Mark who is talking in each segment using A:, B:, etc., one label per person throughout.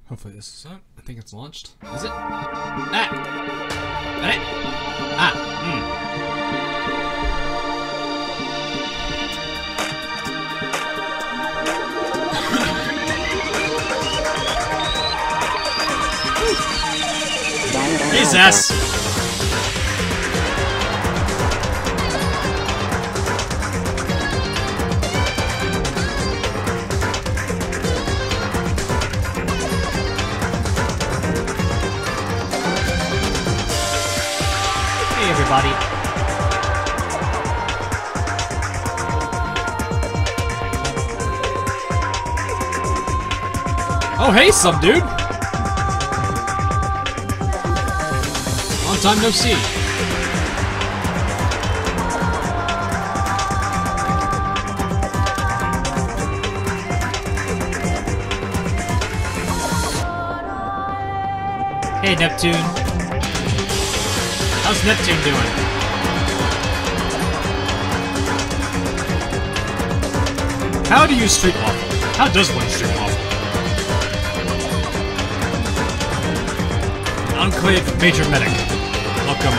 A: Hopefully this is up. I think it's launched. Is it? Ah! Ready? Ah! Jesus! Hey everybody. Oh hey some dude! Long time no see. Hey Neptune. How's Neptune doing? How do you street waffle? How does one street waffle? Enclave Major Medic. Welcome.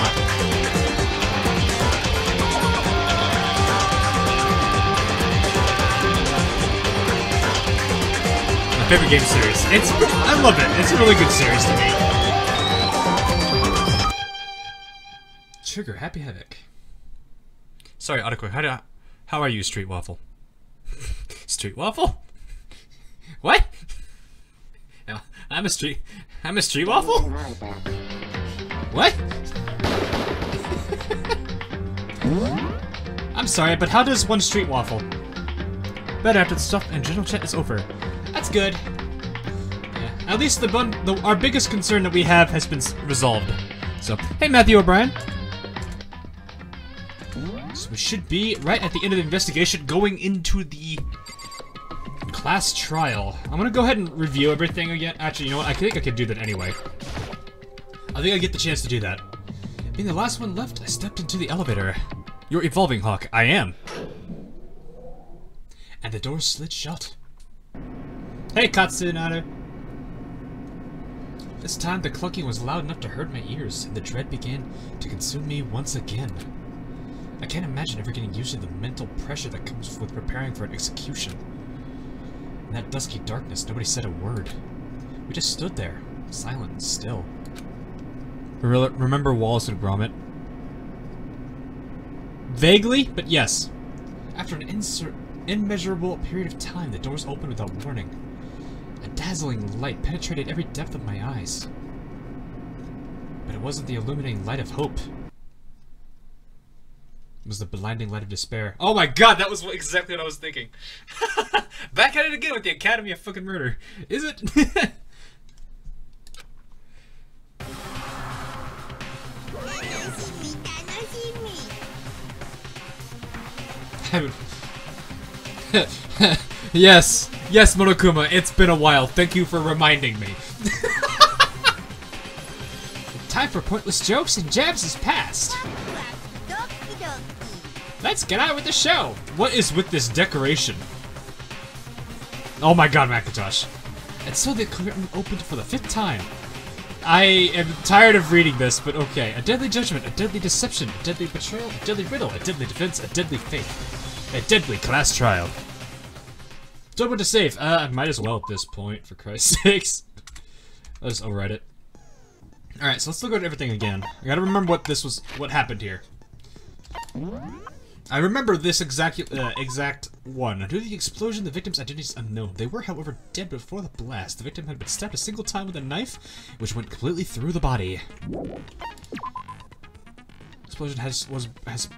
A: My favorite game series. I love it. It's a really good series to me. Trigger, happy Havoc. Sorry, Autoquick, how are you, Street Waffle? Street Waffle? What? I'm a street waffle? What? I'm sorry, but how does one street waffle? Better after the stuff and general chat is over. That's good. Yeah, at least our biggest concern that we have has been resolved. So, hey Matthew O'Brien. So we should be right at the end of the investigation going into the class trial. I'm gonna go ahead and review everything again. Actually, you know what? I think I could do that anyway. I think I get the chance to do that. Being the last one left, I stepped into the elevator. You're evolving, Hawk. I am. And the door slid shut. Hey, Katsunada. This time, the clucking was loud enough to hurt my ears, and the dread began to consume me once again. I can't imagine ever getting used to the mental pressure that comes with preparing for an execution. In that dusky darkness, nobody said a word. We just stood there, silent and still. Remember Wallace and Gromit? Vaguely, but yes. After an immeasurable period of time, the doors opened without warning. A dazzling light penetrated every depth of my eyes. But it wasn't the illuminating light of hope. It was the blinding light of despair. Oh my god, that was exactly what I was thinking. Back at it again with the Academy of fucking Murder. Is it? Yes, yes, Monokuma, it's been a while. Thank you for reminding me. Time for pointless jokes and jabs is past. Let's get on with the show. What is with this decoration? Oh my god, Macintosh. And so the curtain opened for the 5th time. I am tired of reading this, but okay. A deadly judgment, a deadly deception, a deadly betrayal, a deadly riddle, a deadly defense, a deadly faith, a deadly class trial. Don't know what to save. I might as well at this point, for Christ's sakes. Let's overwrite it. Alright, so let's look at everything again. I gotta remember what happened here. I remember this exact one. Due to the explosion, the victim's identity is unknown. They were, however, dead before the blast. The victim had been stabbed a single time with a knife, which went completely through the body. Explosion has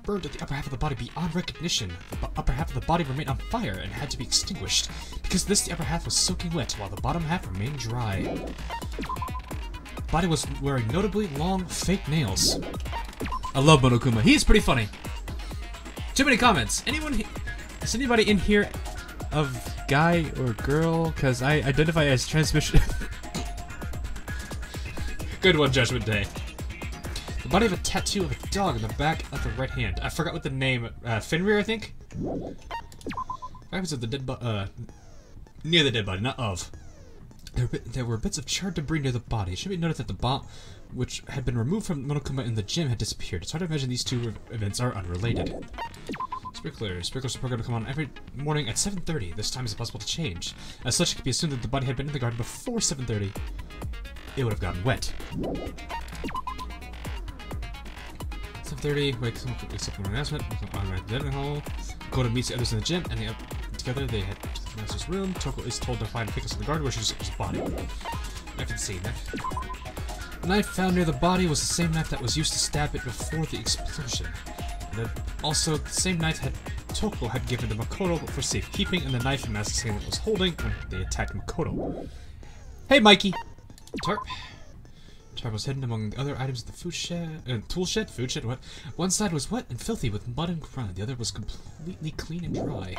A: burned at the upper half of the body beyond recognition. The upper half of the body remained on fire and had to be extinguished. Because of this, the upper half was soaking wet, while the bottom half remained dry. The body was wearing notably long, fake nails. I love Monokuma. He is pretty funny. Too many comments. Is anybody in here of guy or girl? Because I identify as transmission. Good one, Judgment Day. The body of a tattoo of a dog on the back of the right hand. I forgot what the name. Fenrir, I think. Fragments of the dead body. Near the dead body, not of. There were bits of charred debris near the body. It should be noted that the bomb, which had been removed from Monokuma in the gym, had disappeared. It's hard to imagine these two events are unrelated. Sprinklers. Sprinklers are programmed to come on every morning at 7:30. This time is impossible to change. As such, it can be assumed that the body had been in the garden before 7:30. It would have gotten wet. 7:30. Wakes up for an announcement. On the dining hall. Koda meets the others in the gym, and together they head to the master's room. Toko is told to find a pickaxe in the garden, where she just a body. I can see that. The knife found near the body was the same knife that was used to stab it before the explosion. Also, the same knife Toko had given to Makoto for safekeeping, and the knife and mask Sailor was holding when they attacked Makoto. Hey, Mikey! Tarp. Tarp was hidden among the other items in the tool shed? Food shed? What? One side was wet and filthy with mud and grime. The other was completely clean and dry.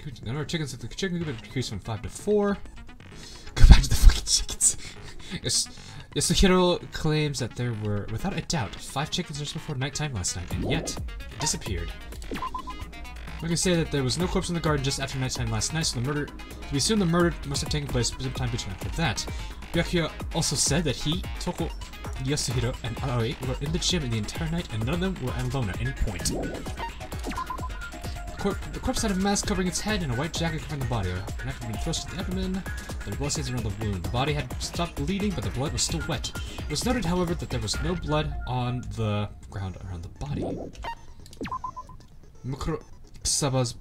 A: The number of chickens at the chicken coop increased from 5 to 4. Go back to the fucking chickens. Yasuhiro claims that there were, without a doubt, 5 chickens just before nighttime last night, and yet it disappeared. We can say that there was no corpse in the garden just after nighttime last night, so we assume the murder must have taken place sometime between after that. Byakuya also said that he, Toko, Yasuhiro, and Aoi were in the gym the entire night, and none of them were alone at any point. The corpse had a mask covering its head and a white jacket covering the body. A knife had been thrust to the abdomen. There were blood stains around the wound. The body had stopped bleeding, but the blood was still wet. It was noted, however, that there was no blood on the ground around the body. Mukuro Saba's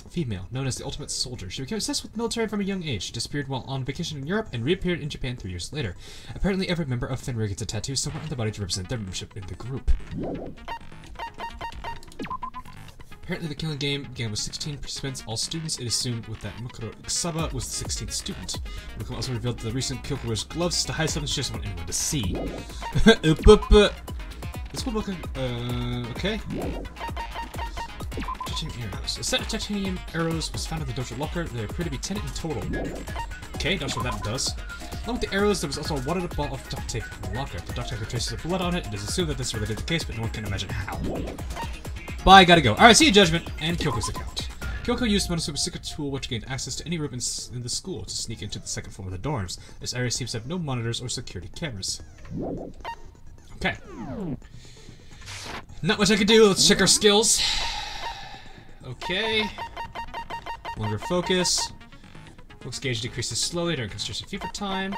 A: female, known as the Ultimate Soldier. She became obsessed with military from a young age. She disappeared while on vacation in Europe and reappeared in Japan 3 years later. Apparently, every member of Fenrir gets a tattoo somewhere on the body to represent their membership in the group. Apparently, the killing game began with 16 participants, all students. It assumed with that Mukuro Saba was the 16th student. Mukuro also revealed that the recent Kyoko wears gloves to hide something she doesn't want anyone to see. This will look okay. Titanium arrows. A set of titanium arrows was found in the dojo locker. They appear to be 10 in total. Okay, not sure what that does. Along with the arrows, there was also a wadded ball of duct tape in the locker. The duct tape had traces of blood on it. It is assumed that this is related to the case, but no one can imagine how. Bye, gotta go. Alright, see you, Judgment. And Kyoko's account. Kyoko used Monosuke's secret tool, which gained access to any room in the school to sneak into the second floor of the dorms. This area seems to have no monitors or security cameras. Okay. Not much I can do. Let's check our skills. Okay. Longer focus. Focus gauge decreases slowly during concentration fever time.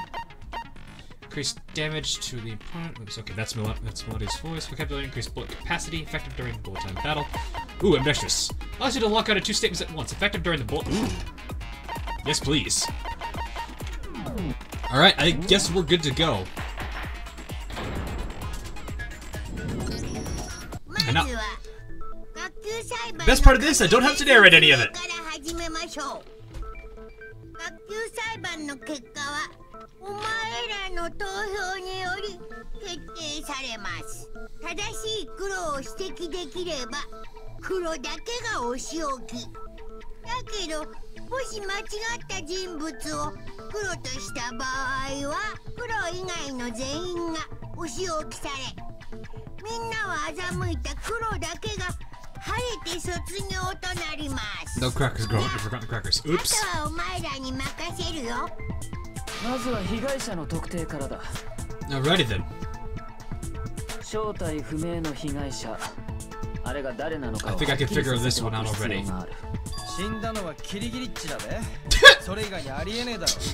A: Increased damage to the opponent. Oops, okay, that's Melodious voice. Vocabulary increased bullet capacity. Effective during bullet time battle. Ooh, ambitious. Allows you to lock out of 2 statements at once. Effective during the bullet. Ooh. Yes, please. Alright, I guess we're good to go. And now, best part of this, I don't have to narrate any of it. No crackers, girl. You've forgotten crackers. Oops. Alrighty then. I think I can figure this one out already.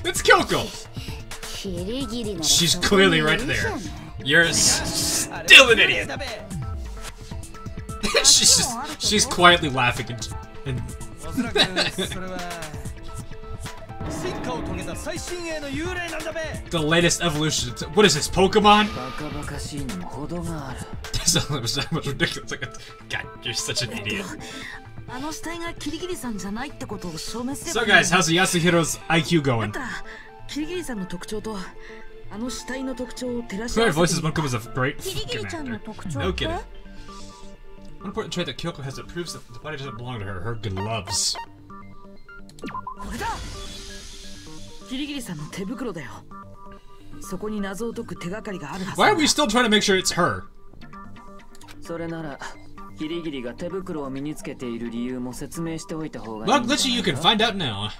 A: It's Kyoko! She's clearly right there. You're still an idiot! she's quietly laughing and the latest evolution. What is this, Pokemon? That was that much ridiculous. Like, God, you're such an idiot. So guys, how's Yasuhiro's IQ going? Whoever voices Monokuma is a great commander. No kidding. One important trait that Kyoko has that proves that the body doesn't belong to her, her gloves. Why are we still trying to make sure it's her? Well, literally, you can find out now.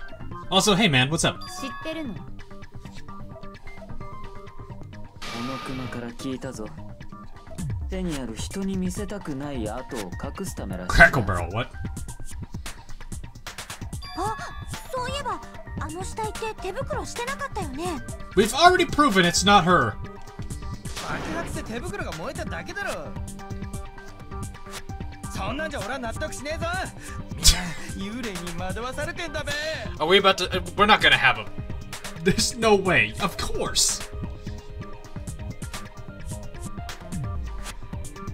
A: Also, hey man, what's up? Crackle Barrel, what?
B: あ、そういえばあの死体って手袋してなかったよね。
A: We've already proven it's not her.
C: 爆発で手袋が燃えただけだろ。そんなんじゃ俺は納得しねえぞ。みんな幽霊に惑わされてんだべ。
A: Are we about to? We're not gonna have him. There's no way. Of course.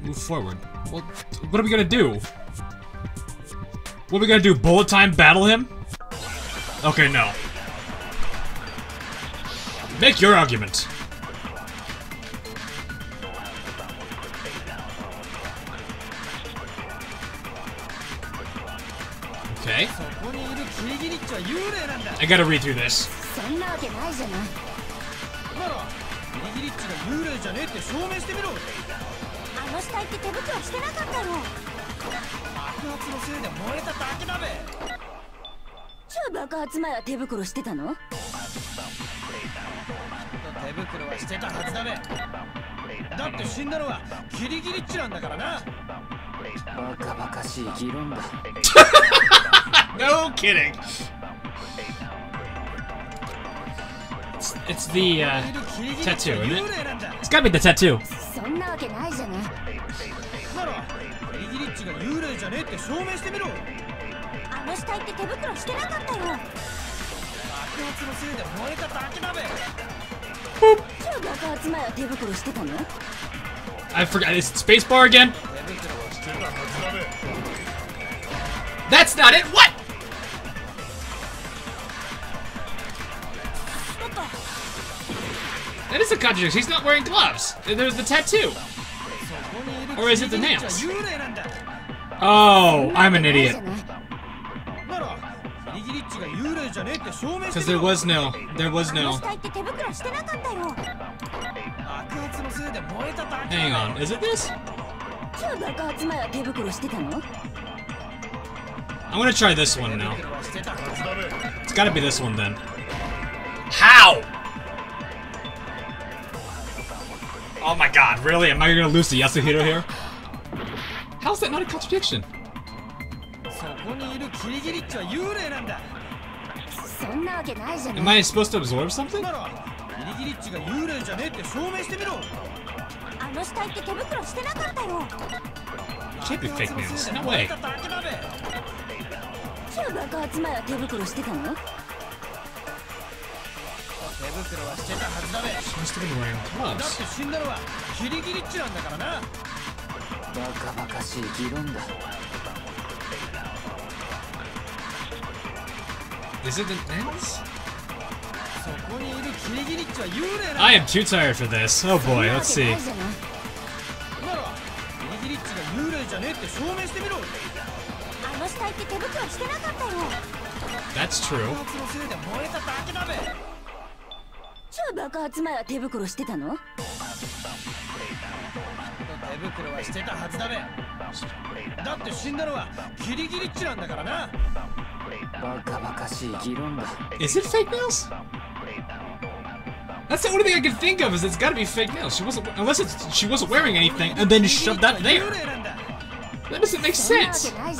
A: Move forward. Well, what are we gonna do? What are we gonna do? Bullet time battle him? Okay, no. Make your argument. Okay. I gotta read through this.
B: そんなわけないじゃない。
C: ならキリギリッチが幽霊じゃねえって証明してみろ。
B: あの死体って手袋してなかったろ。
C: 爆発のせいで燃えただけだべ。
B: じゃあ爆発前は手袋してたの？
C: 手袋はしてたはずだべ。だって死んだのはキリギリッチなんだからな。バカバカしい議論だ。
A: No kidding. It's the tattoo, isn't it? It's gotta be the tattoo.
B: そんなわけないじゃない。
C: ならキリギリッチが幽霊じゃねえって証明してみろ。
B: あの死体って手袋してなかったよ。
C: 爆発のせいで燃えただけだべ。
B: じゃあ爆発前は手袋してたの？
A: I forgot. Is it spacebar again? That's not it. What? That is a contradiction. He's not wearing gloves. There's the tattoo. Or is it the nails? Oh, I'm an idiot. Because there was no. Hang on, is it this? I'm gonna try this one now. It's gotta be this one then. How? Oh my god, really? Am I gonna lose to Yasuhiro here? How's that not a contradiction? Am I supposed to absorb something? Can't be fake nails. No way. She must have been wearing gloves. Is it the nails? I am too tired for this. Oh boy, let's see. That's true. Is it fake nails? That's the only thing I can think of. Is it's got to be fake nails. She wasn't, unless she wasn't wearing anything, and then shoved that there. That doesn't make sense. How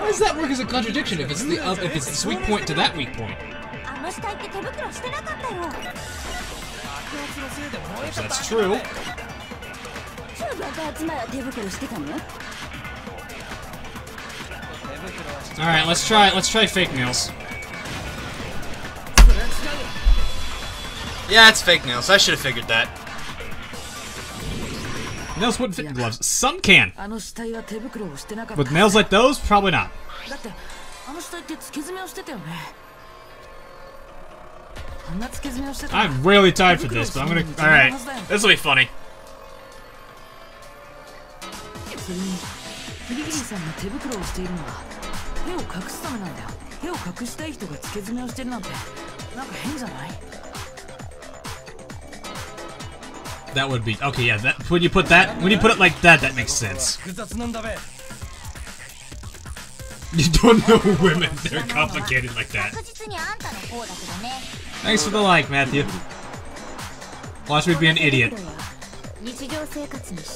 A: does that work as a contradiction if it's this weak point to that weak point? If that's true. All right, let's try fake nails. Yeah, it's fake nails. I should have figured that. Nails wouldn't fit in gloves. Some can. With nails like those, probably not. I'm really tired for this, but I'm gonna. All right, this will be funny. That would be okay. Yeah, that when you put it like that, that makes sense. You don't know women; they're complicated like that. Thanks for the like, Matthew. Watch me be an idiot.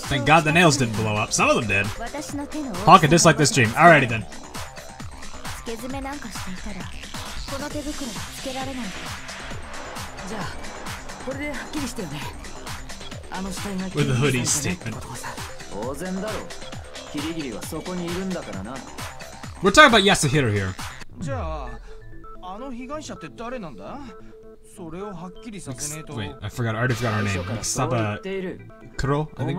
A: Thank God the nails didn't blow up. Some of them did. Hawk, dislike this stream. Alrighty then. With the hoodie statement. We're talking about Yasuhiro here. Wait, I already forgot her name. Saba Kuro, I think.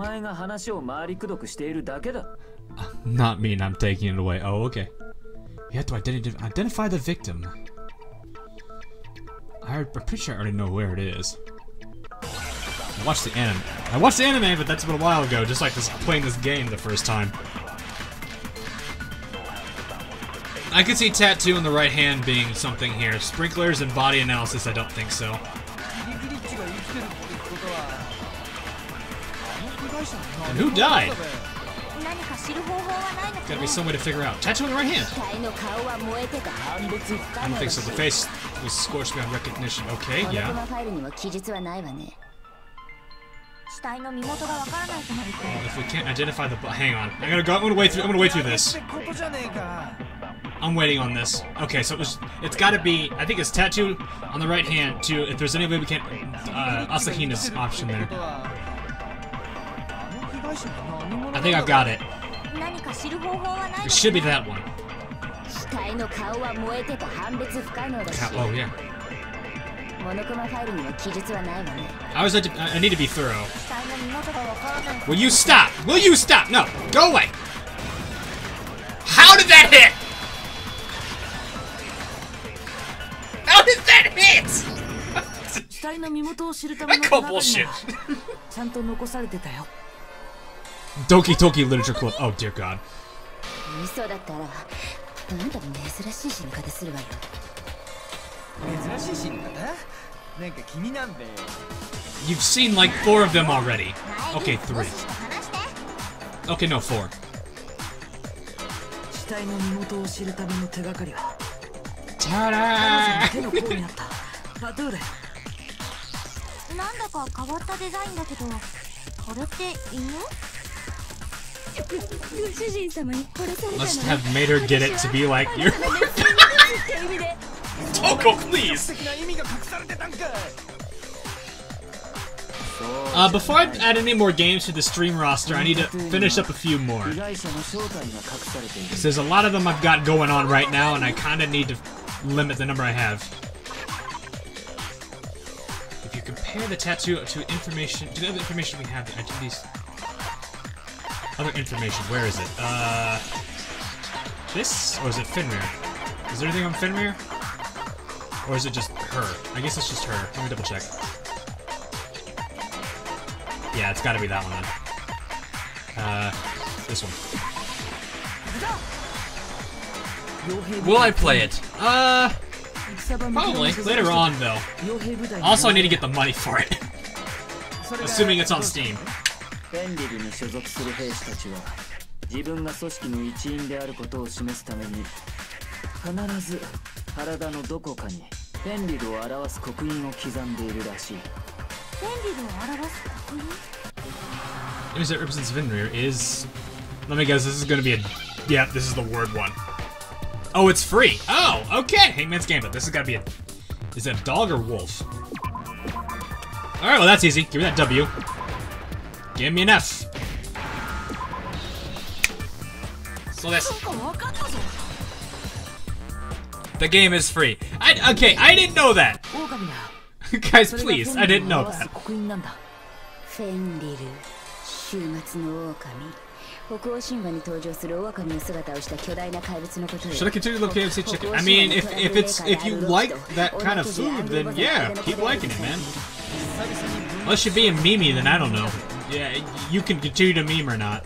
A: Not me, and I'm taking it away. Oh, okay. You have to identify the victim. I'm pretty sure I already know where it is. I watched the anime, but that's been a while ago, just like playing this game the first time. I could see tattoo on the right hand being something here. Sprinklers and body analysis, I don't think so. And who died? Gotta be some way to figure out. Tattoo on the right hand. I don't think so. The face was scorched beyond recognition. Okay, yeah. If we can't identify the hang on. I'm gonna wait through this. I'm waiting on this. Okay, so it's gotta be, I think it's tattoo on the right hand too. If there's any way we can't Asahina's option there. I think I've got it. It should be that one. Oh yeah. I need to be thorough. Will you stop? Will you stop? No, go away. How did that hit? How did that hit? I call bullshit. Doki Doki literature club. Oh dear God. You've seen like 4 of them already. Okay, 3. Okay, no, 4. Ta-da! Must have made her get it to be like you. Toko, please! Before I add any more games to the stream roster, I need to finish up a few more. Because there's a lot of them I've got going on right now, and I kind of need to limit the number I have. If you compare the tattoo to the other information we have, the identities... Other information, where is it? This? Or is it Fenrir? Is there anything on Fenrir? Or is it just her? I guess it's just her. Let me double check. Yeah, it's gotta be that one then. This one. Will I play it? Probably. Later on, though. Also, I need to get the money for it. Assuming it's on Steam. Image that represents Fenrir is... Let me guess, this is gonna be a... Yeah, this is the word one. Oh, it's free! Oh, okay! Hangman's Gambit. This has gotta be a... Is it a dog or wolf? Alright, well that's easy. Give me that W. Give me an F. So that's... The game is free. Okay, I didn't know that! Guys, please, I didn't know that. Should I continue to look KFC chicken? I mean, if you like that kind of food, then yeah, keep liking it, man. Unless you're being memey, then I don't know. Yeah, you can continue to meme or not.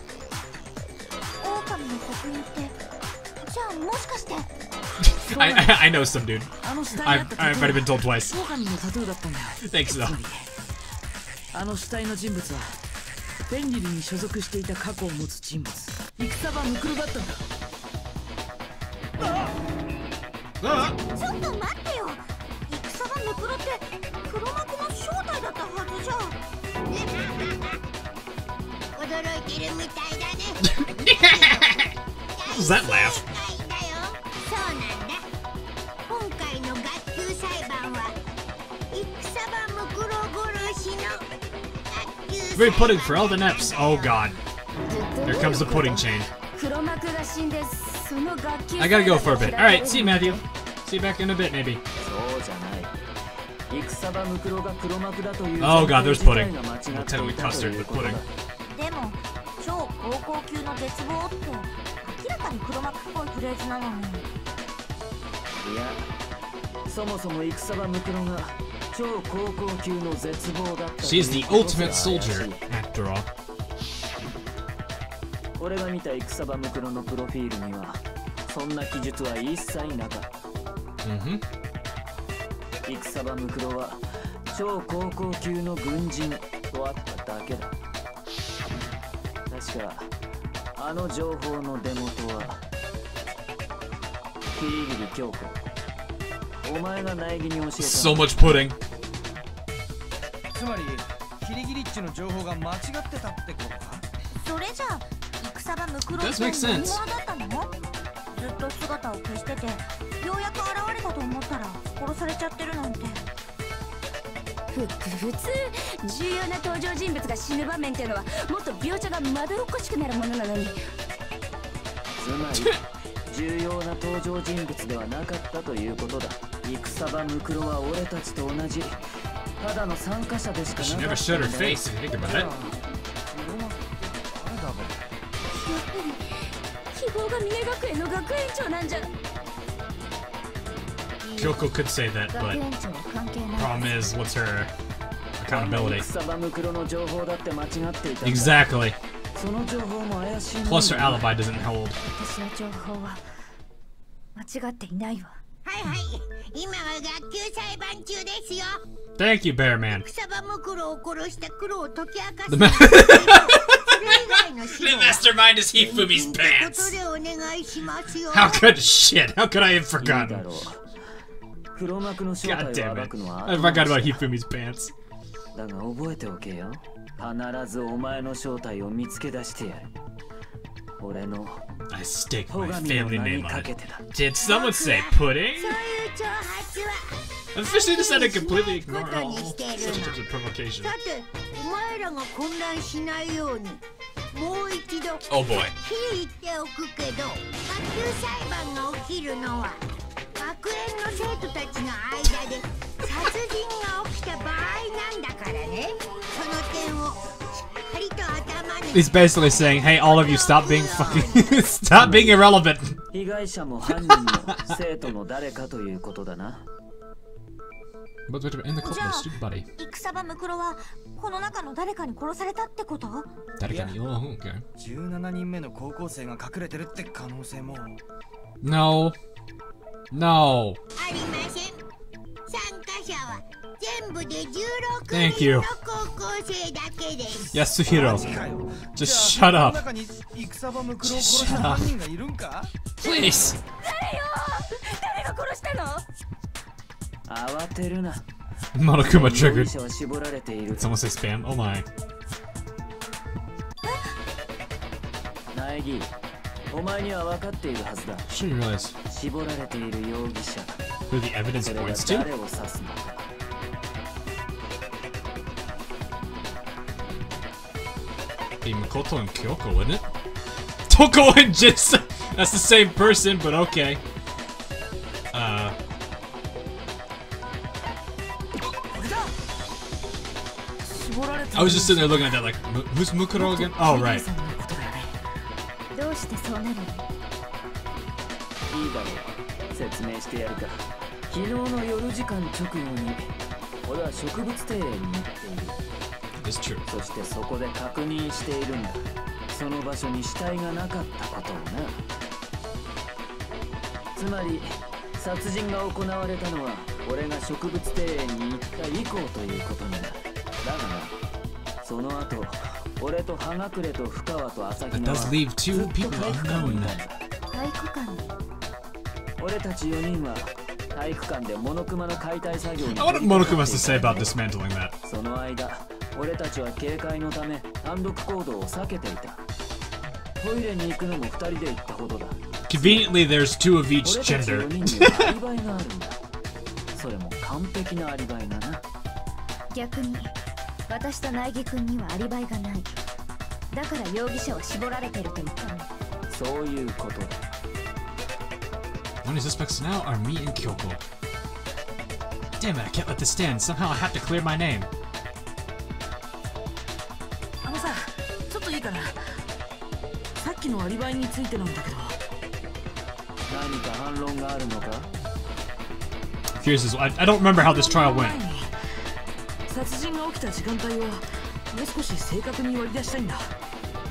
A: I know some dude. I've already been told twice. Thanks though.
B: はずじゃ。驚いてるみたいだね。
A: What was that laugh?
B: そうなんだ。今回の学級裁判は戦場ムクロ殺しの学級裁
A: Very
B: 判。
A: pudding for Elden Epps. Oh god. Here comes the pudding chain. I gotta go for a bit. Alright, see you, Matthew. See you back in a bit, maybe. Oh god, there's pudding. Technically custard, but pudding.
B: でも超高校級の絶望って明らかに黒幕っぽいフレーズなのに。
C: いや、そもそも戦場ムクロが超高校級の絶望だった。
A: She's the ultimate soldier, after all.
C: 俺が見た戦場ムクロのプロフィールにはそんな記述は一切なかった。戦場ムクロは超高校級の軍人とあっただけだ。確かあの情報の出元はキリギリ京子。お前が苗木に教えた。
A: So much pudding.
D: つまりキリギリッチの情報が間違ってたってことか。
B: それじゃあ戦場ムクロって何者だったの？ずっと姿を消しててようやく現れたと思ったら殺されちゃってるなんて。
E: 普通重要な登場人物が死ぬ場面っていうのはもっと描写がまどろっこしくなるものなのに。
C: つまり重要な登場人物ではなかったということだ。戦場ムクロは俺たちと同じただの参加者でしかな
A: She
C: か
A: never
C: った
A: showed her
C: んだ。
A: face, if you think about it.
E: やっぱり希望が峰学園の学園長なんじゃ。
A: Kyoko could say that,
E: 学
A: but
E: 園長は関係ない。
A: problem is, what's her accountability?
C: 戦場ムクロの情報だって間違っていたんだ。
A: Exactly.
C: その情報も怪しいもんだ。
A: Plus her alibi doesn't hold.
E: 私の情報は間違っていないわ。
B: はいはい、今は学級裁判中ですよ。
A: Thank you, Bear Man.
B: 戦場ムクロを殺した黒を解き明かす。
A: The
B: それ以外の指導は
A: mastermind is Hifumi's
B: こと
A: pants.
B: でお願いしますよ。
A: How could shit? How could I have
C: いいだ
A: forgotten?
C: ろう。黒幕の正
A: God
C: 体を
A: damn
C: 暴
A: it.
C: くのは
A: I forgot about Hifumi's pants.
C: だが覚えておけよ。必ずお前の正体を見つけ出してやる。俺の
A: I stake
C: 戸
A: my
C: 上の
A: family
C: 名に
A: name on
C: か
A: it.
C: けてだ。
A: Did someone say pudding?
B: そういう挑発は
A: Officially decided to completely ignore
B: こと
A: all
B: にしてる
A: such
B: の。
A: types of provocation.
B: さて、お前らが混乱しないようにもう一度
A: Oh boy.
B: 言っておくけど、学級裁判が起きるのは学園の生徒たちの間で殺人が起きた場合なんだからね。その点をしっかりと頭に。
A: He's basically saying, hey, all of you, stop being fucking... stop being irrelevant.
C: 被害者も犯人も生徒の誰かということだな。
A: But in the cult,
B: じゃあ
A: student body.
B: 戦場ムクロはこの中の誰かに殺されたってこと？
A: Oh, okay.
D: 17人目の高校生が隠れてるって可能性も。
A: No. No.
B: ありません。参加者は全部で16
A: Thank
B: 人
A: you.
B: の高校生だけです。
A: Yasuhiro.
D: マジかよ。
A: Just
D: じゃ
A: shut
D: あ
A: up.
D: この中に戦場ムクロを殺した犯人がいるんか？
A: Please.
E: 誰が殺したの？
C: 慌てるな。
A: Monokuma
C: 容
A: triggered.
C: 疑者は絞られている。
A: Did someone say spam? Oh my.
C: 苗木、お前には分かっているはずだ。
A: Shouldn't realize
C: 絞られている容疑者。
A: who the evidence
C: それが
A: points to.
C: 誰を指すのか。
A: Be Makoto and Kyoko, wouldn't it? Toko and Jinsu! That's the same person, but okay. I was just sitting there looking at that like, who's Mukuro again? Oh, right.
E: どうしてそうなるの？
C: いいだろう。説明してやるか。昨日の夜時間直後に俺は植物庭園に行っている。
A: It's true.
C: そしてそこで確認しているんだ。その場所に死体がなかったことをな。つまり殺人が行われたのは俺が植物庭園に行った以降ということになる。だがな、その後俺と葉隠れと深川と朝日
A: That
C: 奈
A: does
C: は
A: leave
C: ずっ
A: two
C: と
A: people
C: 体育館にい
A: unknown
C: たん
A: then.
C: だ。
E: 体育館に。
C: 俺たち4人は体育館でモノクマの解体作業に
A: I wonder what Monokuma has to say about dismantling that.
C: その間俺たちは警戒のため単独行動を避けていた。トイレに行くのも2人で行ったほどだ。
A: Conveniently, there's two of each
C: 俺たち
A: gender.
C: 4人にはアリバイがあるんだ。それも完璧なアリバイだな。
E: 逆に私と苗木君にはアリバイがない。だから容疑者は絞られていると言ったの。
C: そういうことだ。
A: Only suspects now are me and Kyoko. Damn it, I can't let this stand. Somehow I have to clear my name.
F: あのさ、ちょっといいかな。さっきのアリバイについてなんだけど。
C: 何か反論があるのか？
A: Curious as well. I don't remember how this trial went.
F: 殺人が起きた時間帯をもう少し正確に割り出したいんだ。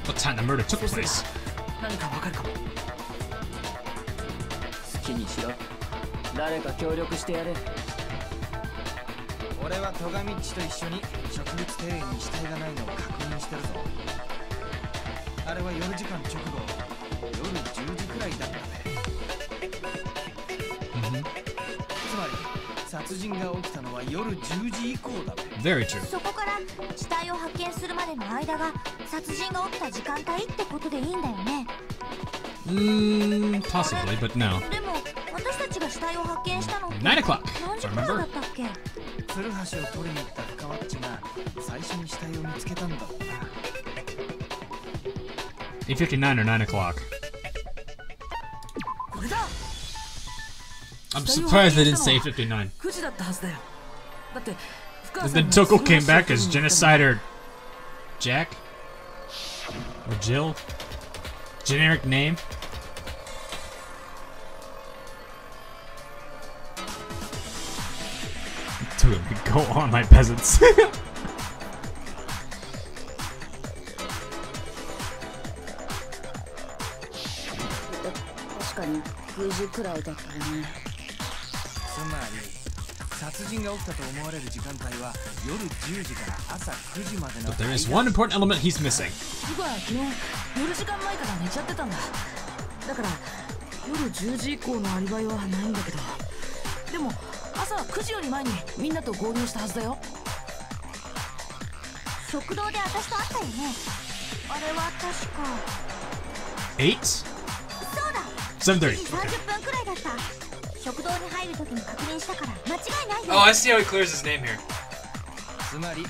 A: What time the murder took place?
F: 何かわかるかも。
C: 好きにしろ。誰か協力してやれ。
D: 俺はトガミッチと一緒に植物庭園に死体がないのを確認してるぞ。あれは夜時間直後、夜10時くらいだったね。つまり殺人が起きたのは夜10時以降だね。
A: Very true.
B: そこから死体を発見するまでの間が殺人が起きた時間帯ってことでいいんだよね。
A: Possibly, but no.
B: でも私たちが死体を発見したのって
A: 9 o'clock.
B: 何時頃だったっけ？
D: ツルハシを取りに行った深ワッチが最初に死体を見つけたんだろうな。
A: 8:59 or 9 o'clock.
F: これだ。
A: I'm surprised they didn't say 8:59.
F: 9時だったはずだよ。だって深
A: And
F: さん
A: then
F: が
A: Toko came
F: ツルハ
A: back
F: シ
A: as
F: を取りに行ったんだ。
A: genocider Jack? Or Jill? Generic name? Dude, go on, my peasants.
E: 確かに9時くらいだったね。
D: つまり殺人が起きたと思われる時間帯は夜10時から朝9時までの
A: But there is one important element he's missing.
F: 僕は昨日夜時間前から寝ちゃってたんだ。だから夜10時以降のアリバイはないんだけど、でも朝9時より前にみんなと合流したはずだよ。
B: 食堂で私と会ったよね。あれは確か
A: 8?
B: そうだ
A: 7:30.
B: 7時30分くらいだった。食堂に入るときに確認したから間違いないよ。
A: Oh, I see how he clears his name here.
D: つまり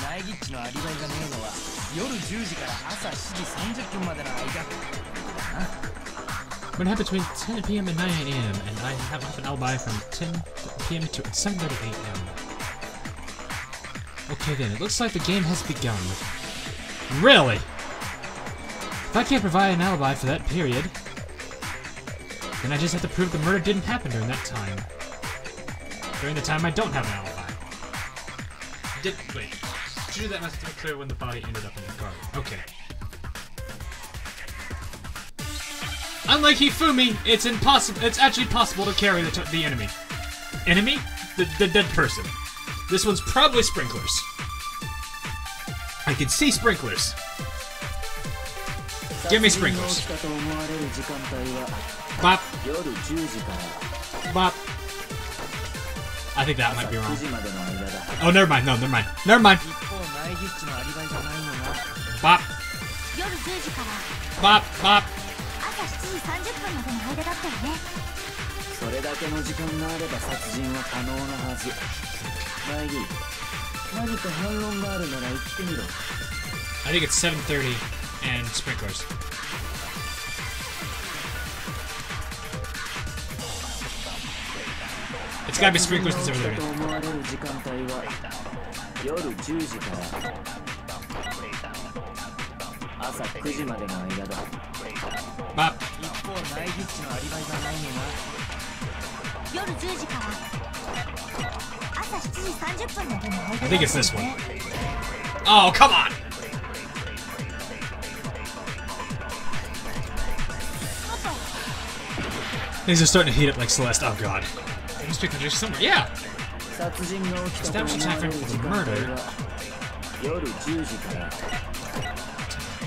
D: ナイギッチのアリバイがねえのは夜10時から朝7時30分までの間。
A: What happened between 10 p.m. and 9 a.m. and I have an alibi from 10 p.m. to 7:30 a.m. Okay then, it looks like the game has begun. Really? If I can't provide an alibi for that period, then I just have to prove the murder didn't happen during that time. During the time I don't have an alibi. Wait. Drew that must have been clear when the body ended up in the garden. Okay. Unlike Hifumi, it's impossible. It's actually possible to carry the enemy. Enemy? The dead person. This one's probably sprinklers. I can see sprinklers. Give me sprinklers. Bop. Bop. I think that might be wrong. Oh, never mind. No, never mind. Never mind.
D: 一方ナイギッチのアリバイがないのが
A: Bop.
B: 夜10時から
A: Bop. Bop.
B: 朝7時30分までの間だったよね。
C: それだけの時間があれば殺人は可能なはず。ナイギ、何か反論があるなら言ってみろ。
A: I think it's 7:30 and sprinklers. It's gotta be sprinklers and 7:30.
C: と思われる時間帯は夜10時から朝9時までの間だ。
A: Bop.
D: 一方ナイギッチのアリバイがないのが
B: 夜10時から朝7時30分までの間だったよね。
A: I think it's this one. Oh, come on! Things are starting to heat up like Celeste. Oh god. These pictures somewhere. Yeah!
C: 殺人が起きたと思
A: Establish
C: わ
A: time
C: れ
A: frame
C: る
A: for
C: 時
A: the
C: 間帯
A: murder
C: は夜10時から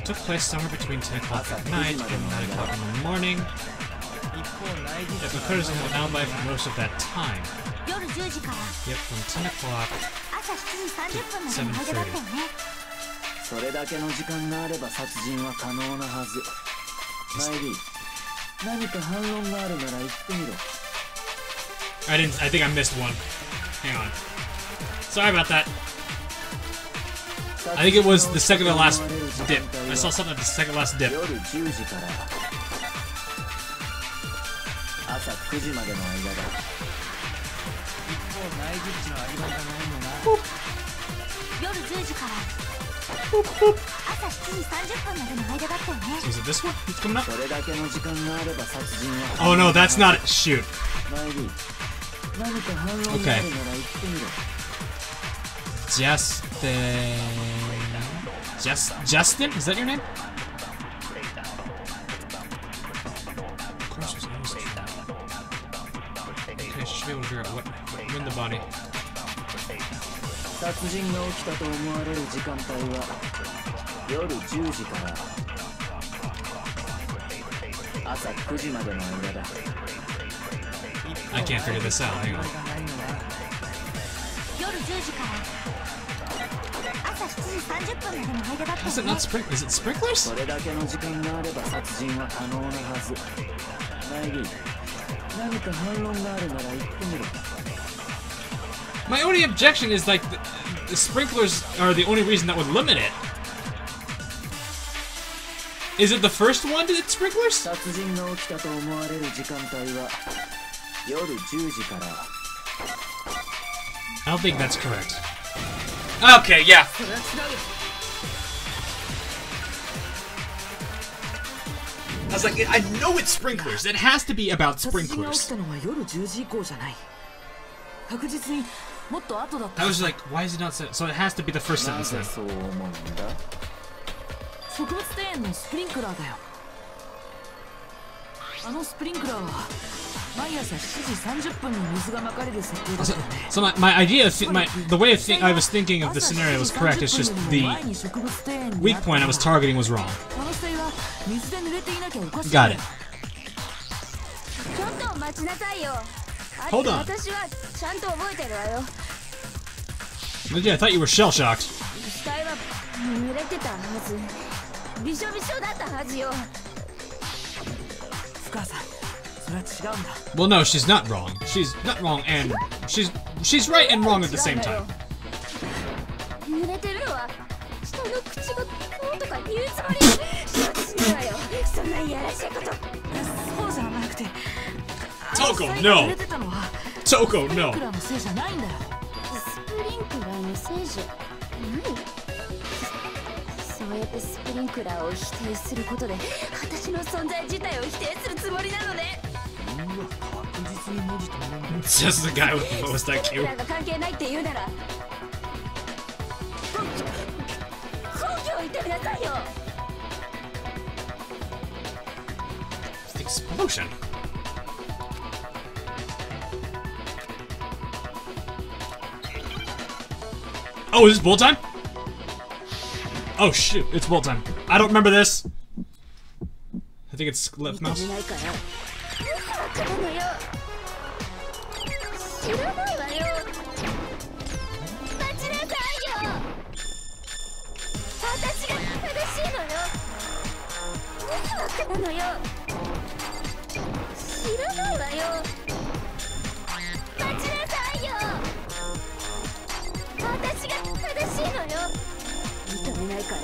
A: took place somewhere between 10 o'clock at night and 9 o'clock in the morning.
D: 一方ナ
A: That the critters have an alibi for most of that time.
B: 夜10時から
A: Yep, from 10 o'clock
B: 朝7時30分までの間だったよね。
C: それだけの時間があれば殺人は可能なはず。マイリー、何か反論があるなら言ってみろ。
A: I think I missed one. Hang on. Sorry about that. I think it was the second to last dip. I saw something at the second last dip.
C: 夜10時から朝9時までの間だ。
D: 一方ナイグッチのアリバイがないのな。
B: 夜10時から朝7時30分までの間だったよね。
A: So is it this one? It's coming up?
C: それだけの時間があれば殺人は。
A: Oh no, that's not it. Shoot.
C: マイリー、何か反論があるなら言ってみろ。
A: Justin? Is that your name? Of course, there's always a trap. Okay, she should be able to figure out what win the body.
C: 殺人が起きたと思われる時間帯は夜10時から朝9時までの間だ。
A: I can't figure this out. Hang on.
B: 夜10時から朝7時30分までの間だった
A: Is
B: よ
A: it
B: ね。
A: not is it sprinklers?
C: それだけの時間があれば殺人は可能なはず。マイリー、何か反論があるなら言ってみろ。
A: My only objection is like the sprinklers are the only reason that would limit it. Is it the first one to hit sprinklers?
C: 殺人が起きたと思われる時間帯は夜10時から。
A: I don't think that's correct. Okay, yeah. I was like, I know it's sprinklers. It has to be about
F: 殺人が起き
A: sprinklers.
F: たのは夜10時以降じゃない。確実にもっと後だった。
A: I was like, why is it not so? So it has to be the first
C: な
A: sentence
C: ぜ
A: then.
C: そう思うんだ。
F: 植物庭園のスプリンクラーだよ。あのスプリンクラーは毎朝7時30分に水がまかれる設定だったよね。
A: So my idea, the way I was thinking of the scenario was correct. It's just the weak point I was targeting was wrong.
F: あの死体は水で濡れていなきゃおかしい。
A: Got it.
E: ちょっと待ちなさいよ。
A: Hold on.
E: 私はちゃんと覚えてるわよ。
A: Yeah, I thought you were shell shocked.
E: 死体は濡れてたはず。びしょびしょだったはずよ。
F: 深さん、それは違うんだ。
A: Well, no, she's not wrong. She's not wrong, and she's right and wrong at the same time.
E: 濡れてるのは人の口がこうとか言うつもり。承知するわよ。そんないやらしいこと。
F: そうじゃなくて。
A: Toko,
F: 濡
A: no.
F: れてたのは
A: Toko,
F: スプリン
A: no.
F: クラーのせいじゃないんだよ。
E: スプリンクラーのせいじゃない。そうやってスプリンクラーを否定することで私の存在自体を否定するつもりなのね。
A: It's just the guy with the lowest
E: スプリン
A: IQ.
E: クラーが関係ないって言うなら根拠を言ってみなさいよ。
A: Explosion. Oh, is this bullet time? Oh shoot, it's bullet time. I don't remember this. I think it's left
E: 認
A: mouse.
E: めないから。わかるのよ。知らないわよ。待ちなさいよ。私が正しいのよ。わかるのよ。知らないわよ。待ちなさいよ。私が正しいのよ。認めないから。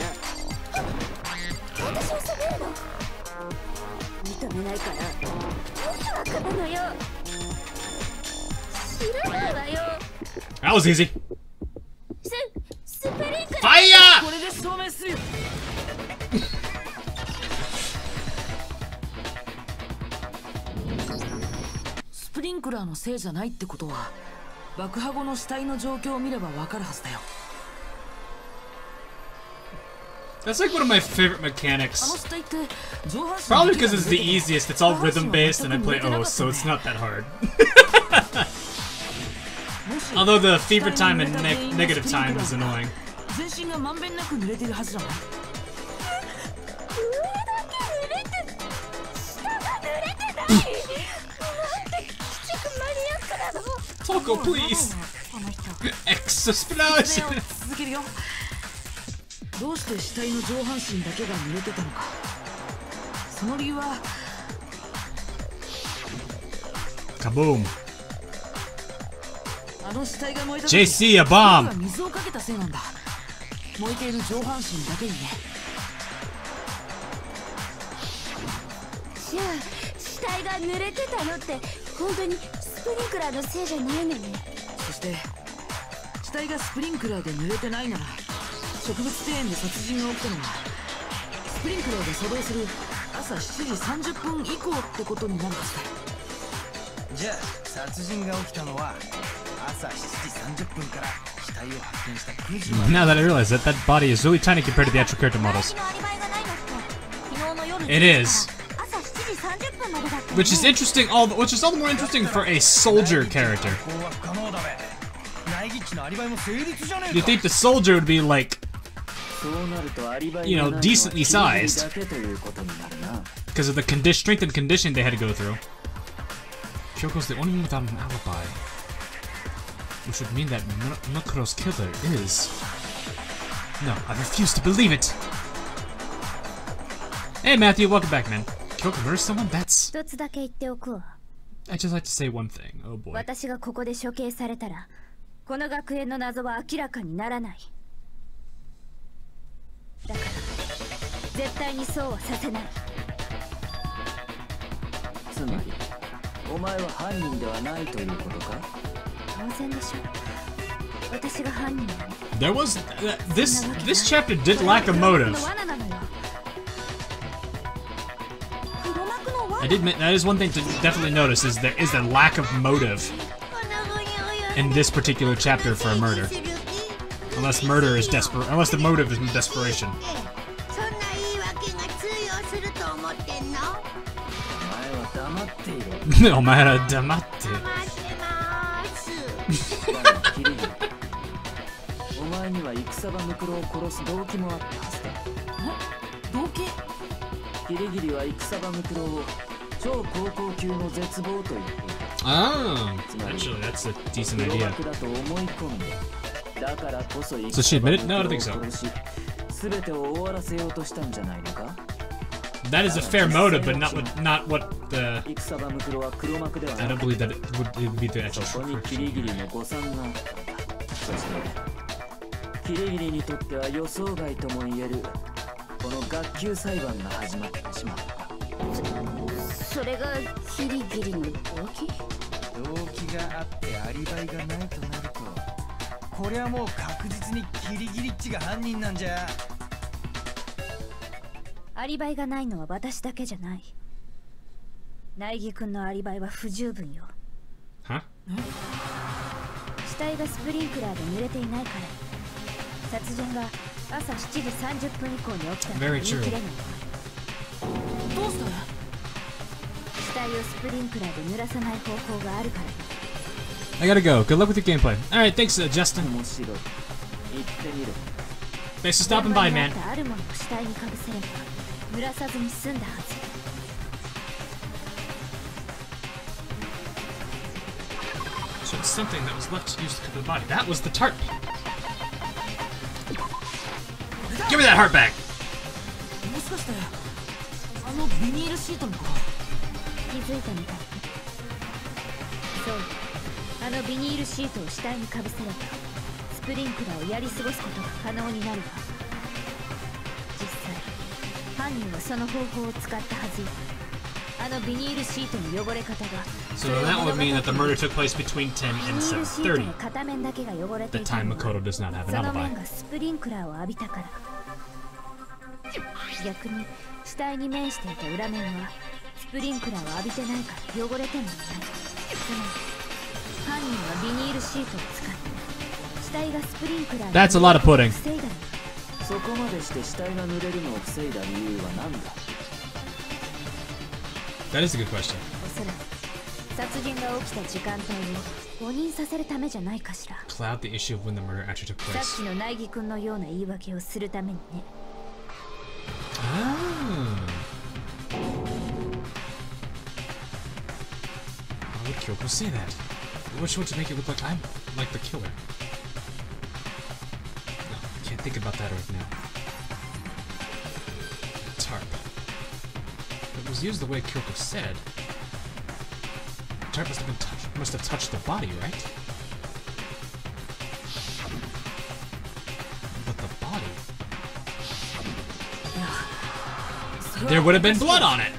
E: 私を責めるの。認めないから。わかるのよ。知らないわよ。
A: That was easy.
E: スプリンクラー。
A: Fire!
F: これで証明するよ。スプリンクラーのせいじゃないってことは爆破後の死体の状況を見ればわかるはずだよ。
A: That's like one of my favorite
F: あの
A: mechanics.
F: 死体って上半身
A: Probably because it's the easiest. It's all rhythm based, and I play O, so it's not that hard. Although the fever time and negative time is annoying.
F: 全身がまんべんなく濡れてるはずじゃない。
E: 上だけ濡れて、下が濡れてない。
A: Falco, please.
F: この人
A: Explosion.
F: 続けるよ。どうして死体の上半身だけが濡れてたのか。その理由は
A: Kaboom.
F: あの死体が燃えた時
A: JC, a
F: 僕が
A: bomb.
F: 水をかけたせいなんだ。燃えている上半身だけにね。
E: じゃあ死体が濡れてたのって本当にスプリンクラーのせいじゃないのね。
F: そして死体がスプリンクラーで濡れてないなら植物庭園で殺人が起きたのはスプリンクラーが作動する朝7時30分以降ってことになるはずだ。
D: じゃあ殺人が起きたのは朝7時30分から死体を発見した9時まで。
A: Now that I realize that body is really tiny compared to the actual character models.
E: のアリバイがないのって昨日の夜
A: It is.
E: 朝7時30分までだったよね。
A: Which is interesting, which is all the more interesting for a soldier character.
D: ここは不可能だべ。ナイギッチのアリバイも成立じゃねえ
A: You'd
D: か。
A: think the soldier would be like,
C: そうなるとアリバイ
A: you
C: が
A: know,
C: ないのは
A: decently sized
C: だけということになるな。
A: because of the strength and conditioning they had to go through. Kyoko's the only one without an alibi. Which would mean that Nukuro's killer is... No, I refuse to believe it! Hey Matthew, welcome back, man. Kyoko murdered someone? That's...
E: 一つだけ言っておくわ。
A: I just like to say one thing. Oh boy.
E: 私がここで処刑されたらこの学園の謎は明らかにならない。だから絶対にそうはさせない。
C: つまりお前は犯人ではないということか。
E: 当然でしょ。私が犯人なの。
A: There was... this chapter did lack a motive.
E: 罠なのよ。黒幕の罠。
A: I did. That is one thing to definitely notice is there is a lack of motive in this particular chapter for a murder, unless murder is desperate. Unless the motive is desperation.
B: そんな言い訳が通用すると思ってんの？
C: お前は黙っていろ。
A: No matter damate.
B: 待ってまーす。
C: 我がキリギリお前には戦場ムクロを殺す動機もあったはずだ。
F: 動機？
C: キリギリは戦場ムクロを超高校級の絶望と言っていた。
A: Oh, actually, that's a decent
C: 黒
A: idea.
C: 幕だと思い込んで、だからこそ
A: So she admitted? No, I don't think so.
C: 全てを終わらせようとしたんじゃないのか。
A: That is a fair motive, but not what the.
C: 戦場ムクロは黒幕では
A: I
C: な
A: don't
C: く、
A: believe that it would be the actual
C: そこにキリギリの誤算があったんだ。そしてキリギリにとっては予想外とも言えるこの学級裁判が始まってしまった。
E: それがキリギリの動機？
D: 動機があってアリバイがないとなると、これはもう確実にキリギリッチが犯人なんじゃ。
E: アリバイがないのは私だけじゃない。苗木君のアリバイは不十分よ。
A: Huh?
E: 死体がスプリンクラーで濡れていないから、殺人が朝7時30分以降に起きたとは言い切れない。
F: どうして
E: 死体をスプリンクラーで濡らさない方法があるから。
A: I gotta go. Good luck with your gameplay. All right, thanks, Justin.
C: 面白い。言ってみろ。
A: Thanks for stopping by,
E: 現場
A: man.
E: にあったあるものを死体にかぶせれば濡らさずに済んだはず。
A: So it's something that was left used to cover the body. That was the tarp. Give me that heart back.
F: もしかしてあのビニールシートのこと？
E: 気づいたみたい。そう、あのビニールシートを死体にかぶせればスプリンクラーをやり過ごすことが可能になるわ。実際犯人はその方法を使ったはずよ。あのビニールシートの汚れ方が
A: So that would mean that the murder took place between 10
E: ビ
A: and
E: ニールシート
A: 7:30.
E: の片面だけが汚れて
A: The
E: いた
A: time
E: のは
A: Makoto does not have
E: そ
A: an
E: の
A: alibi.
E: 面がスプリンクラーを浴びたから。逆に死体に面していた裏面はスプリンクラーを浴びてないから汚れてもいない。つまり犯人はビニールシートを使って死体がスプリンクラーに
A: That's a lot of pudding.
E: 防いだの。
C: そこまでして死体が濡れるのを防いだ理由は何だ。
A: That is a good question.
E: おそらく殺人が起きた時間帯を誤認させるためじゃないかしら。
A: Cloud the issue of when the murder actually took
E: さっ
A: place.
E: きの苗木君のような言い訳をするためにね。
A: Ah. Why would Kyoko say that? Which one to make it look like I'm like the killer? No, can't think about that right now. Tarp. It was used the way Kyoko said. Tarp must have touched the body, right? But the body. There would have been blood on it.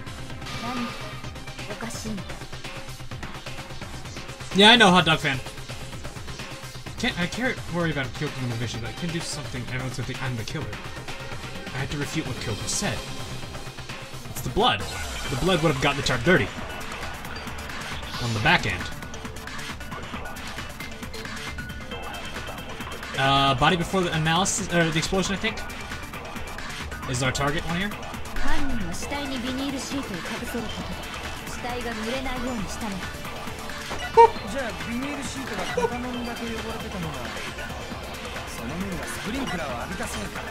A: Yeah, I know, hot dog fan. I can't worry about Kyoko in the vision, but I can do something. Everyone's gonna think I'm the killer. I had to refute what Kyoko said. It's the blood. The blood would have gotten the Tarp dirty. On the back end. Body before the analysis, or the explosion, I think, is our target one here.
E: 犯人は死体にビニールシートをかぶせることで死体が濡れないようにしたの。
D: じゃあビニールシートが片面だけ汚れてたのはその面がスプリンクラーを浴びたせいか。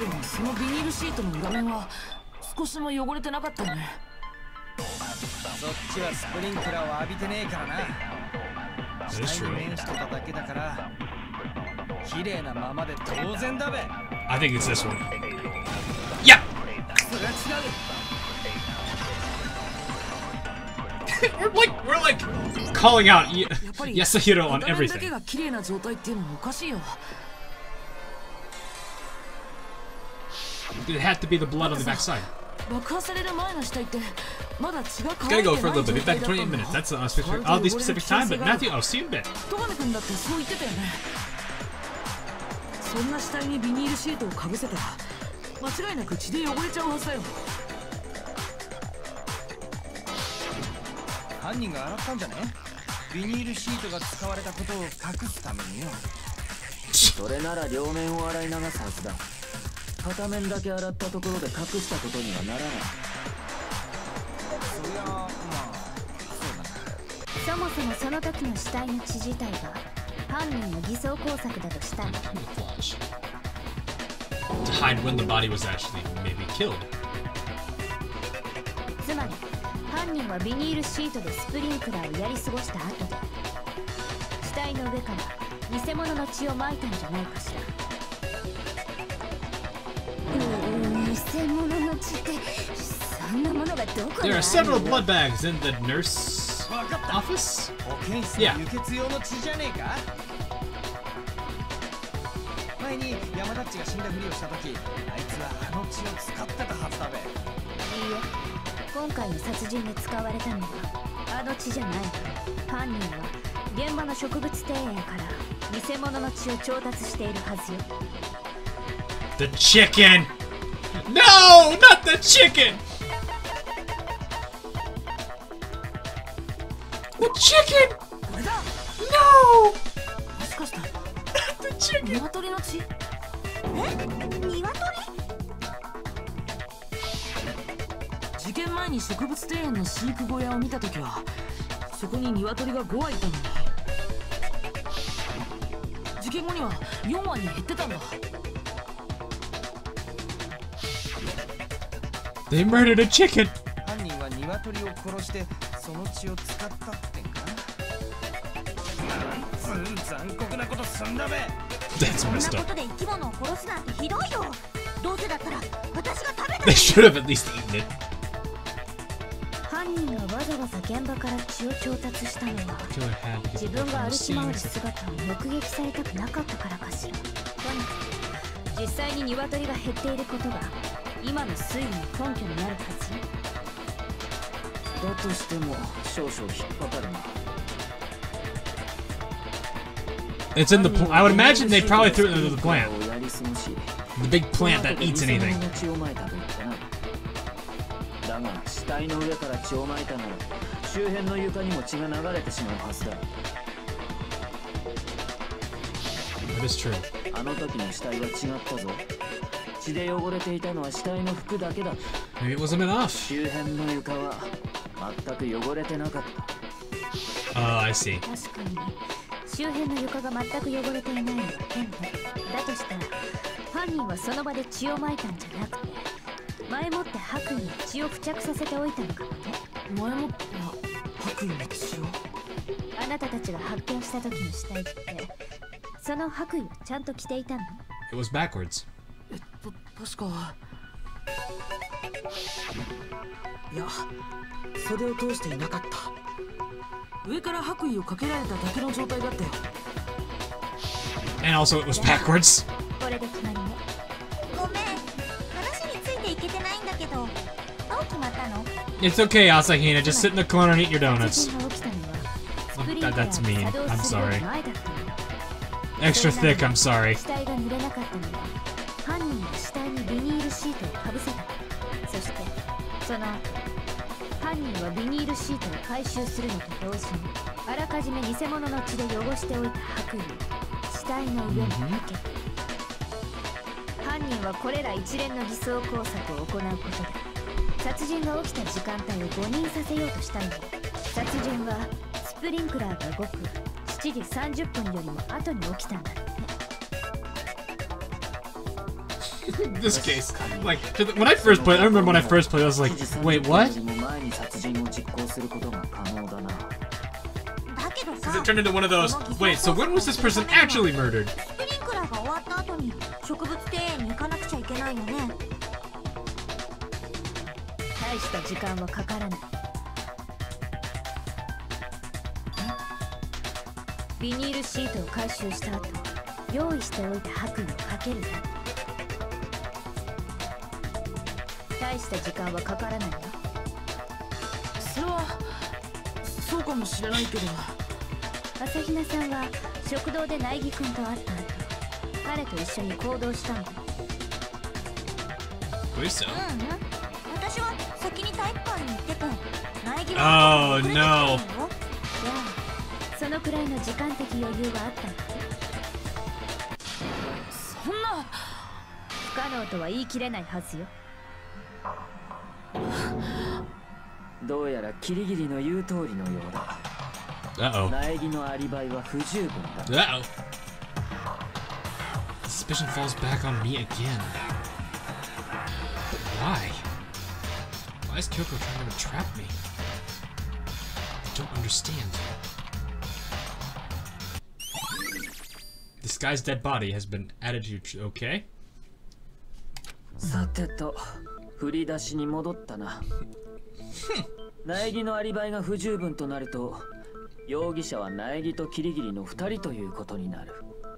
F: でもそのビニールシートの裏面は少しも汚れてなかったよね。
D: そっちはスプリンクラーを浴びてねえからな。死体に面してただけだから綺麗なままで当然だべ。
A: I think it's this one. Yeah!
D: それは違う。
A: we're like calling out Yasuhiro on
F: 片面だけ
A: everything.
F: が綺麗な状態っていうのもおかしいよ。
A: It had to be the blood on the backside.
F: 爆破される前の死体ってまだ血が乾
A: Gotta
F: いて
A: go
F: ない
A: for a little
F: 状
A: bit. Be
F: 態
A: back
F: だ
A: in
F: ったん
A: 28
F: だ。
A: minutes. That's oddly specific time, but Matthew, I'll see you in a bit.
F: 戸上君だってそう言ってたよね。そんな死体にビニールシートをかぶせたら間違いなく血で汚れちゃうはずだよ。
D: 犯人が洗ったんじゃね？ビニールシートが使われたことを隠すためによ。
C: それなら両面を洗い流すはずだ。片面だけ洗ったところで隠したことにはならない。
D: そりゃまあそうだな。
E: そもそもその時の死体の血自体が犯人の偽装工作だとしたら
A: To hide when the body was actually maybe killed.
E: つまり犯人はビニールシートでスプリンクラーをやり過ごした後で死体の上から偽物の血をまいたんじゃないかしら。偽物の血ってそんなものがどこに
A: There
E: あ
A: are
E: る
A: several
E: の？
A: blood bags in the nurse office.
D: 保健室の輸血用の血じゃねえか？前に山田っちが死んだふりをした時、あいつはあの血を使ってたはずだべ。
E: いいえ、今回の殺人で使われたのはあの血じゃない。犯人は現場の植物庭園から偽物の血を調達しているはずよ。
A: The chicken! No! Not the chicken! The chicken!
F: これだ。
A: No!
F: もしかしたら
A: The chicken!
F: 鶏の血？
E: 鶏？
F: 事件前に植物庭園の飼育小屋を見たときはそこに鶏が5羽いたのに事件後には4羽に減ってたんだ。
A: They murdered a chicken!
D: 犯人は鶏を殺してその血を使ったってんか？なんつう残酷なことすんだべ。
A: That's
E: そんな
A: messed
E: こ
A: up.
E: とで生き物を殺すなんてひどいよ。どうせだったら私が食べた
A: They should have at least eaten it.
E: 犯人がわざわざ現場から血を調達したのは
A: Killer had to
E: 自
A: get
E: 分
A: the
E: が
A: from
E: 歩
A: the
E: き回る
A: scene.
E: 姿を目撃されたくなかったからかしら。とにかく実際に鶏が減っていることが今の推理の根拠になるはずよ。
C: だとしても少々引っかかるな。
A: It's in the I would imagine they probably threw it into the plant. The big plant that eats anything.
C: だが死体の上から血をまいたなら周辺の床にも血が流れてしまうはずだ。
A: That is true.
C: あの時の死体は違ったぞ。血で汚れていたのは死体の服だけだ。
A: Maybe it wasn't enough.
C: 周辺の床は全く汚れてなかった。
A: Oh, I see.
E: 確かに周辺の床が全く汚れていないのは変ね。だとしたら犯人はその場で血をまいたんじゃなくて前もって白衣に血を付着させておいたのかもね。
F: 前もって白衣に血を？
E: あなたたちが発見した時の死体ってその白衣をちゃんと着ていたの？
A: It was backwards.
F: 確か。いや、袖を通していなかった。上から白衣をかけられただけの状態だったよ。
A: And also it was backwards.
E: これで決まりね。
B: ごめん、話についていけてないんだけど、どう決まったの？
A: It's okay, Asahina. Just sit in the corner and eat your donuts.
E: 殺人が起きたのはスプリンクラーが
A: That's mean.
E: 作動
A: I'm
E: する
A: sorry.
E: 前だったの。
A: Extra thick, I'm sorry.
E: 死体が濡れなかったのは犯人が死体にビニールシートをかぶせた。そしてその後犯人はビニールシートを回収するのと同時にあらかじめ偽物の血で汚しておいた白衣を死体の上にかけた。犯人はこれら一連の偽装工作を行うことで殺人が起きた時間帯を誤認させようとしたのに、殺人はスプリンクラーが動く7時30分よりも後に起きたんだって。
A: This case, like, when I first played, I remember when I first played, I was like, wait, what?
C: 前に殺人を実行することが可能だな。
B: だけど
A: Because
B: さ、
A: it turned into one of those, wait, so when was this person actually murdered?
B: スプリンクラーが終わった後に植物庭園に行かなくちゃいけないよね。
E: 大した時間はかからない。ビニールシートを回収した後、用意しておいた白衣をかけるだけ。大した時間はかからないよ。
F: それはそうかもしれないけど。
E: 朝比奈さんは食堂で苗木くんと会った後、彼と一緒に行動したんだ。
A: Believe so.
B: 私は先に体育館に行ってて、苗木
A: Oh
B: は遅れてきたの
A: no.
B: よ。
E: いやあ、そのくらいの時間的余裕はあったんだ。
F: そんな。
E: 不可能とは言い切れないはずよ。
C: どうやらキリギリの言う通りのようだ。
A: Uh-oh.
C: 苗木のアリバイは不十分だ。
A: Uh-oh. Suspicion falls back on me again. Why? Why is Kyoko trying to trap me? I don't understand. This guy's dead body has been added to your... Okay.
C: さてと、振り出しに戻ったな。苗木のアリバイが不十分となると、容疑者は苗木とキリギリの2人ということになる。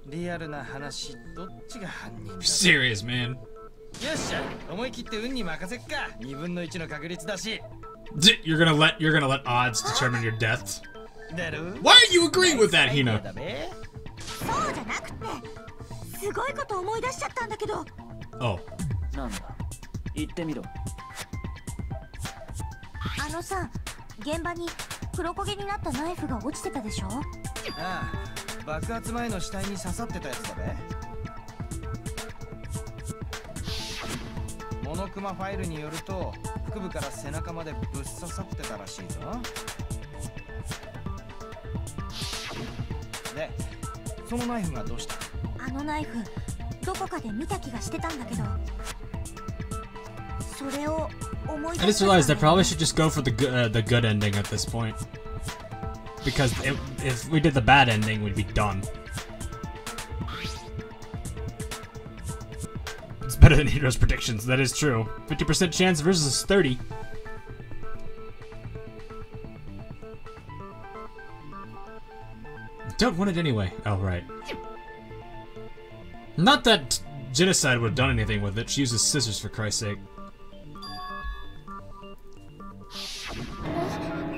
D: リアルな話、どっちが犯人だ？
A: Serious, man.
D: よっしゃ、思い切って運に任せっか。2分の1の確率だし。
A: You're gonna let odds determine your death?
D: だろ？
A: Why are you agreeing with that, Hina?
B: そうじゃなくて、すごいこと思い出しちゃったんだけど。
A: Oh.
C: なんだ、言ってみろ。
B: あのさ、現場に黒焦げになったナイフが落ちてたでしょ？
D: ああ、爆発前の死体に刺さってたやつだべ。モノクマファイルによると、腹部から背中までぶっ刺さってたらしいぞ。で、そのナイフがどうした？
B: あのナイフ、どこかで見た気がしてたんだけど、それを思い
A: I
B: 出
A: just
B: した
A: realized I probably should just go for the good ending at this point. Because if we did the bad ending, we'd be done. It's better than Hito's predictions, that is true. 50% chance versus 30. Don't want it anyway. Oh, right. Not that Genocide would have done anything with it. She uses scissors, for Christ's sake.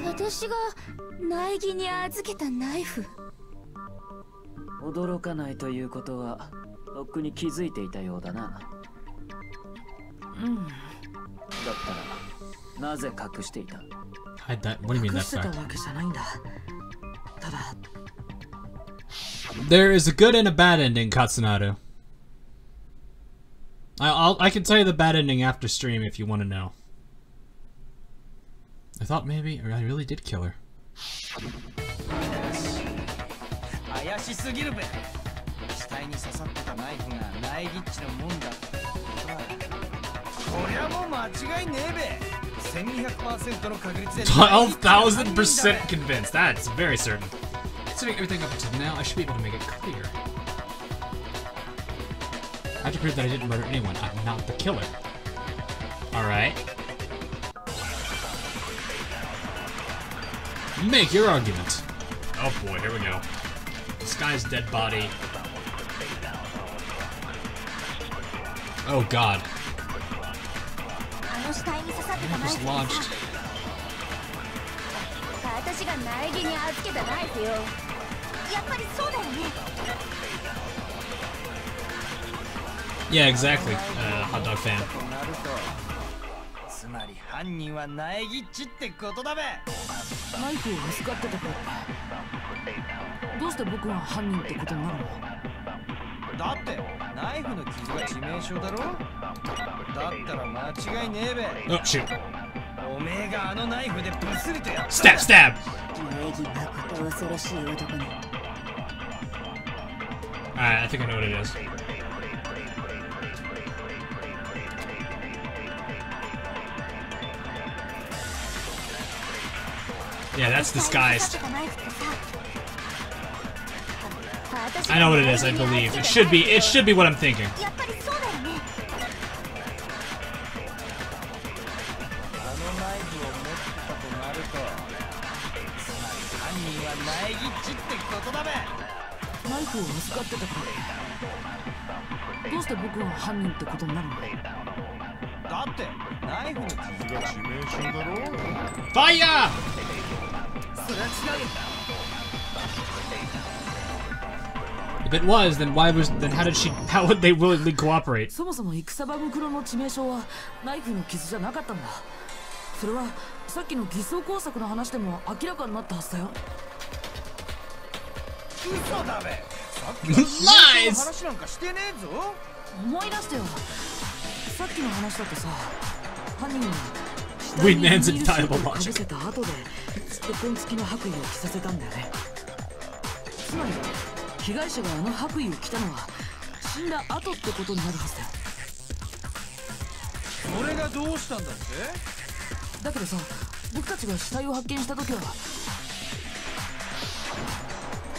E: 私が苗木に預けたナイフ。
C: 驚かないということは、とっくに気づいていたようだな。だったら、なぜ隠していた？
A: Hide that. What do you mean
F: 隠
A: that
F: してた
A: fact?
F: わけじゃないんだ。ただ、
A: There is a good and a bad ending, Katsunaru. I can tell you the bad ending after stream if you want to know. I thought maybe, or I really did kill her.
D: 怪しすぎるべ。死体に刺さってたナイフが苗木っちのもんだってことは、こりゃもう間違いねえべ。1200%の確率で
A: 12,000% convinced. That's very certain. Considering everything up until now, I should be able to make it clear. I have to prove that I didn't murder anyone. I'm not the killer. Alright. Make your argument. Oh boy, here we go. This guy's dead body. Oh god. It was launched. Yeah, exactly. Hot dog fan.
D: つまり犯人は苗木っちってことだべ。
F: ナイフを預かってたからどうして僕が犯人ってことになるの？
D: だってナイフの傷が致命傷だろ。だったら間違いねえべ。
A: Oh shoot.
D: おめえがあのナイフでブスリとやった。
A: Stab, stab!
E: 苗木誠恐ろしい男ね。
A: Alright, I think I know what it is. Yeah, that's disguised. I know what it is, I believe. It should be what I'm thinking.
F: ナイフを預かってたからどうして僕が犯人ってことになるの？
D: だってナイフの傷が致命傷だろ。
A: Fire!
D: それは違うよ。
A: If it was, then how would they willingly cooperate?
F: そもそも戦場袋の致命傷はナイフの傷じゃなかったんだ。それはさっきの偽装工作の話でも明らかになったはずだよ。
D: 嘘だべ。
A: Lies!
D: 話なんかしてねえぞ。
F: 思い出してよ。さっきの話だとさ、犯人は
A: Wait, man's
F: ビニールシート
A: entitled
F: をかぶ
A: logic.
F: せた後でステコン付きの白衣を着させたんだよね。つまり被害者があの白衣を着たのは死んだ後ってことになるはずだよ。
D: それがどうしたんだって？
F: だけどさ、僕たちが死体を発見した時は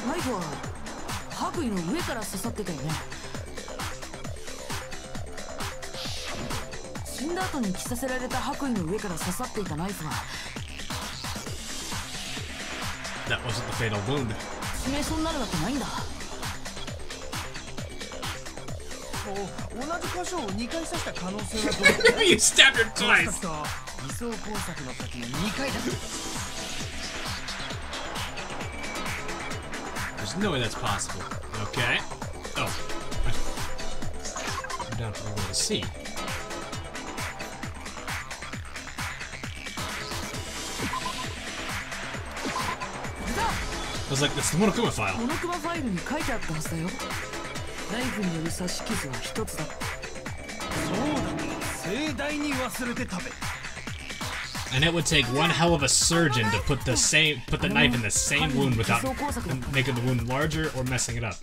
F: ナイフは白衣の上から刺さってたよね。死んだ後に着させられた白衣の上から刺さっていたナイフは
A: That wasn't the fatal wound.
F: 致命傷になるわけないんだ。
D: 同じ箇所を2回刺した可能性はどう？
A: You stabbed her
D: そう
A: twice!
D: すると偽装工作の時に2回だ。
A: There's no way that's possible. Okay. Oh. I'm down for the way to see. I was like, that's the Monokuma file.
F: モノクマファイルに書いてあったはずだよ。ナイフによる刺し傷は一つだ。
D: そうだ、盛大に忘れてたべ。
A: And it would take one hell of a surgeon to put the knife in the same wound without making the wound larger or messing it up.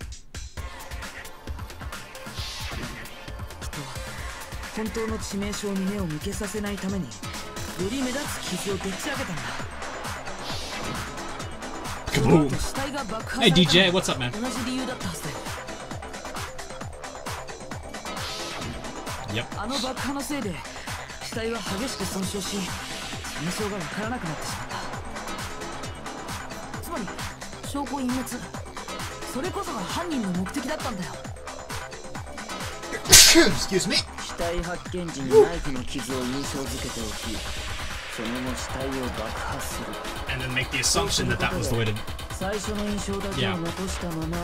F: 本当の致命傷に目を向けさせないためにより目立つ傷をでっち上げたんだ。
A: Kaboom!
F: 死体が爆破さ
A: Hey
F: れた
A: DJ, what's up, man?
F: 同じ理由だったはずだよ。
A: Yep.
F: あの爆破のせいで死体は激しく損傷し致命傷がわからなくなってしまった。つまり証拠隠滅、それこそが犯人の目的だったんだよ。
A: Excuse me.
C: 死体発見時にナイフの傷を印象づけておき、その後死体を爆破する。
A: And then make the assumption that that was the way to.
C: 最初の印象だけを残したまま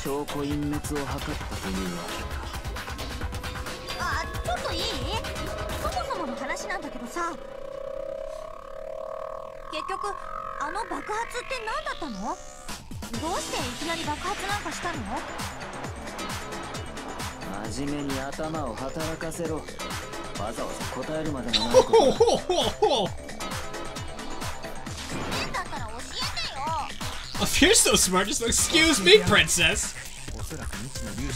C: 証拠隠滅を図ったというわけか。
E: あ、ちょっといい？そもそもの話なんだけどさ、結局あの爆発って何だったの？どうしていきなり爆発なんかしたの？
C: 真面目に頭を働かせろ。わざわざ答えるまでもないことだ。
E: だったら教えてよ。
A: If you're so smart, just excuse me, princess. I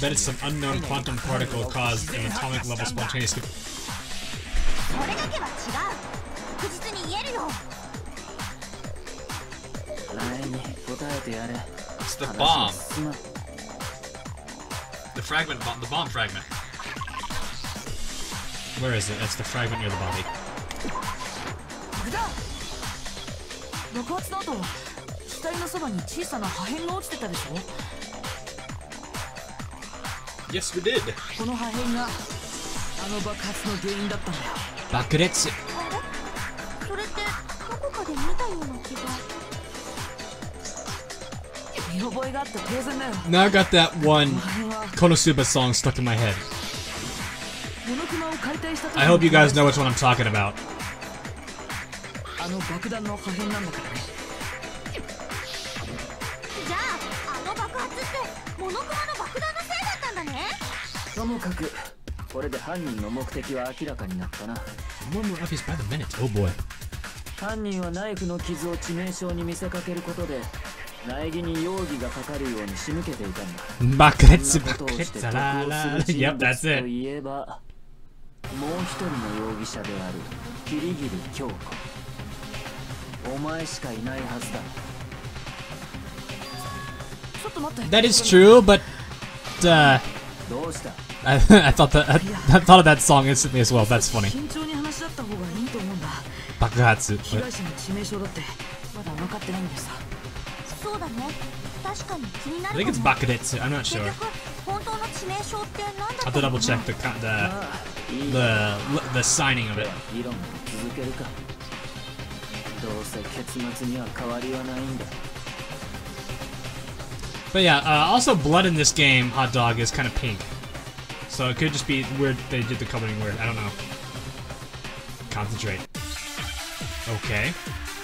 A: bet it's some unknown quantum particle caused an atomic level spontaneous.
E: それだけは違う。確実に言えるよ。
C: ライに答えてやれ。
A: It's the
C: 話
A: bomb.
C: が進まん。
A: The fragment, the bomb fragment. Where is it? That's the fragment near the body.
F: あれだ。爆発の後、死体のそばに小さな破片が落ちてたでしょ。
A: Yes, we did.
F: この破片があの爆発の原因だったんだよ。
A: 爆裂。
E: あれそれってどこかで見たような気が。
F: 見覚えがあって当然だよ。
A: Now I got that one
F: 破片は
A: Konosuba song stuck in my head.
F: モノクマを解体した時
A: I hope you guys know which one I'm talking about.
F: あの爆弾の破片なんだからね。
E: じゃああの爆発ってモノクマの爆弾のせいだったんだね。
C: ともかくこれで犯人の目的は明らかになったな。
A: More and more obvious by the minute. Oh boy.
C: 犯人はナイフの傷を致命傷に見せかけることで苗木に容疑がかかるように仕向けていたんだ。
A: 爆裂、
C: そんなことを
A: 爆裂、
C: して得
A: ラ
C: を
A: ラ
C: する人
A: Yep,
C: 物
A: that's
C: と
A: it.
C: いえばもう一人の容疑者であるキリギリ京子。お前しかいないはずだ。
F: ちょっと待って。
A: That is true, but
C: どうした？
A: I thought I thought of that song instantly as well. That's funny.
F: 慎重に話し合った方がいいと思うんだ。
A: 爆発。
F: 被害者の致命傷だってまだ分かってないんですさ。
E: そうだね。確かに気にな
A: I
E: る
A: think it's
E: かも。
A: Bakuretsu. I'm not
E: 結
A: sure.
E: 局本当の致命傷って何だっ
A: I'll
E: た
A: have to
E: の
A: double
E: か
A: check
E: な。
A: the signing of it.
C: 議論を続けるか。どうせ結末には変わりはないんだ。
A: But yeah, also blood in this game, hot dog, is kind of pink. So it could just be weird they did the coloring weird. I don't know. Concentrate. Okay.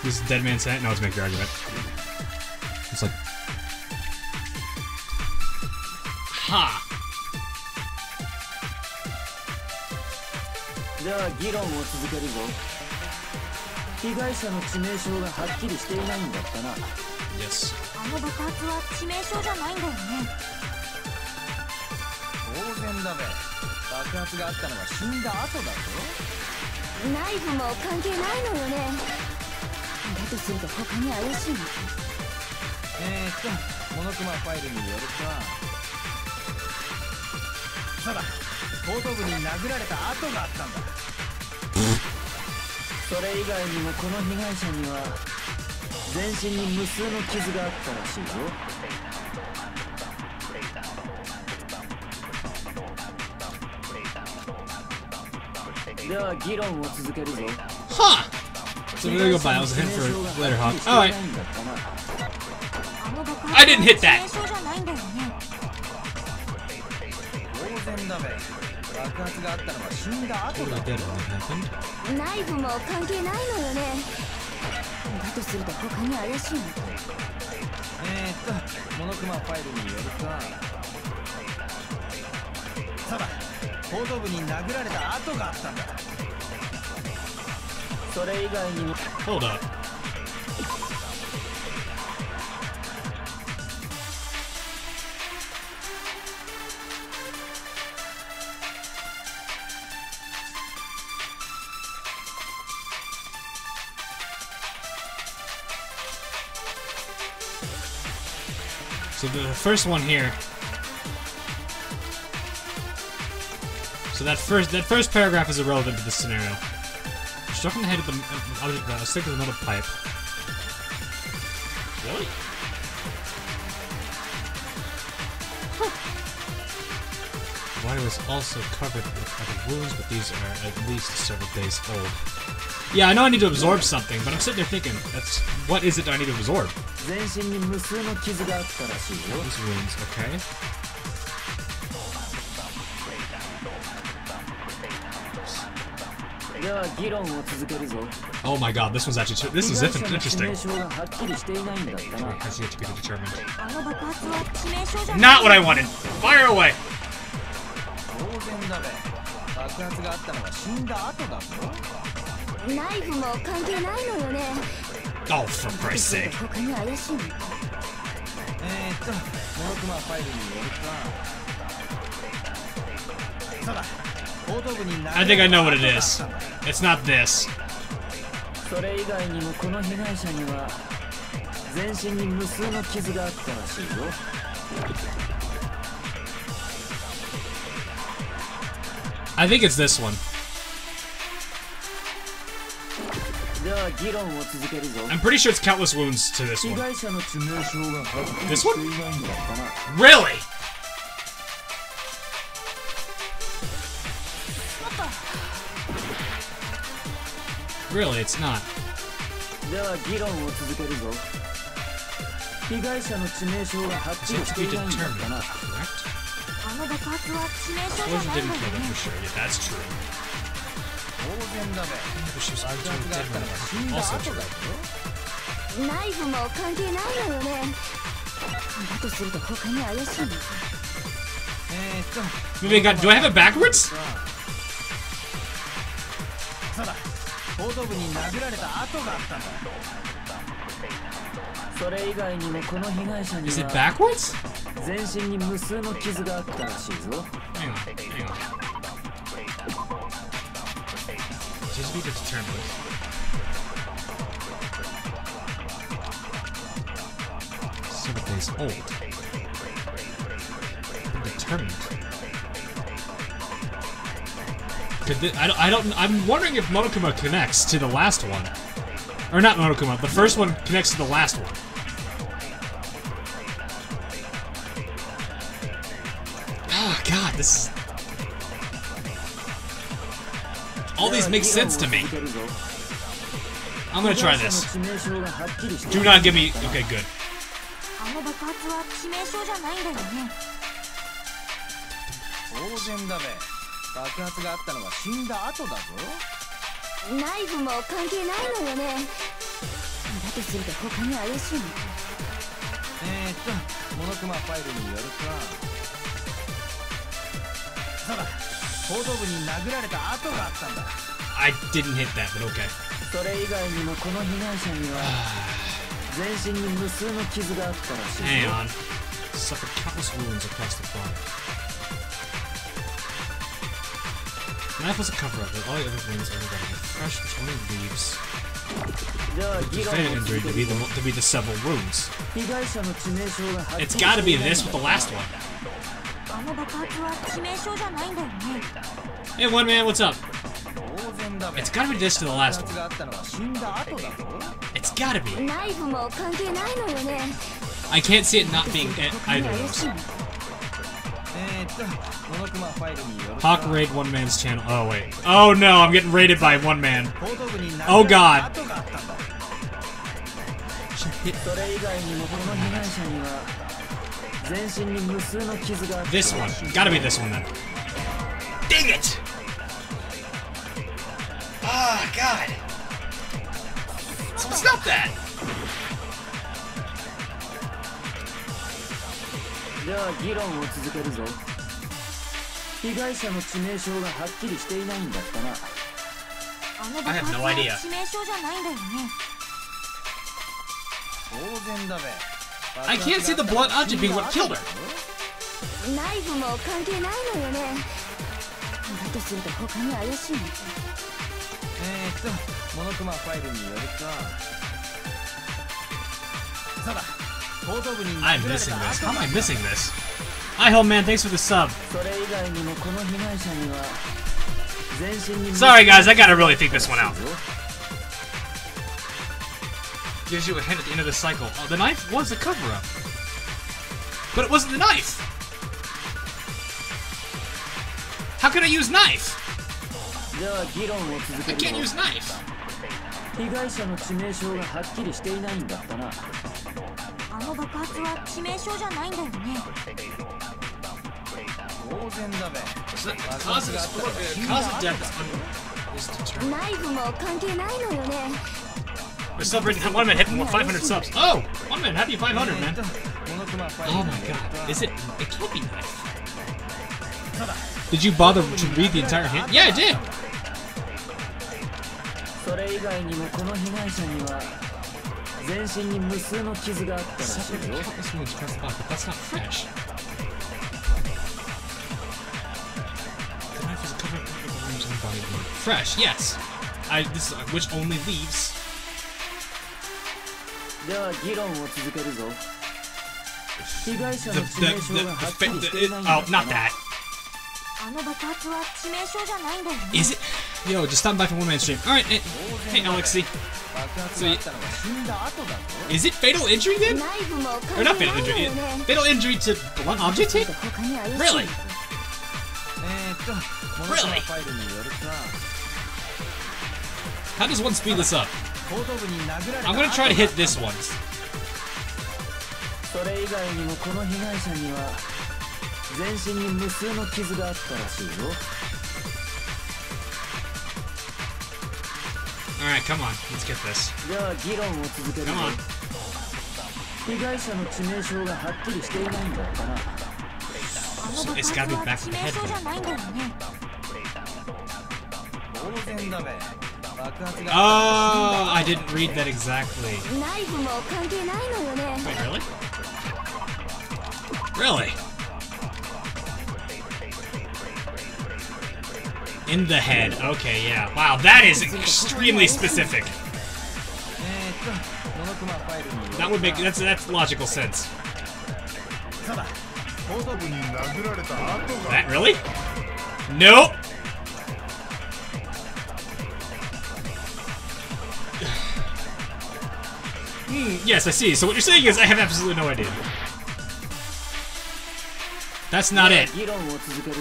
A: This is dead man saying no, let's make your argument. It's like ha.
C: じゃあ議論を続けるぞ。被害者の致命傷がはっきりしていないんだったな。
A: Yes.
E: あの爆発は致命傷じゃないんだよね。
D: 当然だべ。爆発があったのは死んだ後だぞ。
E: ナイフも関係ないのよね。だとすると他に怪しいな。
D: モノクマファイルによると、そうだ、後頭部に殴られた跡があったんだ。
C: それ以外にもこの被害者には全身に無数の傷があったらしいぞ。では議論を続けるぞ。
A: Huh. So there you go, by. I was a hint for later, Hawk. Alright.
E: あの爆
A: I
E: 発
A: didn't
E: は
A: hit
E: 致
A: that.
E: 命傷じゃないんだよね。
D: 当然だべ。爆発があったのは死んだ後だ。
E: ナイフも関係ないのよね。だとすると他に怪しいな。
D: モノクマファイルによると、そうだ、後頭部に殴られた跡があったんだ。
C: それ以外にも
A: Hold up. So the first one here. So that first paragraph is irrelevant to this scenario. Struck in the head with a stick with a metal pipe. Really? The body was also covered with other wounds, but these are at least several days old. Yeah, I know I need to absorb something, but I'm sitting there thinking, what is it I need to absorb?
C: 全身に無数の傷があったらしいよ。
A: These wounds, okay. Oh my god, this one's actually this is interesting. Has yet to be determined. Not what I wanted. Fire away. Oh, for Christ's sake. I think I know what it is. It's not this.
C: それ以外にもこの被害者には全身に無数の傷があったらしいよ。
A: I think it's this one.
C: では議論を続けるぞ。
A: I'm pretty sure it's countless wounds to this
C: 被
A: one.
C: 害者の致命傷がはっきり
A: This
C: し
A: one?
C: ていないんだったな。
A: Really? Really, it's not.
C: では議論を続けるぞ。被害者の致命傷がはっき
A: It's
C: り
A: yet
C: し
A: to
C: て
A: be
C: いないんだった
A: determined,
C: な。
A: correct?
E: あの爆発は致命傷
A: Explosion
E: じゃない
A: didn't
E: んだ
A: kill
E: よ
A: them
E: ね
A: for sure. Yeah, that's true.
D: 当然だべ。
A: But she was
D: 爆発があったのは死ん
A: determined.
D: だ
A: Also
D: 後
A: true.
D: だぞ。
E: ナイフも関係ないのよね。だとすると他に怪しいの。
A: Maybe do I have it backwards?
D: そうだ。後頭部に殴られた跡があったんだ。
C: それ以外にもこの被害者に
A: Is it
C: は
A: backwards?
C: 全身に無数の傷があったらしいぞ。
A: Hang on, hang on. Just be determined. Seven days old. Determined. I'm wondering if Monokuma connects to the last one. Or not Monokuma, the first one connects to the last one. Oh god, this is... All these make sense to me. I'm gonna try this. Do not give me... Okay, good.
E: あの爆発は致命傷じゃないんだよね。
D: 当然だべ。爆発があったのは死んだ後だぞ。
E: ナイフも関係ないのよね。だとすると他に怪しいの。
D: モノクマファイルによると、そうだ。後頭部に殴られた跡があったんだ。
A: I didn't hit that, but okay.
C: それ以外にもこの被害者には全身に無数の傷があったらしい
A: Hang
C: よ。
A: on. Suffered countless wounds across the body. Knife was a cover-up, but all the other wounds everybody were fresh, which only leaves
C: では議論
A: defended
C: を
A: injury
C: 続
A: to
C: け
A: be
C: る
A: the
C: ぞ。
A: to be the several wounds.
C: 被害者の致命傷がはっきり
A: It's
C: してい
A: gotta
C: ない
A: be
C: んだ
A: this with the last one.
E: あの爆発は致命傷じゃないんだよね。
A: Hey, one man, what's up?
D: 当然だべ。
A: It's gotta be this to the last
D: 爆発
A: one.
D: があったのは死んだ後だぞ。
A: It's gotta be.
E: ナイフも関係ないのよね。
A: I can't see it not being
E: 他に
A: either of
E: 怪しい
A: those.
E: の。
D: モノクマファイルによると、
A: Hawk raid one man's channel. Oh wait. Oh no, I'm getting raided by one man.
D: 後頭部に殴
A: Oh
D: られ
A: god.
D: た跡があったんだ。
C: それ以外にもこの被害者には全身に無数の傷があったらし
A: This
C: い。
A: one. Gotta be this one then. Dang it! Ah, god. So it's not that.
C: では議論を続けるぞ。被害者の致命傷がはっきりしていないんだったな。
E: あの
A: I
E: 爆
A: have
E: 発
A: no
E: は
A: idea.
E: 致命傷じゃないんだよね。
D: 当然だべ。
A: I can't see the blunt object being what killed her.
E: ナイフも関係ないのよね。だとすると他に怪しいの。
D: モノクマファイルによると、そうだ。後頭部に
A: I'm
D: 殴られ
A: missing
D: た
A: this.
D: 跡
A: How am
D: が
A: I missing this? Hi, home man. Thanks for the sub.
C: それ以外にもこの被害者には全身に無数
A: Sorry,
C: の
A: guys. I gotta really think this one out.
C: 傷があったらしいぞ。
A: Gives you a hint at the end of the cycle. Oh, the knife was a cover-up. But it wasn't the knife. How can I use knife?
C: では議論を続
A: I
C: け
A: can't
C: る
A: use
C: ぞ。
A: knife.
C: 被害者の致命傷がはっきりしていないんだったな。
E: あの爆発は致命傷じゃないんだよね。
D: 当然だべ。
A: So the cause of death is determined.
E: ナイフも関係ないのよね。
A: We're celebrating one man hitting 500 subs. Oh, one man, happy 500, man.
D: モノクマファイル
A: Oh
D: に
A: my
D: よる
A: god.
D: と、
A: Is it? It can't be knife. Did you bother to read the entire hint? Yeah, I did.
C: それ以外にもこの被害者には全身に無数の傷があったらしい
A: Suffered
C: よ。
A: countless wounds across the body, but that's not fresh. The knife is covered with the wounds on the body. Fresh, yes. This which only leaves
C: では議論を続けるぞ。被害者の致命傷がはっきりしていないんだ。
A: Oh, not that.
E: あの爆発は致命傷じゃないんだよね。
A: Is it? Yo, just stand by for one man stream. Alright, hey Alexi.
D: 爆発があったのは死んだ後だぞ。
A: Is it fatal injury then?
E: ナイフも
A: Or
E: 関
A: not
E: 係
A: fatal
E: ないんだ
A: injury.
E: よね。
A: Fatal injury to blunt object hit?
E: 他に怪しい。
A: Really?
D: モノクマファイルによると
A: How does one speed this up?
D: 後頭部に殴られた
A: I'm gonna try to hit this once.
C: それ以外にもこの被害者には全身に無数の傷があったらしいよ。
A: Alright, come on. Let's get this.
C: では議論を続けるぞ。
A: Come on.
C: 被害者の致命傷がはっきりしていないんだったな。
E: あの爆
A: It's
E: 発
A: gotta be
E: は
A: back to
E: 致
A: the
E: 命
A: head
E: 傷じゃ
A: then.
E: ないんだよね。
D: 当然だべ。爆発が
A: Oh, I didn't read that exactly.
E: ナイフも関係ないのよね。
A: Wait, really? Really? In the head. Okay, yeah. Wow, that is extremely specific.
D: モノクマファイルによる
A: That would make that's logical sense.
D: そうだ。後頭部に殴られた後が
A: That really? Nope. Yes, I see. So what you're saying is I have absolutely no idea. That's not it.
C: 議論を続けるぞ。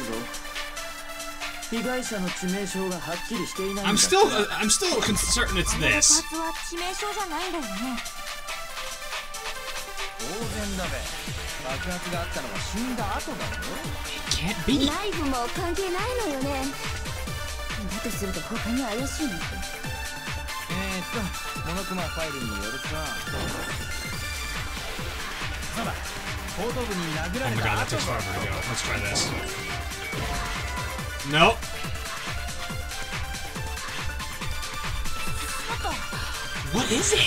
C: 被害者の致命傷がはっきりしていないんだ。
A: I'm still certain it's
E: あの爆
A: this.
E: 発は致命傷じゃないんだよね。
D: 当然だべ。爆発があったのは死んだ後だぞ。
A: It can't be.
E: ナイフも関係ないのよね。だとすると他に怪しいの。
D: モノクマファイルによるとそうだ。後頭部に殴ら
A: Oh
D: れ
A: my
D: た
A: god, that
D: 後
A: takes
D: が
A: forever to go. Let's try this. Nope. What is it?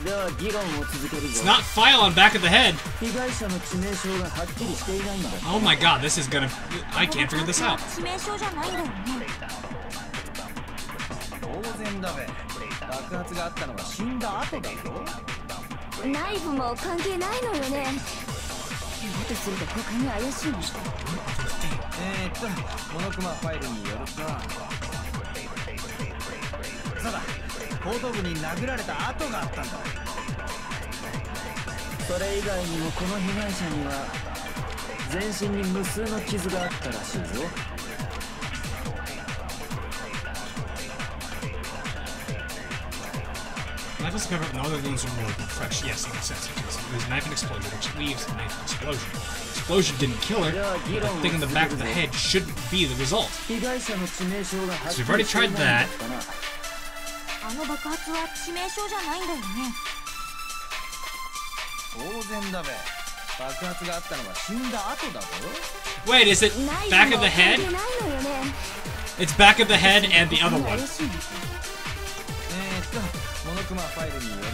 C: では議論を続ける
A: It's
C: ぞ。
A: not file on back of the head.
C: 被害者の致命傷がはっきりしていないんだ。
A: Oh my god, this is gonna. I can't figure this out.
E: 致命傷じゃないんだよね。
D: 当然だべ。爆発があったのは死んだ後だぞ。
E: ナイフも関係ないのよね。だとすると他に怪しいの。
D: モノクマファイルによるとそうだ。後頭部に殴られた跡があったんだ。
C: それ以外にもこの被害者には全身に無数の傷があったらしいよ。
A: Knife was covered, no other wounds were more fresh. Yes, that makes sense. There's a knife and explosion, which leaves a knife and explosion. Explosion didn't kill her, but the thing in the back of the head shouldn't be the result.
C: 被害者の致命傷がはっき
A: So we've already
C: りしていない
A: tried
C: んだ
A: that.
C: ったな。
E: あの爆発は致命傷じゃないんだよね。
D: 当然だべ。爆発があったのは死んだ後だぞ。
A: Wait, is it
E: ナイフ
A: back
E: も
A: of the
E: 関
A: head?
E: 係ないのよね。
A: It's back of the head and the other
E: 他に
A: one.
E: 怪しいの。
D: モノクマファイルによると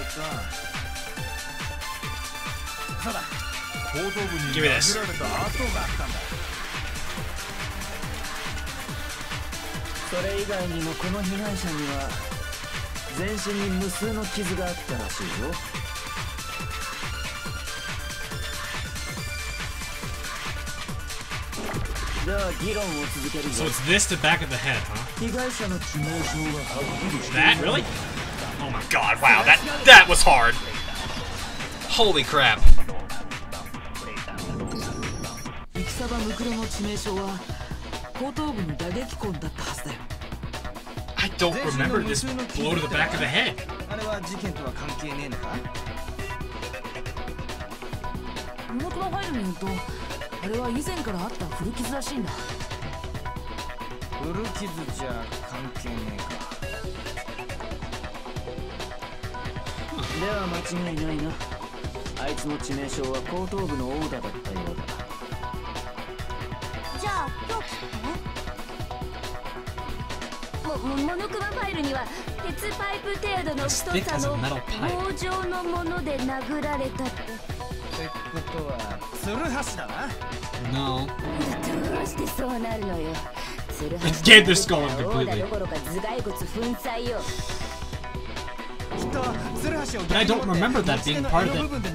D: そうだ。後頭部に
A: Give me this.
D: 殴られた跡があったんだ。
C: それ以外にもこの被害者には全身に無数の傷があったらしいよ。では議論を続ける
A: So
C: ぞ。
A: it's this to back of the head, huh?
C: 被害者の致命傷がはっきりしていない
A: That really? Oh my god! Wow, that was hard. Holy crap!
F: イキサバムクロの致命傷は後頭部に打撃痕だったはずだよ。
A: I don't remember this blow to the back of the head.
D: あれは事件とは関係ねえのか。
F: モノクマファイルによるとあれは以前からあった古傷らしいんだ。
D: 古傷じゃ関係ねえか。
C: では間違いないな。あいつの致命傷は後頭部の殴打だったようだ。
E: じゃあ今日モノクマファイルには鉄パイプ程度の太さの棒状のもので殴られたって。
D: ってことはツルハシだな。
A: No.
E: どうしてそうなるのよ。ツルハ
A: It
E: シ
A: gave their skull
E: 殴打
A: completely.
E: どころか頭蓋骨粉砕よ。
A: But I don't remember that being part of the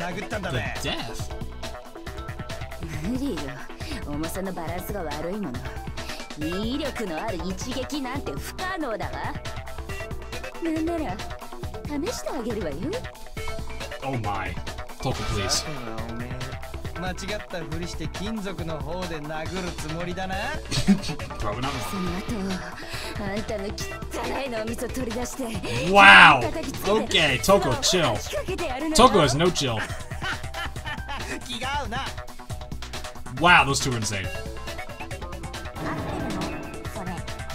A: death.
E: 無理よ。重さのバランスが悪いもの。威力のある一撃なんて不可能だわ。なんなら試してあげるわよ。
A: Oh my. Toku, please.
D: 間違ったふりして金属の方で殴るつもりだな。
A: Probably not.
E: その後、あんたの汚いのお味噌取り出して。
A: Wow. Okay, Toku, chill. Toku has no chill.
D: 気が合うな。
A: Wow, those two are insane.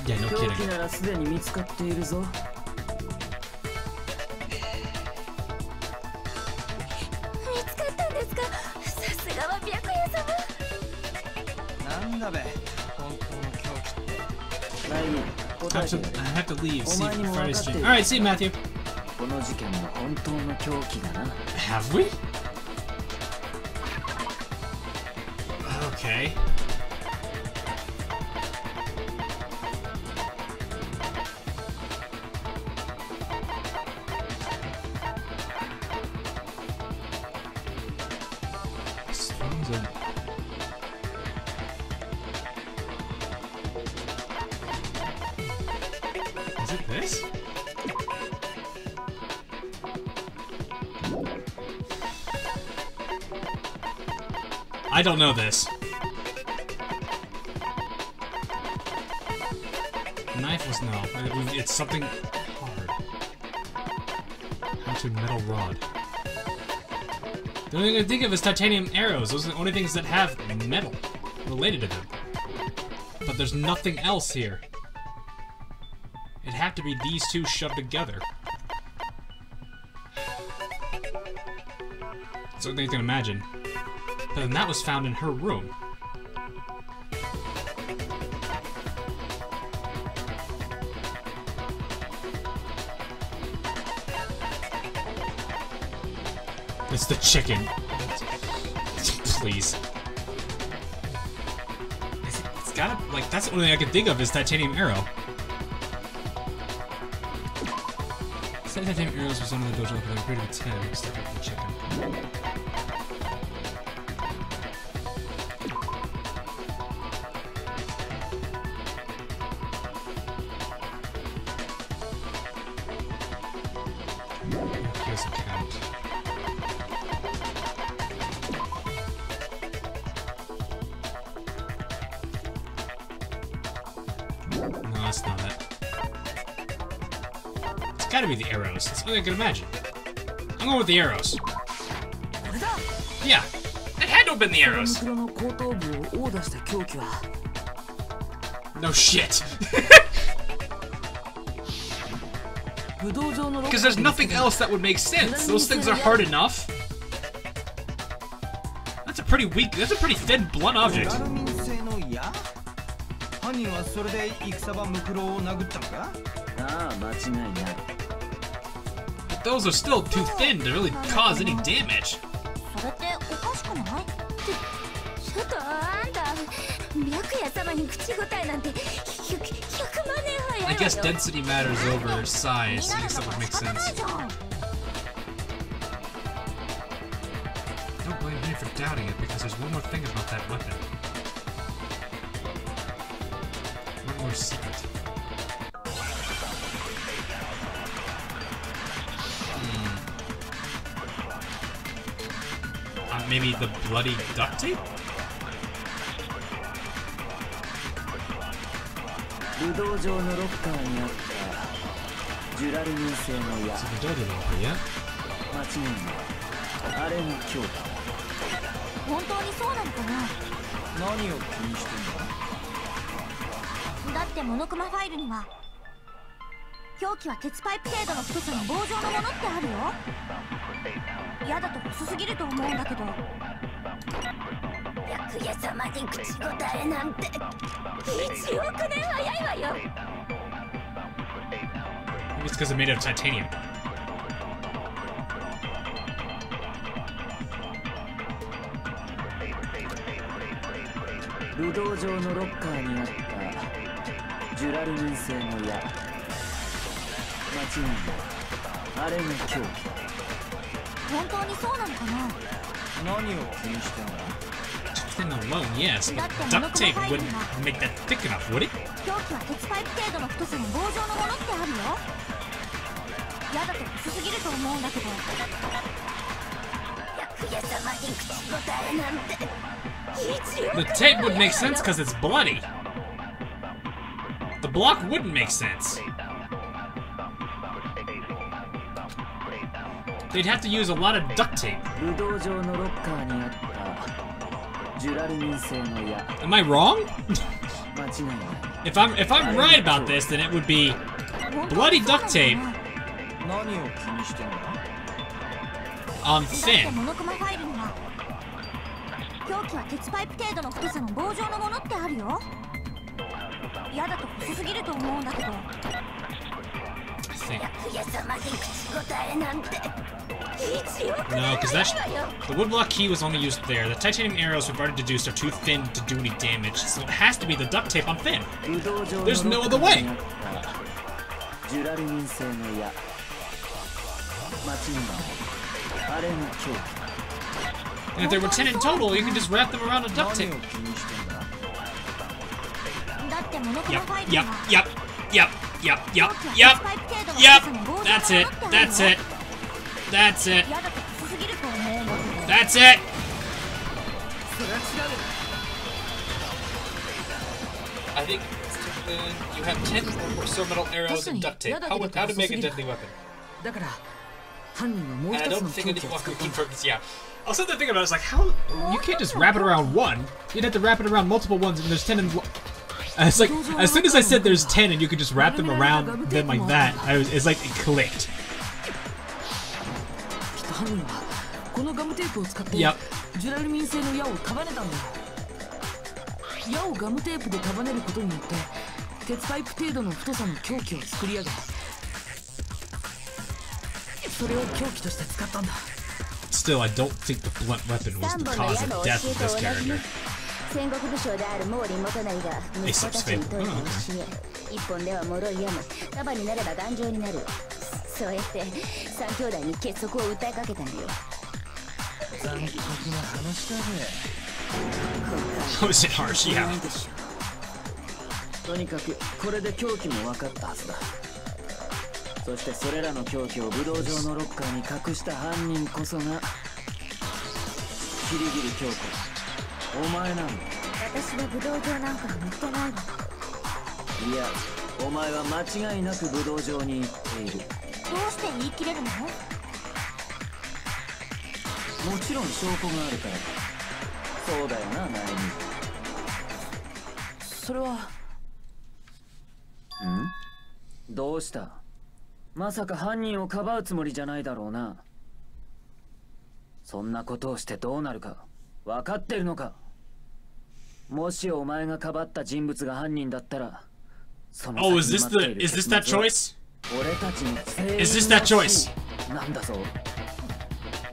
A: Yeah, no
C: 凶
A: kidding.
C: 器ならすでに見つかっているぞ。
E: 見つかったんですか。さすがは白夜様。
D: なんだべ、本当の凶器って。
C: ライミン、答えて
A: I have to leave. See
C: お前にも
A: Friday's
C: 分かってい
A: stream.
C: る。
A: Alright, see you, Matthew.
C: この事件の本当の凶器だな。
A: Have we? Okay. Is it this? I don't know this. Knife was no. It's something hard. Into metal rod. The only thing I can think of is titanium arrows. Those are the only things that have metal related to them. But there's nothing else here. It'd have to be these two shoved together. That's the only thing I can imagine. But then that was found in her room. It's the chicken. Please. It's gotta, like, that's the only thing I can think of is titanium arrow. Said titanium arrows was one of the dojo for the period of 10. Stuck up the chicken. Here's a count. No, that's not it. It's gotta be the arrows. That's all I can imagine. I'm going with the arrows. Yeah, it had to have been the arrows.
F: 黒の後頭部を殴打した凶器は
A: No shit.
F: 武道場のロッカ
A: Because
F: ー
A: there's nothing else that would make sense. Those things are hard enough. That's a pretty weak, that's a pretty thin, blunt object.
D: アルミン製の矢？犯人はそれで戦場ムクロを殴ったのか？
C: ああ、間違いない。
A: But those are still too thin to really cause any damage.
E: それっておかしくない？ちょっとあんた、白夜様に口答えなんて100万年早いわ
A: I
E: よ。
A: guess density matters over size. I guess that would make sense. Don't blame me for doubting it because there's one more thing about that weapon. One more secret. Maybe the bloody duct tape?
C: 武道場のロッカーにあったジュラルミン製の矢。
A: So the dodo over yet?
C: 間違いない。あれが凶器。
E: 本当にそうなのか
D: 何を気にしてんだ？
E: な。だってモノクマファイルには凶器は鉄パイプ程度の太さの棒状のものってあるよ。嫌だと細すぎると思うんだけど。白夜様に口答えなんて1億年早いわよ。
A: Maybe it's because it's made out of titanium.
C: 武道場のロッカーにあったジュラルミン製の矢。間違いない。あれが凶器。
E: 本当にそうなのかな。
D: 何を気にしてんだ？
A: Thin alone, yes, but duct tape wouldn't make that thick enough, would it?
E: 凶器は鉄パイプ程度の太さの棒状のものってあるよ。やだと薄すぎると思うんだけど。役者様に口答えなんて。
A: The tape would make sense because it's bloody. The block wouldn't make sense. They'd have to use a lot of duct tape. Am I wrong? If I'm right about this, then it would be bloody duct tape on Finn.
E: 凶器は鉄パイプ程度の太さの棒状のものってあるよ。やだと細すぎると思うんだけど。
A: No, because the woodblock key was only used there. The titanium arrows we've already deduced are too thin to do any damage, so it has to be the duct tape on Finn. There's no other way. And if there were 10 in total, you can just wrap them around a duct tape. Yep. That's it. That's it. That's it. That's it. I think you have 10 or so metal arrows and duct tape. How to make a deadly weapon? And I don't think anyone can confirm this. Yeah. I was thinking about it. I was like, how? You can't just wrap it around one. You'd have to wrap it around multiple ones, and there's 10 in. It's like, as soon as I said there's 10 and you could just wrap them around them like that, it's like it clicked. Yep. Still, I don't think the blunt weapon was the cause of death of this character.
E: 戦国武将である毛利元就が息子たちに問いをしめ、一本では脆い矢も束になれば頑丈になる。そうやって三兄弟に結束を訴えかけたんだよ。
D: 残酷な話だぜ。
A: Was it harsh? Yeah.
C: とにかくこれで凶器も分かったはずだ。そしてそれらの凶器を武道場のロッカーに隠した犯人こそがキリギリ京子。お前なんだ。
E: 私は武道場なんかに行ってないわ。
C: いや、お前は間違いなく武道場に行っている。
E: どうして言い切れるの？も
C: ちろん証拠があるからだ。そうだよな、ナエミ。
F: それは。
C: ん？どうした？まさか犯人をかばうつもりじゃないだろうな。そんなことをしてどうなるか分かってるのか？もしお前がかばった人物が犯人だったら、その
A: Oh, is this that choice? Is this that choice?
C: なんだぞ。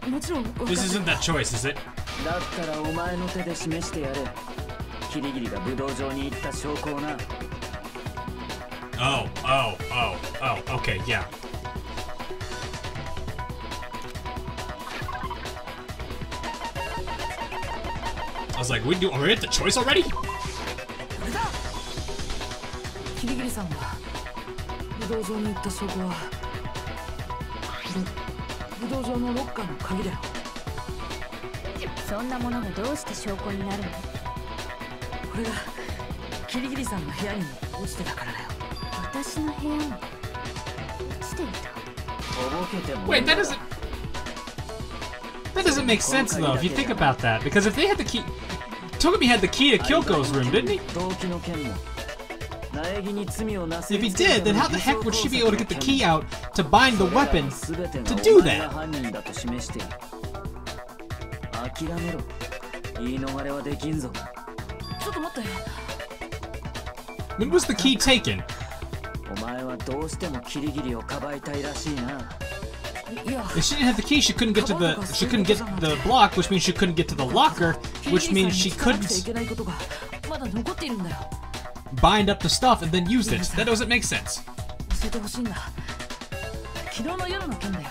F: もちろん。
A: This isn't that choice, is it?
C: だったらお前の手で示してやれ。キリギリが武道場に行った証拠をな。
A: Oh, okay, yeah. I was like, are we at the choice already?
F: キリギリさんが武道場に行った証拠は武道場のロッカーの鍵だよ。
E: そんなものがどうして証拠になるの？
F: これがキリギリさんの部屋に落ちてたからだよ。
E: 私の部屋に落ちていた。
A: Wait, that doesn't make sense though if you think about that. Because if they had the key, Togami had the key to Kyoko's room, didn't he? If he did, then how the heck would she be able to get the key out to bind the weapon to do that?
C: 諦めろ。言い逃れはできんぞ。
F: ちょっと待って。
A: When was the key taken?
C: お前はどうしてもキリギリをかばいたいらしいな。
A: If she didn't have the key, she couldn't get the block, which means she couldn't get to the locker, which means she couldn't bind up the stuff and then use it. That doesn't make sense.
F: 昨日の夜の件だよ。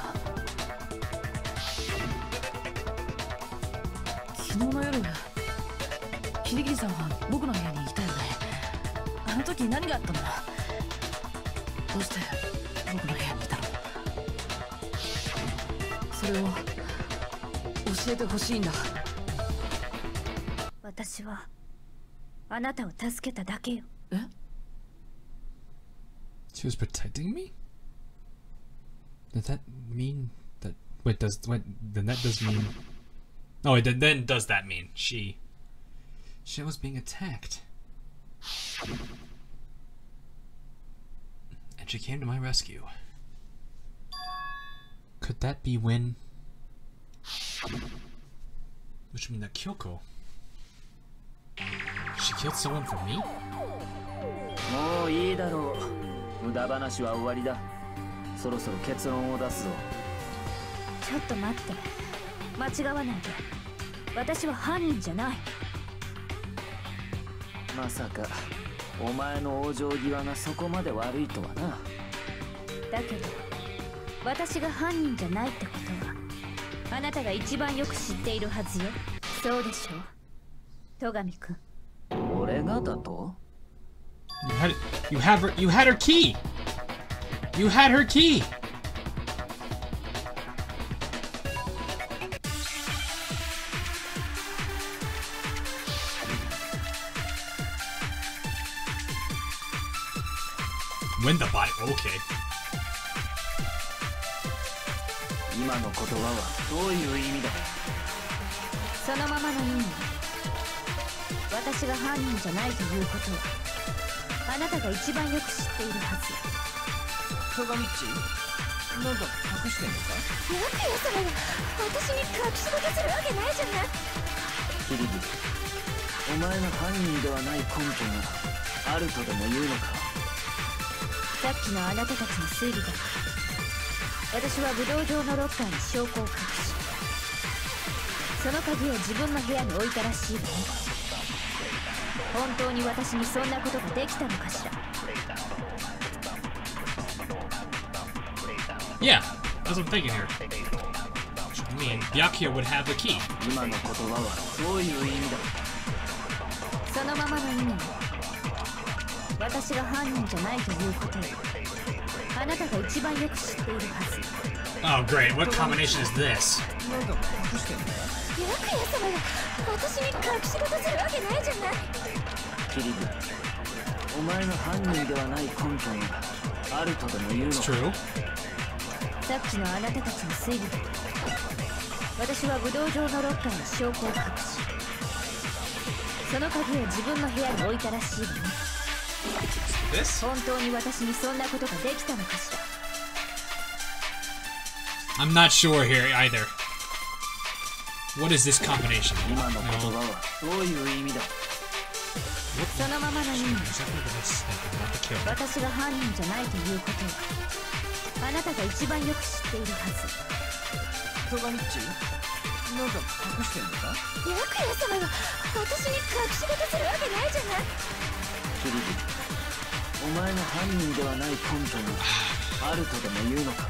F: 昨日の夜キリギリさんは僕の部屋にいたよね。あの時何があったの？どうして僕の部屋にいたの？それを教えてほしいんだ。
E: 私はあなたを助けただけよ。
F: え？
A: She was protecting me? Does that mean that? Wait, then that does mean. Oh, then does that mean she was being attacked? And she came to my rescue. Could that be when? Which means that Kyoko. She killed someone for me?
C: もういいだろう。無駄話は終わりだ。そろそろ結論を出すぞ。
E: ちょっと待って、間違わないで。私は犯人じゃない。
C: まさかお前の往生際がそこまで悪いとはな。
E: だけど私が犯人じゃないってことはあなたが一番よく知っているはずよ。そうでしょう、戸上くん。
C: 俺がだと？
A: You had her key. You had her key. Win the body. Okay.
C: 今の言葉はどういう意味だ？
E: そのままの意味。私が犯人じゃないということはあなたが一番よく知っているはず。
D: 戸上っち、なんか隠してんのか？
E: 白夜様が私に隠し事するわけないじゃない。
C: キリギリ、お前が犯人ではない根拠があるとでも言うのか？
E: さっきのあなたたちの推理だ。私は武道場のロッカーに証拠を隠し、その鍵を自分の部屋に置いたらしいわね。本当に私にそんなことができたのかしら。
A: Yeah, that's what I'm thinking here. I mean, Byakuya would have the key.
C: 今の言葉はどういう意味だ？
E: そのままの意味よ。私が犯人じゃないということをあなたが一番よく知っているはず。
A: Oh, great. What combination is this?
D: なんか隠してんのか？
E: 白夜様が私に隠し事するわけないじゃない。
C: キリギリ、お前が犯人ではない根拠があるとでも言うの
A: It's
C: か？
A: true.
E: さっきのあなたたちの推理だ。私は武道場のロッカーに証拠を隠し、その鍵を自分の部屋に置いたらしいわね。
A: This?
E: 本当に私にそんなことができたのかしら。
A: I'm not sure here either. What is this combination?
C: 今の言葉はどういう意味だ？
E: そのままの意味よ。
A: Not the kill.
E: 私が犯人じゃないということはあなたが一番よく知っているはず。
D: 戸上っち、なんか隠してんのか？
E: 白夜様が私に隠し事するわけないじゃない。
C: キリギリ、お前が犯人ではない根拠があるとでも言うのか？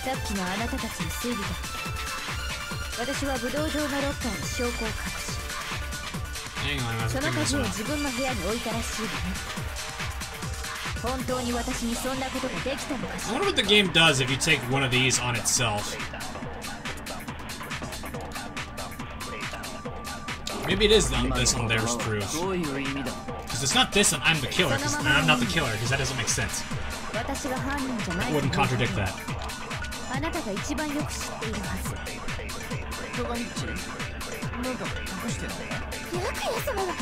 E: さっきのあなたたちの推理だ。私は武道場のロッカーに証拠を隠し、
A: Hang on, I'm
E: その
A: figuring this
E: 鍵を
A: one out.
E: 自分の部屋に置いたらしいわね。本当に私にそんなことができたのかし
A: I
E: ら。
A: wonder what the game does if you take one of these on itself. Maybe it is on this on there's proof.
C: どういう意味だ？
A: Because it's not this on I'm the killer, and I'm not the killer, because that doesn't make sense.
E: 私が犯人じゃない
A: I wouldn't contradict that.
E: あなたが一番よく知っているはず。
D: 戸上っち、なんか隠してんのか？
E: 白夜様が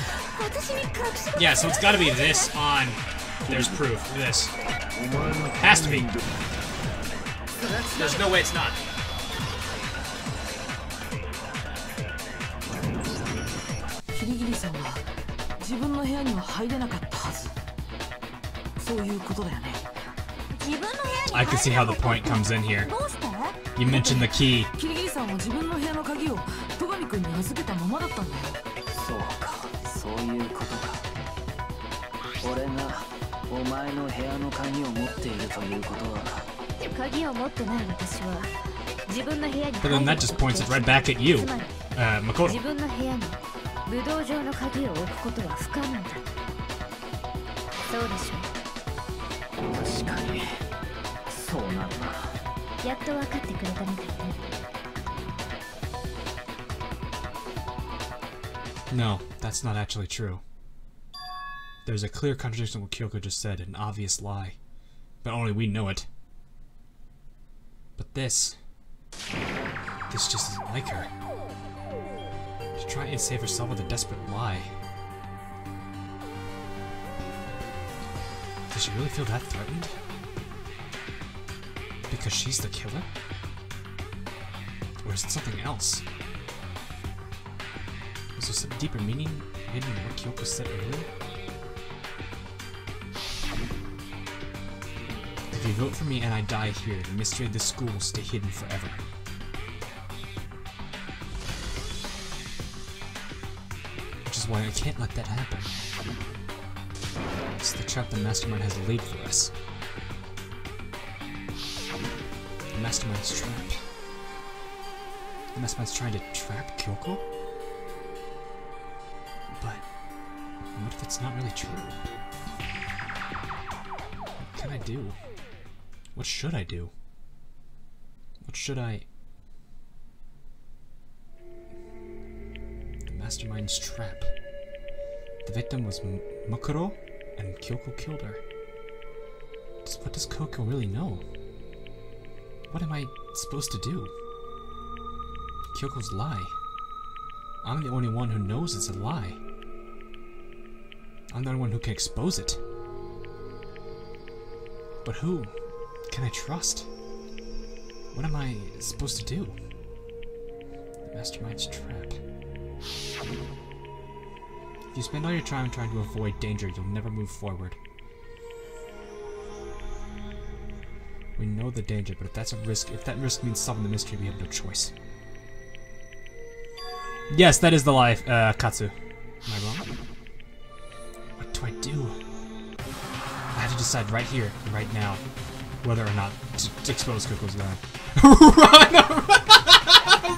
E: 私に隠し事
A: Yeah, so it's gotta be this on there's proof. This. Has to be. There's no way it's not.
F: キリギリさんは自分の部屋には入れなかったはず。そういうことだよね。
E: 自分の部屋に
A: I can see how the point comes in here.
E: どうして？
A: You mentioned the key.
F: キリギリさんは自分の部屋の鍵を戸上君に預けたままだったんだよ。
C: そうか、そういうことか。俺がお前の部屋の鍵を持っているということは、
E: 鍵を持ってない私は自分の部屋に
A: But then that just points it right back at you,
E: つまり
A: Makoto.
E: 自分の部屋に武道場の鍵を置くことは不可能だ。そうでしょ
C: 確かにそうなるな。
E: う。やっと分かってくれたみたいね。
A: No, that's not actually true. There's a clear contradiction with what Kyoko just said, an obvious lie. But only we know it. But this just isn't like her. To try and save herself with a desperate lie. Does she really feel that threatened? Because she's the killer? Or is it something else? Is there some deeper meaning hidden in what Kyoko said earlier? If you vote for me and I die here, the mystery of this school will stay hidden forever. Which is why I can't let that happen. It's the trap the Mastermind has laid for us. The Mastermind's trap. The Mastermind's trying to trap Kyoko? But what if it's not really true? What can I do? What should I do? What should I... The Mastermind's trap. The victim was Mukuro, and Kyoko killed her. What does Kyoko really know? What am I supposed to do? Kyoko's lie. I'm the only one who knows it's a lie. I'm the only one who can expose it. But who can I trust? What am I supposed to do? The Mastermind's trap. If you spend all your time trying to avoid danger, you'll never move forward. We know the danger, but if that's a risk, if that risk means solving the mystery, we have no choice. Yes, that is the life, Katsu. Am I wrong? What do I do? I have to decide right here, right now, whether or not to expose Kyoko's lie.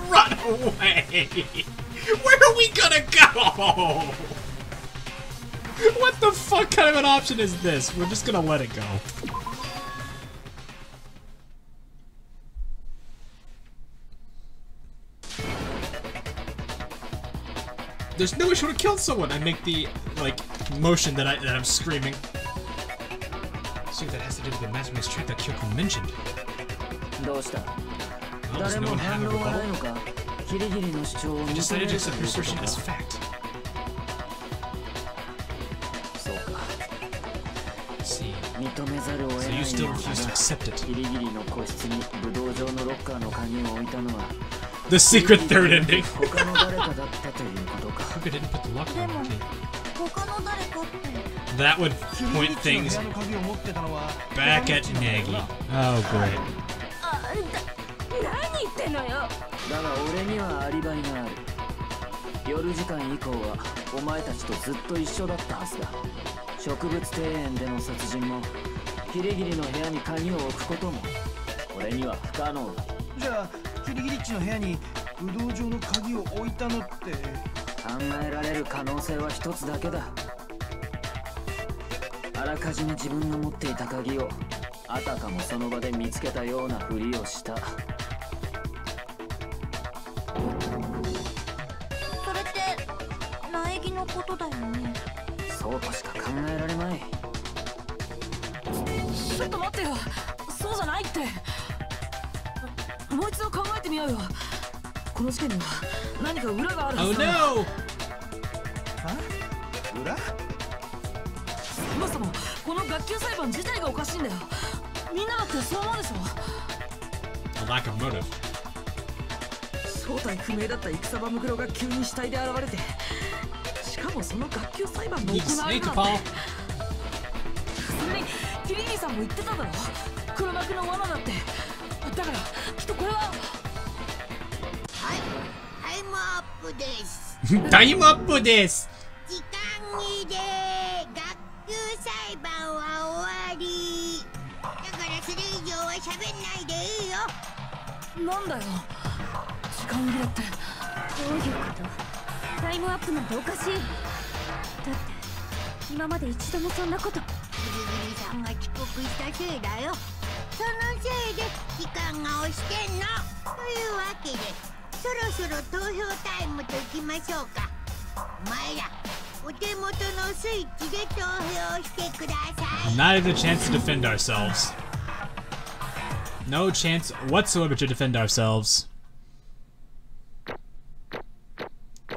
A: Run away! Where are we gonna go? What the fuck kind of an option is this? We're just gonna let it go. There's no way she would have killed someone. I make the like motion that I'm screaming. See what that has to do with the Mastermind's trick that Kyoko mentioned. Well, does no one have a rebuttal? He decided to accept her assertion as fact. See. So you still refuse to accept it. The secret third ending. Who didn't put the lock on the key? That would point things back at Nagi. Oh, great.
E: 何言ってんのよ。
C: だが俺にはアリバイがある。夜時間以降はお前たちとずっと一緒だったはずだ。植物庭園での殺人もキリギリの部屋に鍵を置くことも俺には不可能だ。
D: じゃあキリギリッチの部屋に武道場の鍵を置いたのって。
C: 考えられる可能性は一つだけだ。あらかじめ自分が持っていた鍵をあたかもその場で見つけたようなふりをした。
B: それって苗木のことだよね。
C: そうとしか考えられない。
F: ちょっと待ってよ。そうじゃないって。もう一度考えてみようよ。この事件には何か裏があるはずだ。
A: Oh no!
D: 裏？
F: そもそもこの学級裁判自体がおかしいんだよ。みんなだってそう思うでしょ。
A: A lack of motive.
F: 正体不明だった戦場ムクロが急に死体で現れて、しかもその学級裁判が行われたなんて。それにキリギリさんも言ってただろ。黒幕の罠だって。だからきっとこれは。
B: タイムアップです。
A: タイムアップです。
B: 時間切れ。学級裁判は終わり。だからそれ以上は喋んない
F: なんだよ時間切れって
E: どういうこと？タイムアップなんておかしい。だって今まで一度もそんなこと。
B: ギリギリさんが遅刻したせいだよ。そのせいで時間が押してんの。というわけでそろそろ投票タイムといきましょうか。お前らお手元のスイッチで投票してください。
A: Not even a chance to defend ourselves. No chance whatsoever to defend ourselves.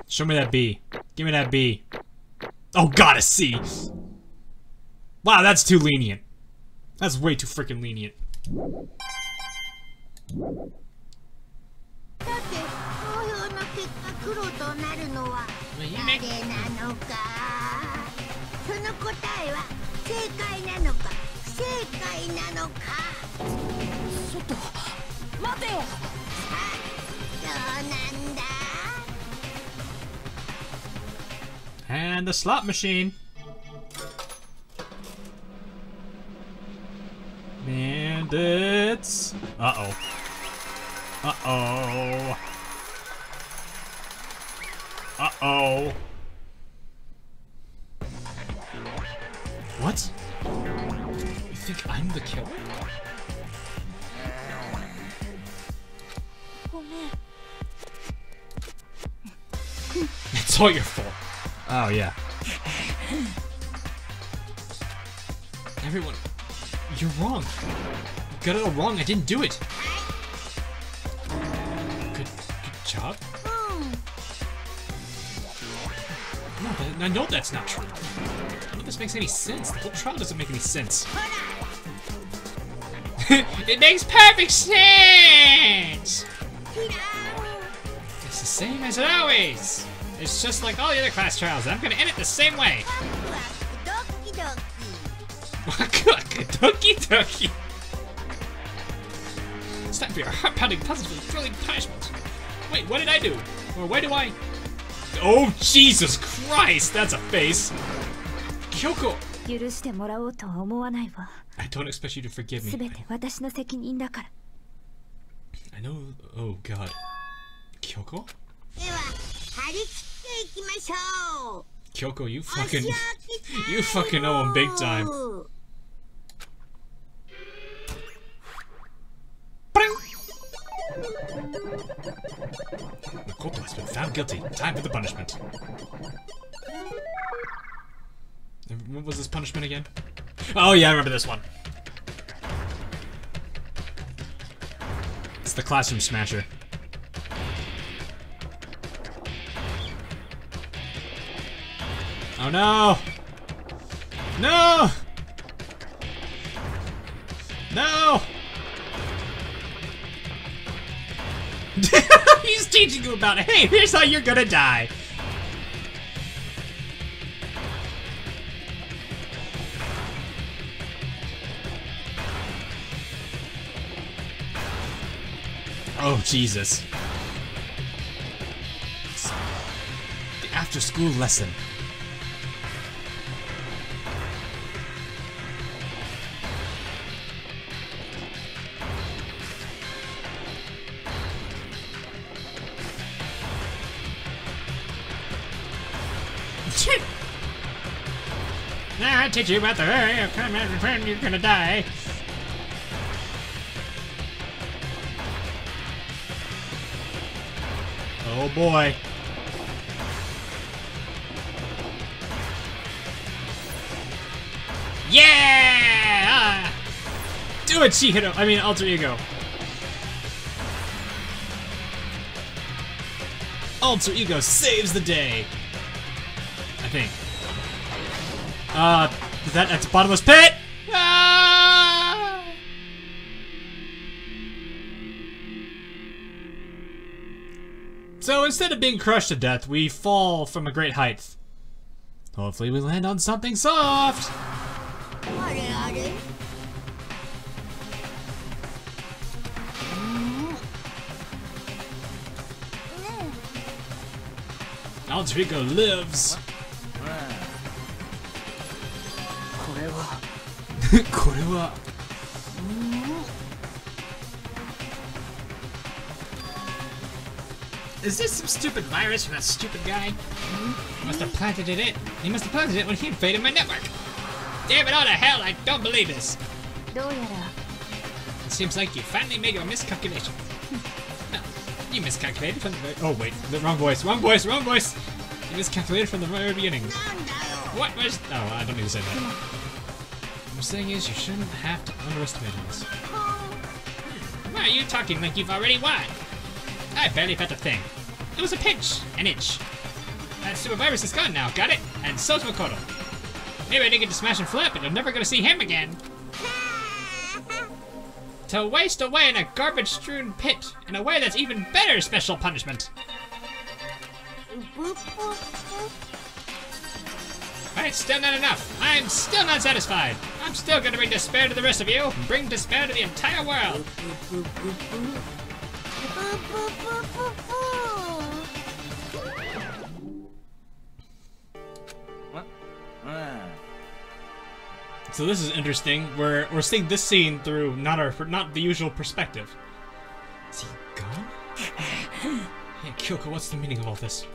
A: Show me that B. Give me that B. Oh god, a C. Wow, that's too lenient. That's way too freaking lenient.
B: さて投票の結果黒となるのは誰なのか。その答えは正解なのか不正解なのか。
F: ちょっと待てよ。
B: さあどうなんだ。
A: And the slot machine. And it's... Uh-oh. Uh-oh. Uh-oh. What? You think I'm the killer?
E: ごめん。
A: It's all your fault. Oh, yeah. Everyone, you're wrong. You got it all wrong. I didn't do it. Good job. No, I know that's not true. None of this makes any sense. The whole trial doesn't make any sense. It makes perfect sense! It's the same as always. It's just like all the other class trials. I'm gonna end it the same way. Doki doki. It's time for your heart-pounding, positively thrilling punishment. Wait, what did I do? Or why do I? Oh Jesus Christ! That's a face. Kyoko.
E: 許してもらおうとは思わないわ。
A: I don't expect you to forgive me.
E: すべて私の責任だから。
A: I know. Oh God. Kyoko?
B: では張り切っていきましょう。
A: Kyoko, you fucking know him big time. Makoto has been found guilty. Time for the punishment. What was this punishment again? Oh yeah, I remember this one. It's the classroom smasher. Oh no! No! No! He's teaching you about it. Hey, here's how you're gonna die. Oh, Jesus. The after-school lesson. Now I teach you about the when you're gonna die. Oh boy. Yeah! Do it, Chihiro. I mean, Alter Ego. Alter Ego saves the day. I think. That's a bottomless pit! Ah! So instead of being crushed to death, we fall from a great height. Hopefully we land on something soft! Alter Ego lives! これは Is this some stupid virus from that stupid guy? He must have planted it in. He must have planted it when he invaded my network. Damn it all to hell, I don't believe this.
E: どうやら
A: It seems like you finally made your miscalculation. No, you miscalculated from the very... Oh, wait. The wrong voice. Wrong voice. Wrong voice. You miscalculated from the very beginning. What was... Oh, I don't need to say that. What I'm saying is you shouldn't have to underestimate us. Why are you talking like you've already won? I barely felt a thing. It was a pinch. An inch. That super virus is gone now. Got it? And so's Makoto. Maybe I didn't get to smash and flip, but you're never gonna see him again. To waste away in a garbage-strewn pit in a way that's even better special punishment. Alright, still not enough. I'm still not satisfied. I'm still gonna bring despair to the rest of you, and bring despair to the entire world. So this is interesting. We're seeing this scene through not the usual perspective. Is he gone? Hey, Kyoko, what's the meaning of all this?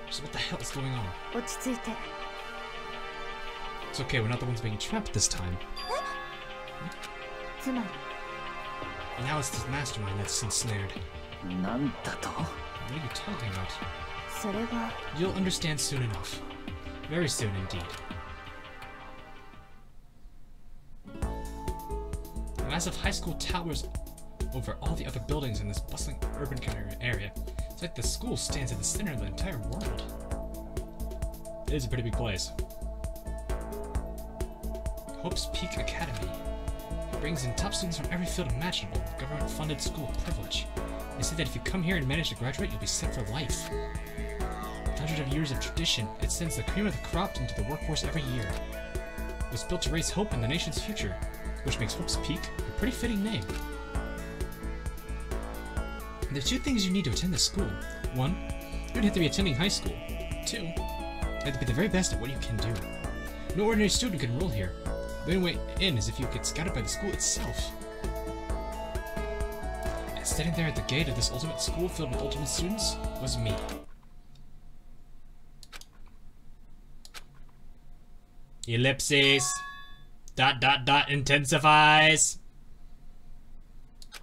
A: Just what the hell is going on?
E: 落ち着いて
A: It's okay, we're not the ones being trapped this time.
E: つまり
A: Now it's the mastermind that's ensnared.
C: なんだと
A: What are you talking about?
E: それは
A: You'll understand soon enough. Very soon indeed. A massive high school towers over all the other buildings in this bustling urban area. It's like the school stands at the center of the entire world. It is a pretty big place. Hope's Peak Academy. It brings in top students from every field imaginable, government-funded school privilege. They say that if you come here and manage to graduate, you'll be set for life. Hundreds of years of tradition, it sends the cream of the crop into the workforce every year. It was built to raise hope in the nation's future, which makes Hope's Peak a pretty fitting name. There are two things you need to attend this school. One, you'd have to be attending high school. Two, you have to be the very best at what you can do. No ordinary student can enroll here. The only way in is if you get scouted by the school itself. And standing there at the gate of this ultimate school filled with ultimate students was me. Ellipses. ... intensifies.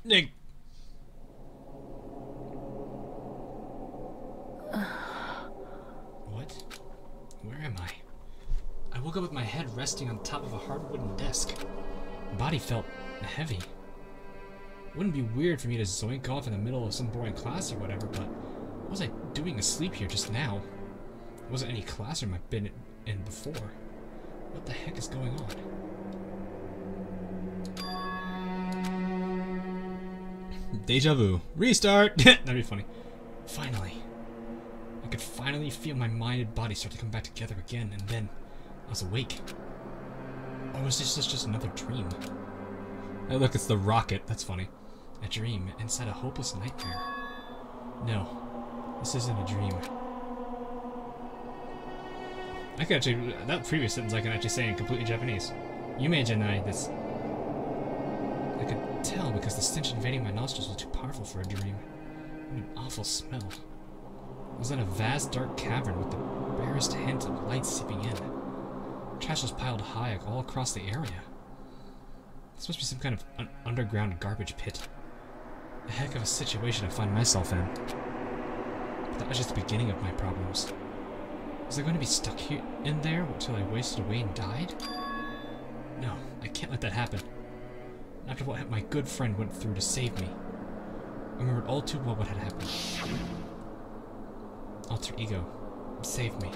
A: Nick. What? Where am I? I woke up with my head resting on top of a hard wooden desk. My body felt heavy. It wouldn't be weird for me to zoink off in the middle of some boring class or whatever, but what was I doing asleep here just now? There wasn't any classroom I've been in before. What the heck is going on? Deja vu. Restart! That'd be funny. Finally. I could finally feel my mind and body start to come back together again, and then I was awake. Or was this just another dream? Oh look, it's the rocket. That's funny. A dream inside a hopeless nightmare. No, this isn't a dream. I could actually, that previous sentence I can actually say in completely Japanese. Yume janai desu. I could tell because the stench invading my nostrils was too powerful for a dream. What an awful smell. I was in a vast dark cavern with the barest hint of light seeping in. Trash was piled high all across the area. This must be some kind of underground garbage pit. A heck of a situation I find myself in. But that was just the beginning of my problems. Was I going to be stuck here in there until I wasted away and died? No, I can't let that happen. After what my good friend went through to save me, I remembered all too well what had happened. Alter Ego saved me,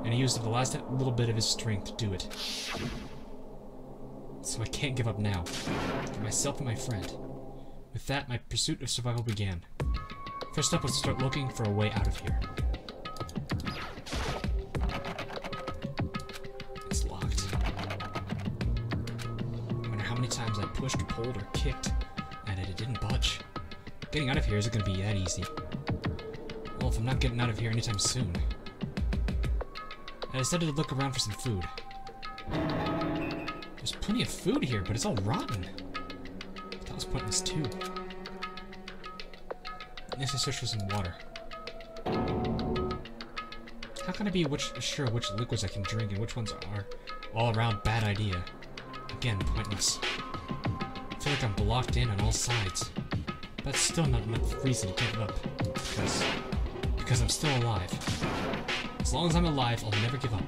A: and he used the last little bit of his strength to do it. So I can't give up now, for myself and my friend. With that, my pursuit of survival began. First step was to start looking for a way out of here. It's locked. No matter how many times I pushed, pulled, or kicked at it, it didn't budge. Getting out of here isn't going to be that easy. Well, if I'm not getting out of here anytime soon. I decided to look around for some food. There's plenty of food here, but it's all rotten. That was pointless too. Next I searched for some water. How can I be sure which liquids I can drink and which ones are all-around bad idea? Again, pointless. I feel like I'm blocked in on all sides. But still not enough reason to give up. Because I'm still alive. As long as I'm alive, I'll never give up.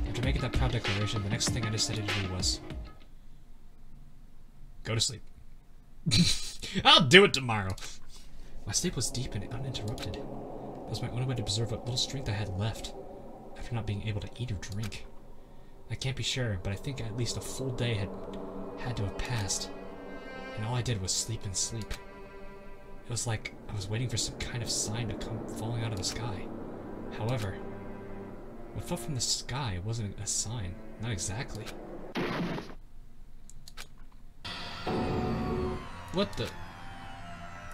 A: After making that proud declaration, the next thing I decided to do was... go to sleep. I'll do it tomorrow! My sleep was deep and uninterrupted. That was my only way to preserve what little strength I had left, after not being able to eat or drink. I can't be sure, but I think at least a full day had to have passed, and all I did was sleep and sleep. It was like I was waiting for some kind of sign to come falling out of the sky. However, what fell from the sky wasn't a sign. Not exactly. What the?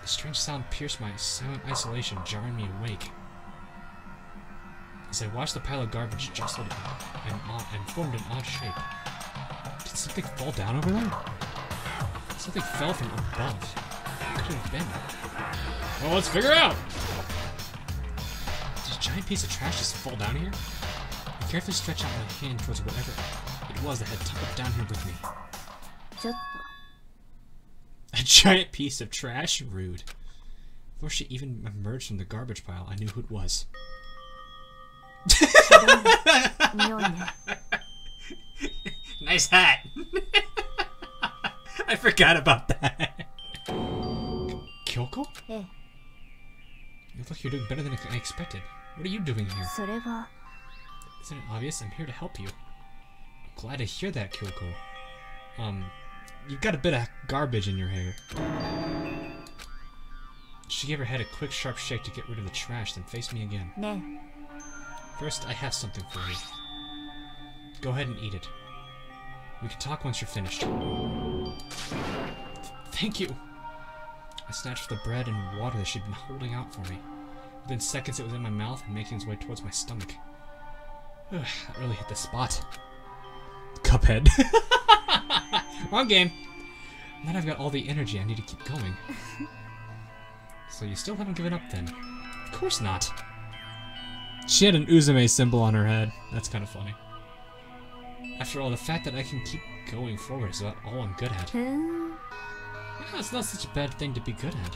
A: The strange sound pierced my silent isolation, jarring me awake. As I watched the pile of garbage jostled and formed an odd shape. Did something fall down over there? Something fell from above. What could it have been? Well, let's figure out! Did a giant piece of trash just fall down here? I carefully stretched out my hand towards whatever it was that had tumbled down here with me. A giant piece of trash? Rude. Before she even emerged from the garbage pile, I knew who it was. Nice hat! I forgot about that. Kyoko? You look like you're doing better than I expected. What are you doing here? Isn't it obvious? I'm here to help you. I'm glad to hear that, Kyoko. You've got a bit of garbage in your hair. She gave her head a quick, sharp shake to get rid of the trash, then faced me again. First, I have something for you. Go ahead and eat it. We can talk once you're finished. Thank you! I snatched the bread and water that she'd been holding out for me. Within seconds, it was in my mouth and making its way towards my stomach. That really hit the spot. Cuphead. Wrong game. Now that I've got all the energy, I need to keep going. So you still haven't given up then? Of course not. She had an Uzume symbol on her head. That's kind of funny. After all, the fact that I can keep going forward is about all I'm good at. Yeah, it's not such a bad thing to be good at.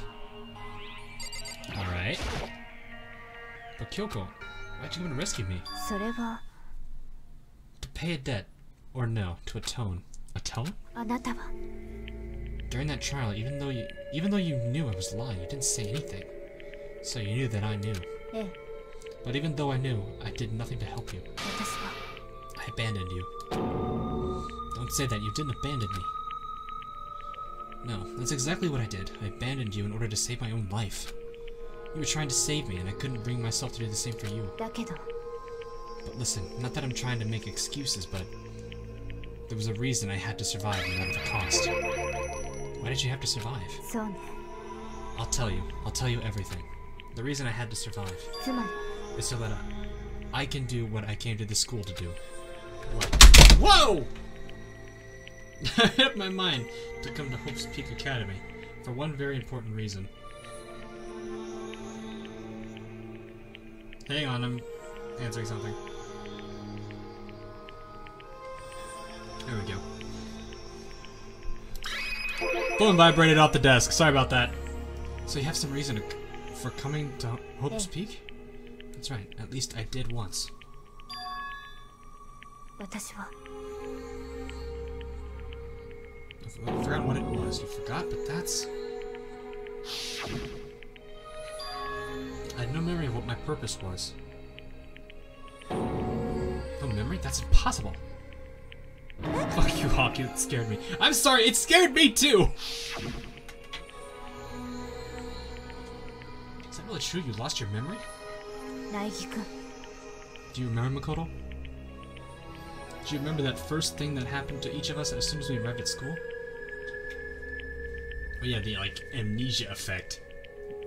A: Alright. But Kyoko, why'd you come to rescue me? To pay a debt. Or no, to atone. Atone? During that trial, even though you knew I was lying, you didn't say anything. So you knew that I knew. But even though I knew, I did nothing to help you. I abandoned you. Don't say that, you didn't abandon me. No, that's exactly what I did. I abandoned you in order to save my own life. You were trying to save me, and I couldn't bring myself to do the same for you. But listen, not that I'm trying to make excuses, but there was a reason I had to survive no matter the cost. Why did you have to survive? I'll tell you everything. The reason I had to survive is so that I can do what I came to this school to do. What? Whoa! I made up my mind to come to Hope's Peak Academy for one very important reason. Hang on, I'm answering something. There we go. Phone vibrated off the desk. Sorry about that. So you have some reason for coming to Hope's Peak? That's right. At least I did once. I forgot what it was. You forgot, but that's... I had no memory of what my purpose was. No memory? That's impossible. Fuck you, Hockey. That scared me. I'm sorry, it scared me too! Is that really true? You lost your memory? Do you remember, Makoto? Do you remember that first thing that happened to each of us as soon as we arrived at school? Oh yeah, the, like, amnesia effect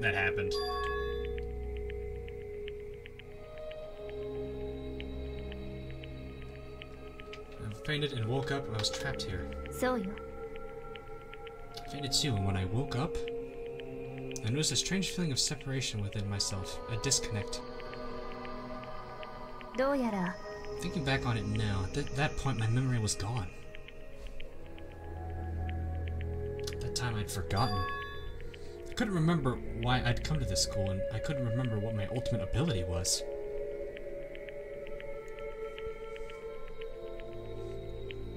A: that happened. I fainted and woke up and I was trapped here. I fainted too, and when I woke up, I noticed a strange feeling of separation within myself, a disconnect.
E: どうやら
A: Thinking back on it now, at that point my memory was gone. At that time I'd forgotten. I couldn't remember why I'd come to this school, and I couldn't remember what my ultimate ability was.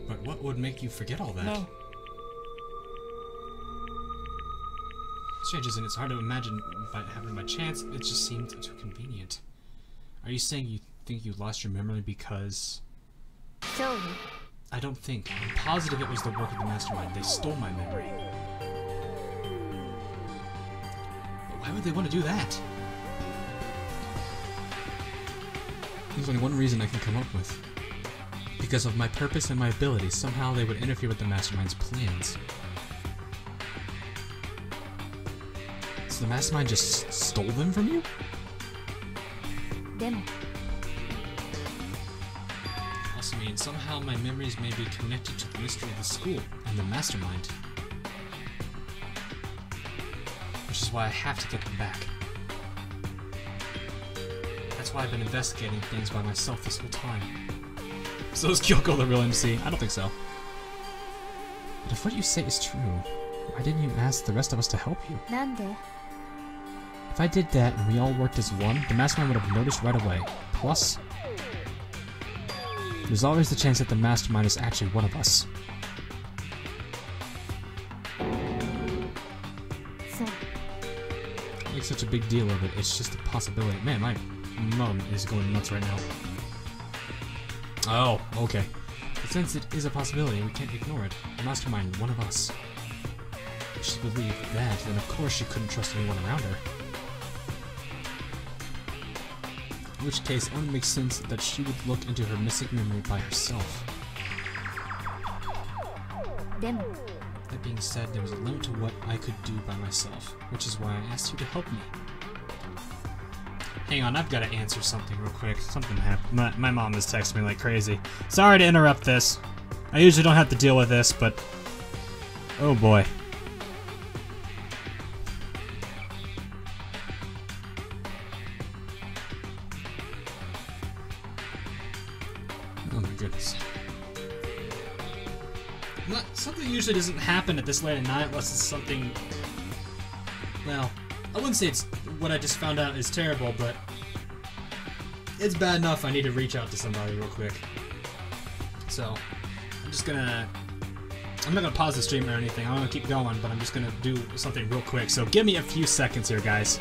A: But what would make you forget all that?
F: No.
A: Strange, isn't it? It's hard to imagine by having by chance. It just seemed too convenient. Are you saying you think you lost your memory because...
E: So
A: I don't think. I'm positive it was the work of the mastermind. They stole my memory. But why would they want to do that? There's only one reason I can come up with. Because of my purpose and my abilities, somehow they would interfere with the mastermind's plans. So the mastermind just stole them from you?
E: でも
A: Also means somehow my memories may be connected to the mystery of the school and the mastermind. Which is why I have to get them back. That's why I've been investigating things by myself this whole time. So is Kyoko the real MC? I don't think so. But if what you say is true, why didn't you ask the rest of us to help you?
E: なんで
A: If I did that and we all worked as one, the mastermind would have noticed right away. Plus, there's always the chance that the mastermind is actually one of us.
E: そう
A: Make such a big deal of it, it's just a possibility. Man, my mom is going nuts right now. Oh, okay. But since it is a possibility, we can't ignore it. The mastermind, one of us. If she believed that, then of course she couldn't trust anyone around her. In which case, it only makes sense that she would look into her missing memory by herself.
E: でも
A: That being said, there was a limit to what I could do by myself, which is why I asked you to help me. Hang on, I've got to answer something real quick. Something happened. My mom is texting me like crazy. Sorry to interrupt this. I usually don't have to deal with this, but... oh boy. Oh my goodness. Something usually doesn't happen at this late at night unless it's something... well, I wouldn't say it's what I just found out is terrible, but it's bad enough I need to reach out to somebody real quick. So, I'm not gonna pause the stream or anything. I'm gonna keep going, but I'm just gonna do something real quick. So give me a few seconds here, guys.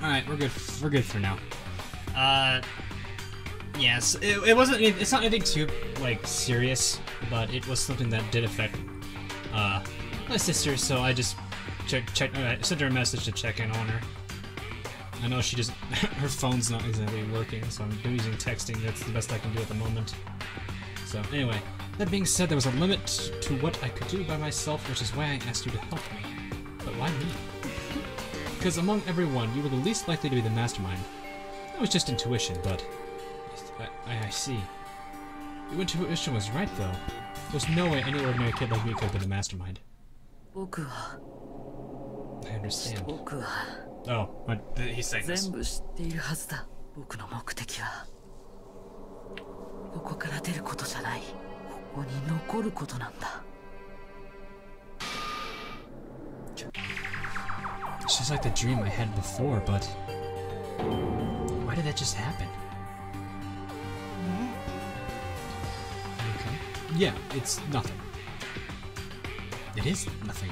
A: Alright, we're good for now. Yes, it wasn't, it's not anything too, like, serious, but it was something that did affect, my sister, so I just sent her a message to check in on her. I know she doesn't, her phone's not exactly working, so I'm using texting, that's the best I can do at the moment. So, anyway, that being said, there was a limit to what I could do by myself, which is why I asked you to help me. But why me? Because among everyone, you were the least likely to be the mastermind. That was just intuition, but... I see. Your intuition was right, though. There's no way any ordinary kid like me could have been the mastermind.
F: 僕は
A: I understand.
F: 僕は
A: Oh, but he's saying this.
F: 全部知っているはずだ。僕の目的はここから出ることじゃない。ここに残ることなんだ。
A: It's just like the dream I had before, but why did that just happen? Okay. Yeah, it's nothing. It is nothing,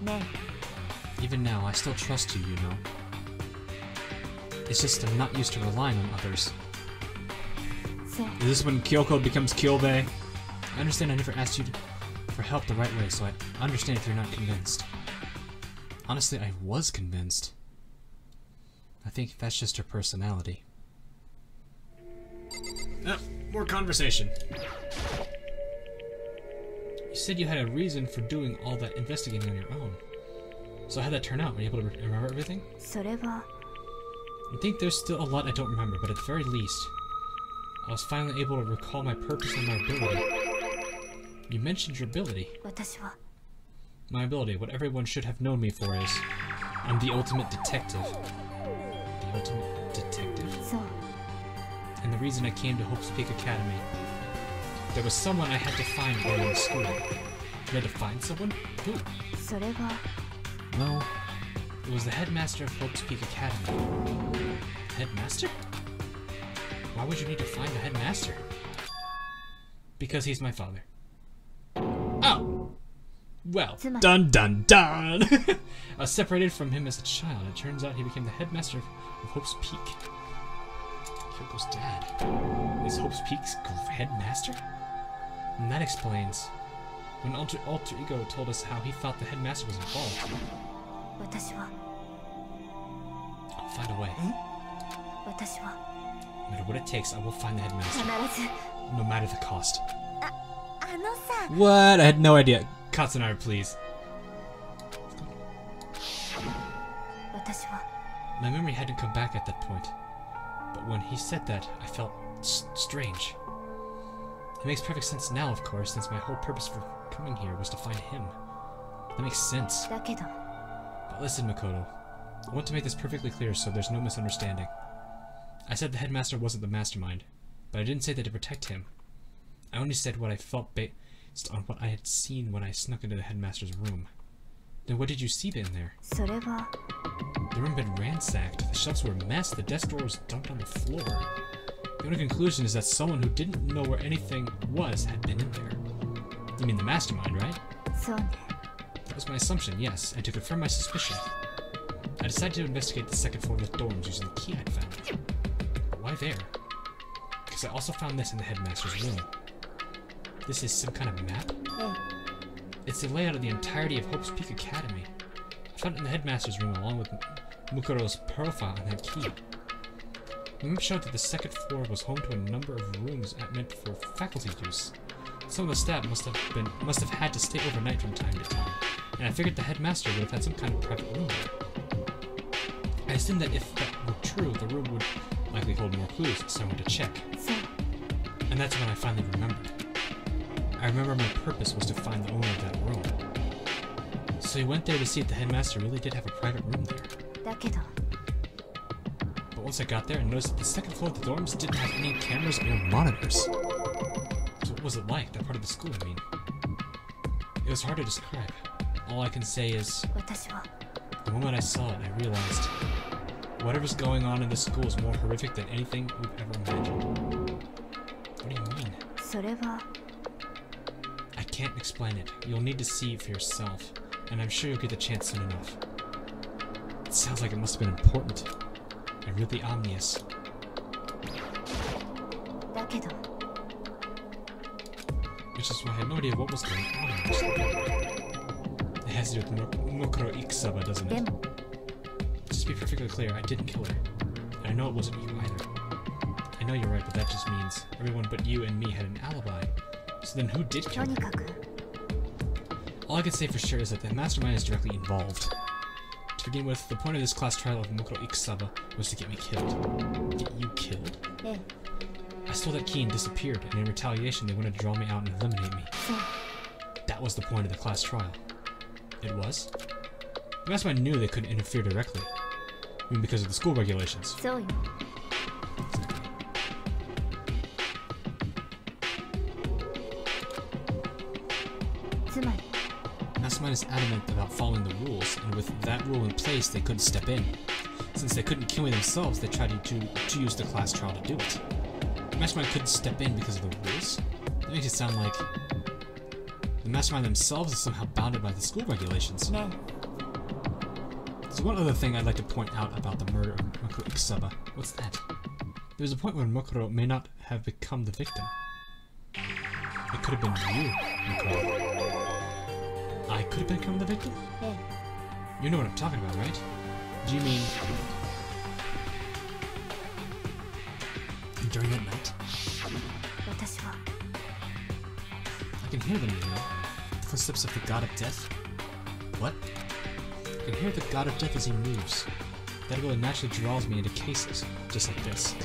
A: right? Even now, I still trust you, you know. It's just I'm not used to relying on others. Is this when Kyoko becomes Kyobei? I understand I never asked you for help the right way, so I understand if you're not convinced. Honestly, I was convinced. I think that's just her personality. More conversation. You said you had a reason for doing all that investigating on your own. So how'd that turn out? Were you able to remember everything? I think there's still a lot I don't remember, but at the very least, I was finally able to recall my purpose and my ability. You mentioned your ability. My ability, what everyone should have known me for is, I'm the ultimate detective. The ultimate detective? And the reason I came to Hope's Peak Academy, there was someone I had to find while in school. You had to find someone? Who? Well, it was the headmaster of Hope's Peak Academy. Headmaster? Why would you need to find the headmaster? Because he's my father. Oh! Well, dun dun dun! I was separated from him as a child. It turns out he became the headmaster of Hope's Peak. Kyoko's dad. Is Hope's Peak's headmaster? And that explains when Alter Ego told us how he thought the headmaster was involved. I'll find a way. No matter what it takes, I will find the headmaster. No matter the cost. What? I had no idea. Katsunari, please. My memory hadn't come back at that point. But when he said that, I felt strange. It makes perfect sense now, of course, since my whole purpose for coming here was to find him. That makes sense. But listen, Makoto. I want to make this perfectly clear so there's no misunderstanding. I said the headmaster wasn't the mastermind, but I didn't say that to protect him. I only said what I felt based on what I had seen when I snuck into the headmaster's room. Then what did you see in there? The room had been ransacked, the shelves were a mess, the desk drawers dumped on the floor. The only conclusion is that someone who didn't know where anything was had been in there. You mean the mastermind, right? That was my assumption, yes, and to confirm my suspicion, I decided to investigate the second floor of the dorms using the key I'd found. But why there? Because I also found this in the headmaster's room. This is some kind of map? It's the layout of the entirety of Hope's Peak Academy. I found it in the headmaster's room along with Mukuro's profile and that key. The map showed that the second floor was home to a number of rooms meant for faculty use. Some of the staff must have had to stay overnight from time to time, and I figured the headmaster would have had some kind of private room there. I assumed that if that were true, the room would likely hold more clues, so I went to check. And that's when I finally remembered. I remember my purpose was to find the owner of that room. So he went there to see if the headmaster really did have a private room there. But once I got there, I noticed that the second floor of the dorms didn't have any cameras or monitors. So what was it like, that part of the school, I mean? It was hard to describe. All I can say is, the moment I saw it, I realized whatever's going on in this school is more horrific than anything we've ever imagined. What do you mean? I can't explain it. You'll need to see it for yourself, and I'm sure you'll get the chance soon enough. It sounds like it must have been important, and really ominous. Which is why I had no idea what was going on in this school. It has to do with Mukuro Ikusaba, doesn't it? Just to be perfectly clear, I didn't kill her. And I know it wasn't you either. I know you're right, but that just means everyone but you and me had an alibi. So then who did kill her? All I can say for sure is that the mastermind is directly involved. To begin with, the point of this class trial of Mukuro Ikusaba was to get me killed. Get you killed? I stole that key and disappeared, and in retaliation they wanted to draw me out and eliminate me. That was the point of the class trial. It was? The mastermind knew they couldn't interfere directly. I mean, because of the school regulations. mastermind is adamant about following the rules, and with that rule in place, they couldn't step in. Since they couldn't kill me themselves, they tried to use the class trial to do it. The mastermind couldn't step in because of the rules? That makes it sound like the mastermind themselves is somehow bounded by the school regulations.
F: No.
A: There's one other thing I'd like to point out about the murder of Mukuro Ikusaba. What's that? There's a point where Mukuro may not have become the victim. It could have been you, Mukuro. I could have become the victim? You know what I'm talking about, right? Do you mean during that night? I can hear them, you know. The footsteps of the god of death. What? I can hear the god of death as he moves. That ability naturally draws me into cases, just like this.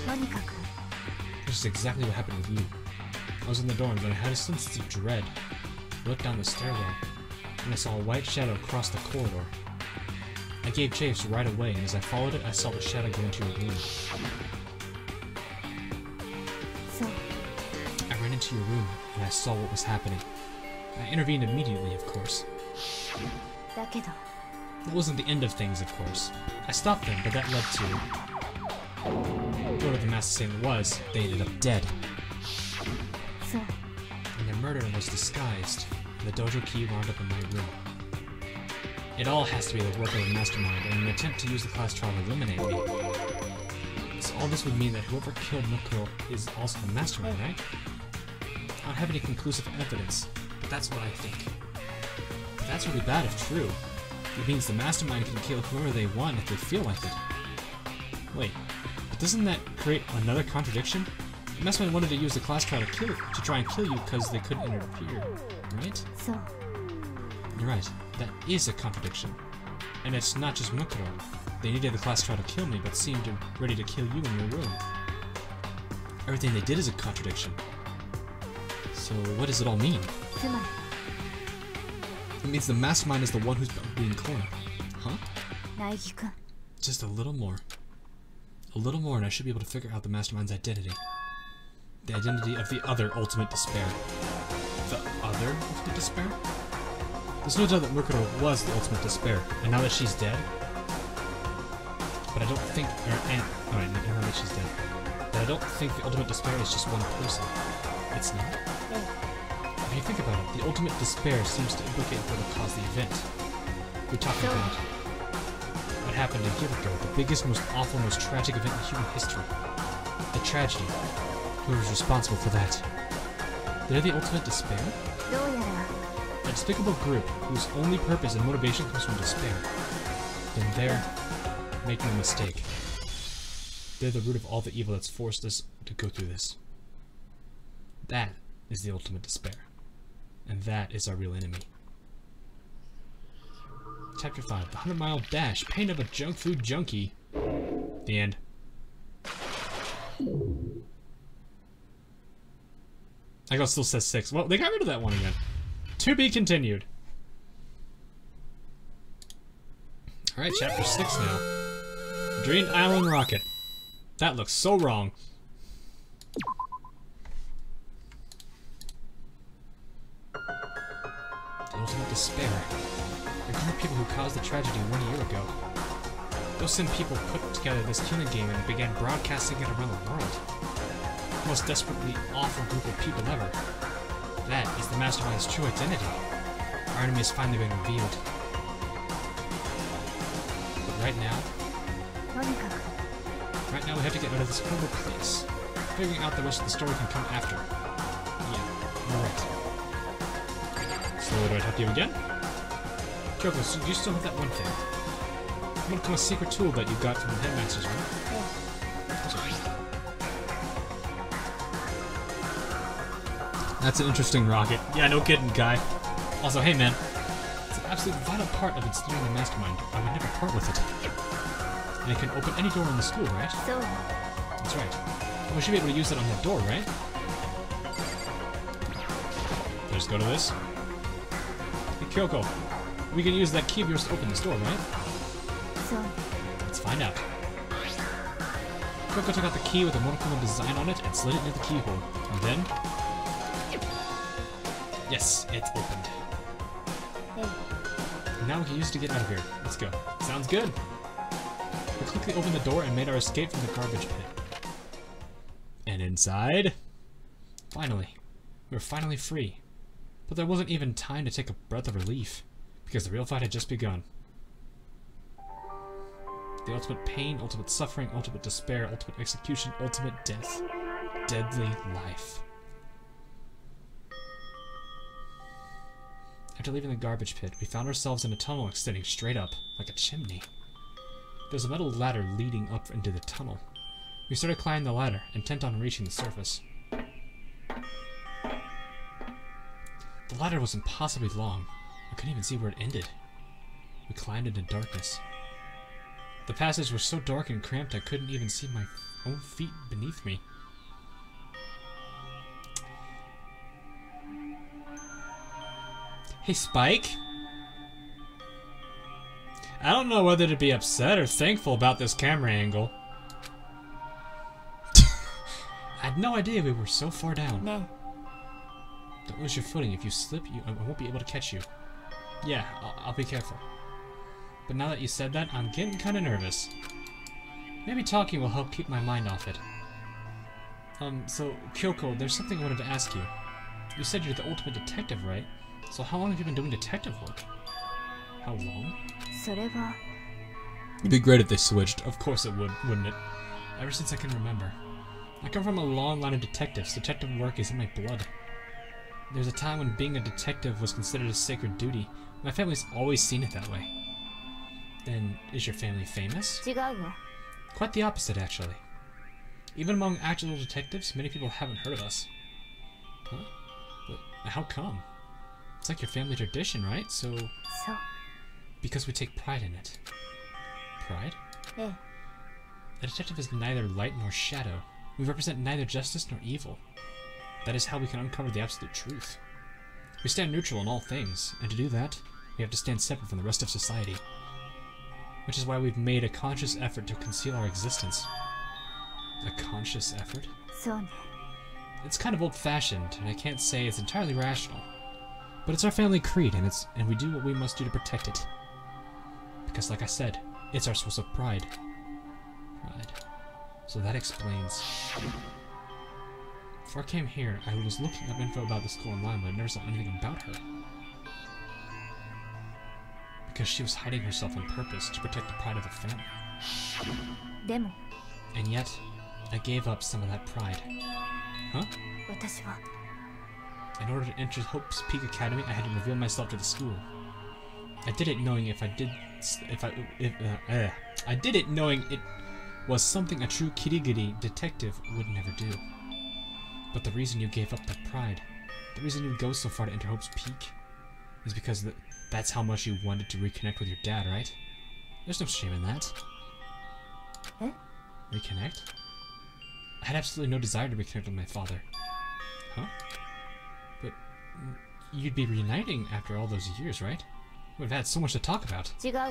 A: This is exactly what happened with you. I was in the dorms and I had a sense of dread. I looked down the stairwell, and I saw a white shadow cross the corridor. I gave chase right away, and as I followed it, I saw the shadow go into your room. I ran into your room, and I saw what was happening. I intervened immediately, of course. It wasn't the end of things, of course. I stopped them, but that led to whoever the master assailant was, they ended up dead. And their murder was disguised, and the dojo key wound up in my room. It all has to be the work of the mastermind and an attempt to use the class trial to eliminate me. So all this would mean that whoever killed Mukuro is also the mastermind, right? I don't have any conclusive evidence, but that's what I think. But that's really bad if true. It means the mastermind can kill whoever they want if they feel like it. Wait, but doesn't that create another contradiction? The mastermind wanted to use the class trial to try and kill you because they couldn't interfere, right? You're right, that is a contradiction. And it's not just Mukuro. They needed the class trial to kill me, but seemed ready to kill you in your room. Everything they did is a contradiction. So what does it all mean? It means the mastermind is the one who's being cornered. Huh? Just a little more. A little more and I should be able to figure out the mastermind's identity. The identity of the other ultimate despair. The other ultimate despair? There's no doubt that Mukuro was the ultimate despair, and now that she's dead... But I don't think... Alright, now that she's dead. But I don't think the ultimate despair is just one person. It's not? If you think about it, the ultimate despair seems to implicate what caused the event. We're talking about what happened a year ago, the biggest, most awful, most tragic event in human history. The tragedy. Who was responsible for that? They're the ultimate despair? A despicable group whose only purpose and motivation comes from despair. Then they're making a mistake. They're the root of all the evil that's forced us to go through this. That is the ultimate despair. And that is our real enemy. Chapter 5, The 100-Mile Dash, Pain of a Junk Food Junkie. The end. I guess it still says 6. Well, they got rid of that one again. To be continued. Alright, chapter 6 now. Dream Island Rocket. That looks so wrong. The ultimate despair. Ignore people who caused the tragedy 1 year ago. Those same people put together this killing game and began broadcasting it around the world. The most desperately awful group of people ever. That is the mastermind's true identity. Our enemy has finally been revealed. But right now we have to get out of this horrible place. Figuring out the rest of the story can come after. Yeah, you're right. So do I talk to you again? Kyoko, so you still have that one thing. I'm gonna become a secret tool that you got from the headmaster's room. That's an interesting rocket. Yeah, no kidding, guy. Also, hey man, it's an absolute vital part of instilling the mastermind. I would never part with it. And it can open any door in the school, right? That's right. And we should be able to use it on that door, right? Just go to this. Hey, Kyoko, we can use that key of yours to open this door, right? Let's find out. Kyoko took out the key with a monochrome design on it and slid it near the keyhole. And then... Yes, it's opened. Now we can use it to get out of here. Let's go. Sounds good. We quickly opened the door and made our escape from the garbage pit. And inside... Finally. We were finally free. But there wasn't even time to take a breath of relief, because the real fight had just begun. The ultimate pain, ultimate suffering, ultimate despair, ultimate execution, ultimate death. Deadly life. After leaving the garbage pit, we found ourselves in a tunnel extending straight up, like a chimney. There was a metal ladder leading up into the tunnel. We started climbing the ladder, intent on reaching the surface. The ladder was impossibly long. I couldn't even see where it ended. We climbed into darkness. The passage was so dark and cramped I couldn't even see my own feet beneath me. Hey, Spike? I don't know whether to be upset or thankful about this camera angle. I had no idea we were so far down.
E: ね
A: Don't lose your footing. If you slip, I won't be able to catch you. Yeah, I'll be careful. But now that you said that, I'm getting kind of nervous. Maybe talking will help keep my mind off it. So, Kyoko, there's something I wanted to ask you. You said you're the ultimate detective, right? So how long have you been doing detective work? How long?
E: それは
A: It'd be great if they switched. Of course it would, wouldn't it? Ever since I can remember. I come from a long line of detectives. Detective work is in my blood. There's a time when being a detective was considered a sacred duty. My family's always seen it that way. Then, is your family famous?
E: 違うわ
A: Quite the opposite, actually. Even among actual detectives, many people haven't heard of us. Huh? But how come? It's like your family tradition, right? So...
E: そう
A: Because we take pride in it. Pride?
E: ええ
A: A detective is neither light nor shadow. We represent neither justice nor evil. That is how we can uncover the absolute truth. We stand neutral in all things, and to do that, we have to stand separate from the rest of society. Which is why we've made a conscious effort to conceal our existence. A conscious effort?
E: そうね
A: It's kind of old-fashioned, and I can't say it's entirely rational. But it's our family creed, and we do what we must do to protect it. Because, like I said, it's our source of pride. Pride. So that explains. Before I came here, I was looking up info about the school online, but I never saw anything about her. Because she was hiding herself on purpose to protect the pride of the family.
E: でも
A: And yet, I gave up some of that pride. Huh?
E: 私は
A: In order to enter Hope's Peak Academy, I had to reveal myself to the school. I did it knowing I did it knowing it was something a true kirigiri detective would never do. But the reason you gave up that pride, the reason you go so far to enter Hope's Peak, is because that's how much you wanted to reconnect with your dad, right? There's no shame in that.
E: Eh?
A: Reconnect? I had absolutely no desire to reconnect with my father. Huh? But you'd be reuniting after all those years, right? We've had so much to talk about.
E: 違うわ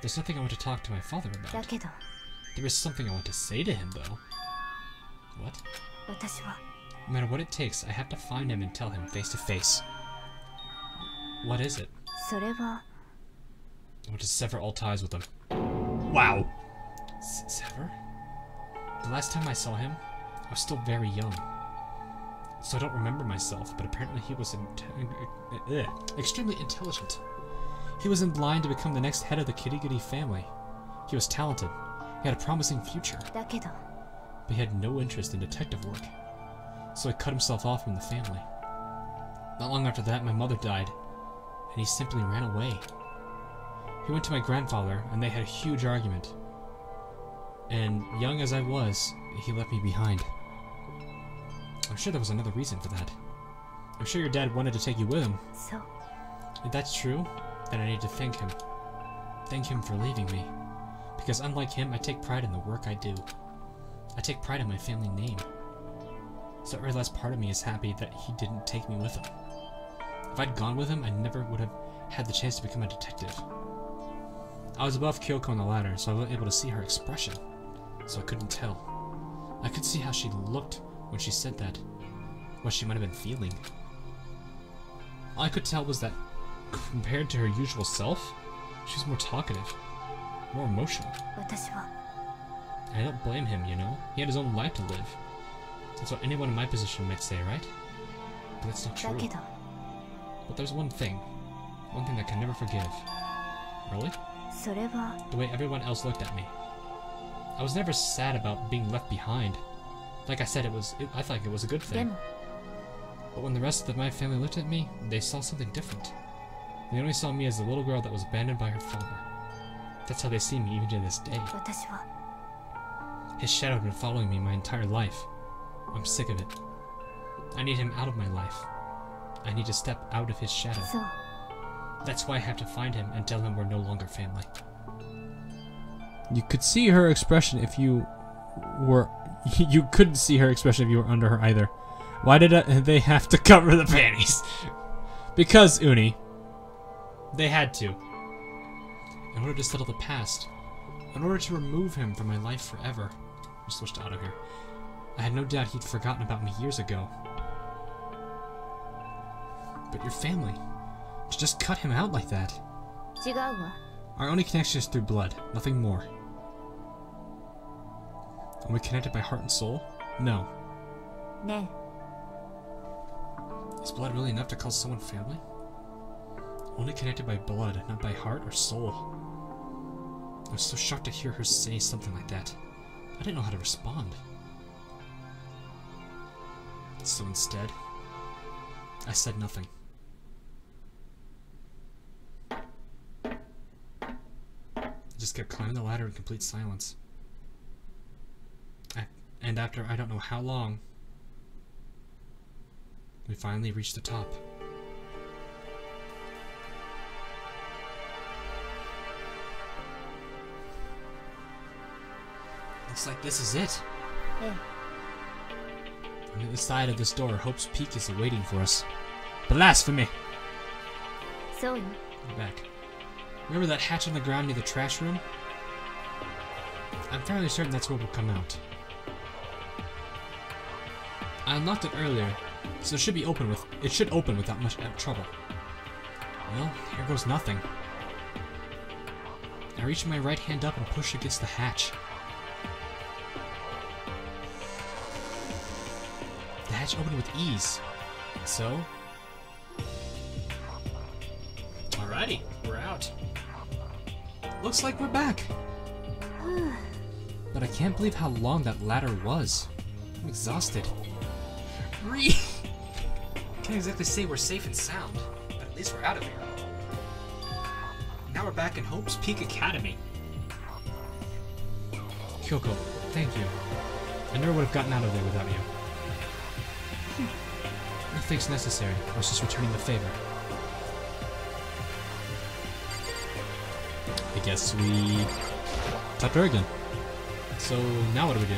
A: There's nothing I want to talk to my father
E: だ
A: about.
E: けど
A: There is something I want to say to him, though. What?
E: 私は
A: No matter what it takes, I have to find him and tell him face to face. What is it?
E: それは
A: I want to sever all ties with him. Wow! Sever? The last time I saw him, I was still very young. So I don't remember myself, but apparently he was extremely intelligent. He was in line to become the next head of the Kirigiri family. He was talented. He had a promising future.
E: だけど
A: But he had no interest in detective work. So he cut himself off from the family. Not long after that, my mother died, and he simply ran away. He went to my grandfather, and they had a huge argument. And young as I was, he left me behind. I'm sure there was another reason for that. I'm sure your dad wanted to take you with him.
E: そう
A: If that's true, then I need to thank him. Thank him for leaving me. Because unlike him, I take pride in the work I do. I take pride in my family name. So every last part of me is happy that he didn't take me with him. If I'd gone with him, I never would have had the chance to become a detective. I was above Kyoko on the ladder, so I wasn't able to see her expression. So I couldn't tell. I could see how she looked when she said that. What she might have been feeling. All I could tell was that compared to her usual self, she's more talkative, more emotional.
E: 私は
A: I don't blame him, you know? He had his own life to live. That's what anyone in my position might say, right? But that's not
E: だ
A: true.
E: けど
A: But there's one thing that I can never forgive. Really?
E: それは
A: The way everyone else looked at me. I was never sad about being left behind. Like I said, I thought it was a good
E: で
A: thing.
E: も
A: But when the rest of my family looked at me, they saw something different. They only saw me as the little girl that was abandoned by her father. That's how they see me even to this day.
E: 私は
A: His shadow had been following me my entire life. I'm sick of it. I need him out of my life. I need to step out of his shadow.
E: そう
A: That's why I have to find him and tell him we're no longer family. You could see her expression if you were... You couldn't see her expression if you were under her either. Why did they have to cover the panties? Because, Uni. They had to. In order to settle the past. In order to remove him from my life forever. I switched to auto here. I had no doubt he'd forgotten about me years ago. But your family... To just cut him out like that.
E: 違うわ
A: Our only connection is through blood, nothing more. Are we connected by heart and soul? No.
E: ね
A: Is blood really enough to call someone family? Only connected by blood, not by heart or soul. I was so shocked to hear her say something like that. I didn't know how to respond. So instead, I said nothing. I just kept climbing the ladder in complete silence. And after I don't know how long, we finally reached the top. Looks like this is it.
E: え
A: On the other side of this door, Hope's Peak is waiting for us. Blasphemy!
E: そうよ
A: We're back. Remember that hatch on the ground near the trash room? I'm fairly certain that's where we'll come out. I unlocked it earlier, so it should open without much trouble. Well, here goes nothing. I reached my right hand up and pushed against the hatch. The hatch opened with ease. So... Alrighty, we're out. Looks like we're back. But I can't believe how long that ladder was. I'm exhausted. Can't exactly say we're safe and sound, but at least we're out of here. Now we're back in Hope's Peak Academy. Kyoko, thank you. I never would have gotten out of there without you. No thanks necessary. I was just returning the favor. I guess we talk to her again. So now what do we do?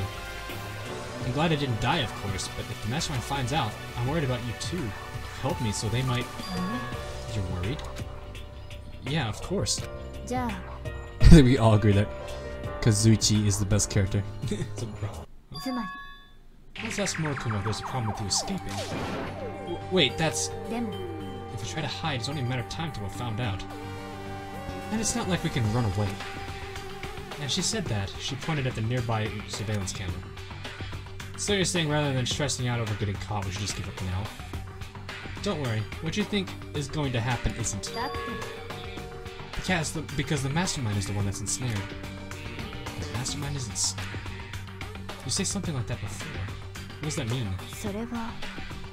A: I'm glad I didn't die, of course, but if the Mastermind finds out, I'm worried about you too. Help me, so they might... You're worried? Yeah, of course.
E: じゃあ
A: We all agree that Kazuichi is the best character.
E: つま
A: Let's ask Morikuma if there's a problem with you escaping. Wait, that's...
E: りでも
A: If we try to hide, it's only a matter of time till we're found out. And it's not like we can run away. And she said that. She pointed at the nearby surveillance camera. So you're saying rather than stressing out over getting caught, we should just give up now? Don't worry. What you think is going to happen isn't.
E: だって
A: Because the Mastermind is the one that's ensnared. The Mastermind is ensnared. You say something like that before. What does that mean?
E: それは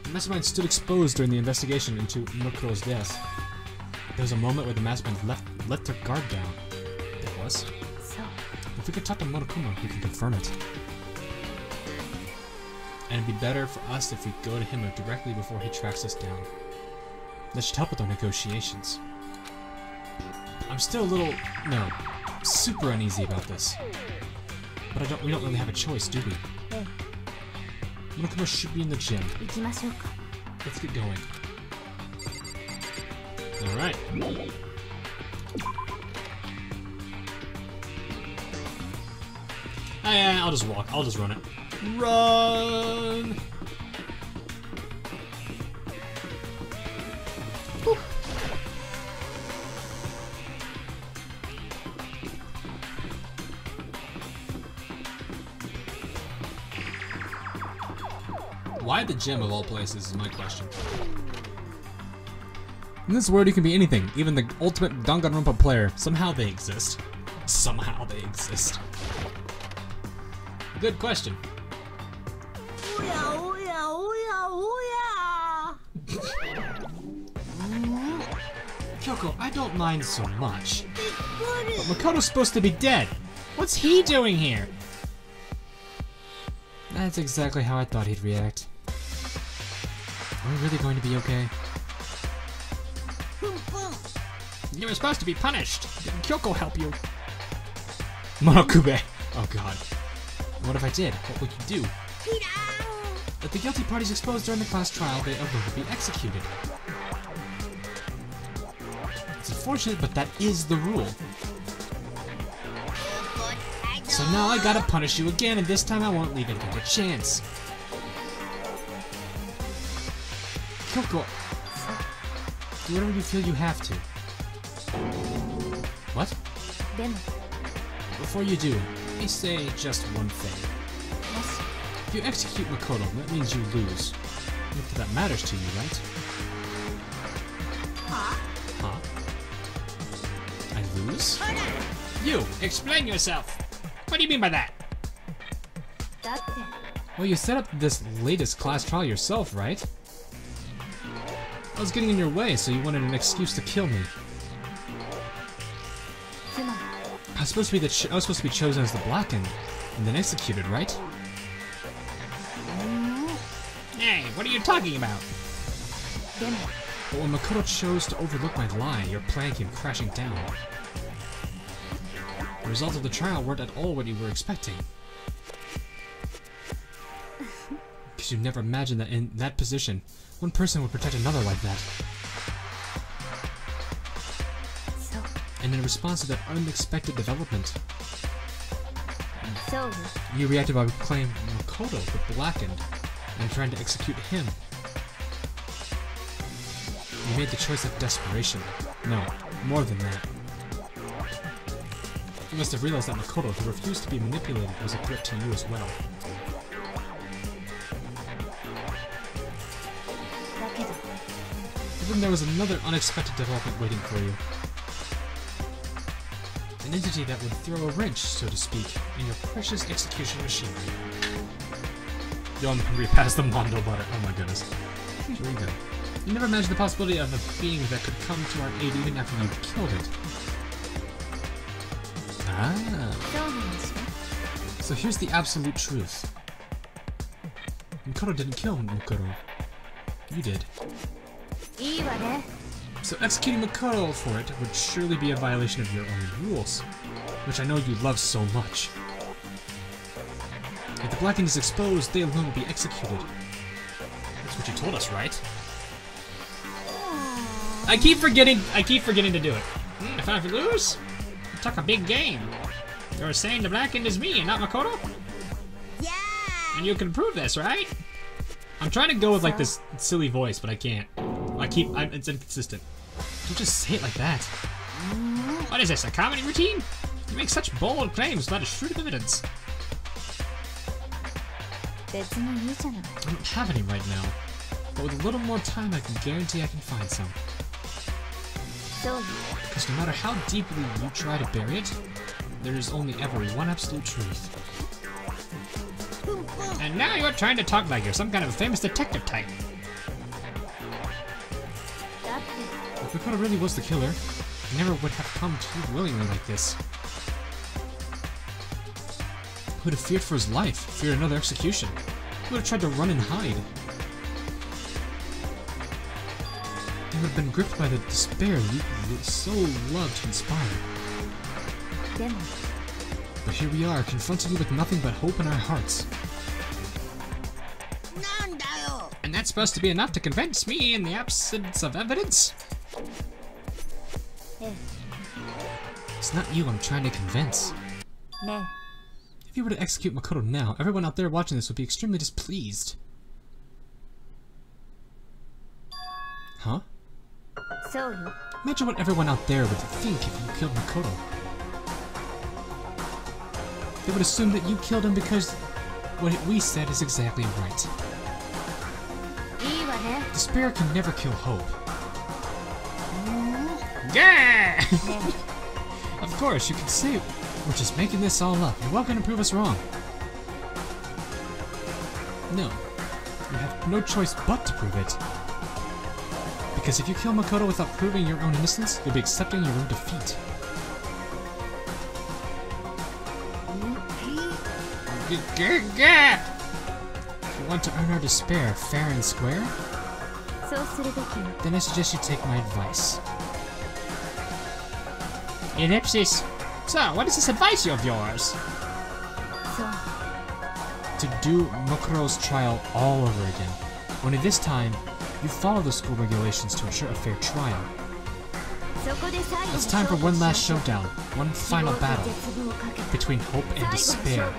A: The Mastermind stood exposed during the investigation into Mokuro's death. There was a moment where the Mastermind let their guard down. There was.
E: そう
A: If we could talk to Monokuma, we can confirm it. And it'd be better for us if we go to him directly before he tracks us down. That should help with our negotiations. I'm still a little, super uneasy about this. But we don't really have a choice, do we?
E: え
A: Monokuma should be in the gym.
E: 行きましょうか
A: Let's get going. Alright. I'll just walk. I'll just run it. Run! Why the gym of all places is my question. In this world, you can be anything, even the ultimate DanganRonpa player. Somehow they exist. Somehow they exist. Good question. Kyoko, I don't mind so much. But Makoto's supposed to be dead. What's he doing here? That's exactly how I thought he'd react. Are we really going to be okay? You were supposed to be punished. Didn't Kyoko help you? Monokube. Oh god. What if I did? What would you do? If the guilty party's exposed during the class trial, they are going to be executed. It's unfortunate, but that is the rule. So now I gotta punish you again, and this time I won't leave it a chance. Kyoko, do whatever you feel you have to. What? Before you do, let me say just one thing. If you execute Makoto, that means you lose. Not that matters to you, right? Huh? I lose? You! Explain yourself! What do you mean by that? Well, you set up this latest class trial yourself, right? I was getting in your way, so you wanted an excuse to kill me. I was supposed to be chosen as the Blackened, and then executed, right? Hey, what are you talking about? But when Makoto chose to overlook my lie, your plan came crashing down. The results of the trial weren't at all what you were expecting. Because you never imagined that in that position, one person would protect another like that. And in response to that unexpected development, you reacted by proclaiming Makoto the Blackened and trying to execute him. You made the choice of desperation. No, more than that. You must have realized that Makoto, who refused to be manipulated, was a threat to you as well. But then there was another unexpected development waiting for you. An entity that would throw a wrench, so to speak, in your precious execution machinery. Yo, I'm hungry past the Mondo butter. Oh my goodness. Here we go. You never imagined the possibility of a being that could come to our aid even after you killed it. Ah. So here's the absolute truth. Makoto didn't kill Makoto. You did. So executing Makoto for it would surely be a violation of your own rules, which I know you love so much. If the Blackened is exposed, they alone will be executed. That's what you told us, right? I keep forgetting to do it. If I lose, you talk a big game. You're saying the Blackened is me and not Makoto?
B: Yeah!
A: And you can prove this, right? I'm trying to go with like this silly voice, but I can't. It's inconsistent. Don't just say it like that. What is this, a comedy routine? You make such bold claims without a shred of evidence. I don't have any right now, but with a little more time I can guarantee I can find some. Because no matter how deeply you try to bury it, there is only ever one absolute truth. And now you're trying to talk like you're some kind of a famous detective type. If Makoto really was the killer, he never would have come to you willingly like this. He would have feared for his life, feared another execution. He would have tried to run and hide. He would have been gripped by the despair you so loved to inspire. But here we are, confronting you with nothing but hope in our hearts. And that's supposed to be enough to convince me in the absence of evidence? It's not you I'm trying to convince. If you were to execute Makoto now, everyone out there watching this would be extremely displeased. Huh? Imagine what everyone out there would think if you killed Makoto. They would assume that you killed him because what we said is exactly right. Despair can never kill hope. Yeah! Of course, you can say we're just making this all up. You're welcome to prove us wrong. No. You have no choice but to prove it. Because if you kill Makoto without proving your own innocence, you'll be accepting your own defeat. If you want to earn our despair fair and square, then I suggest you take my advice. Ellipsis. So, what is this advice of yours? To do Mokuro's trial all over again. Only this time, you follow the school regulations to ensure a fair trial. It's time for one last showdown, one final battle between hope and despair.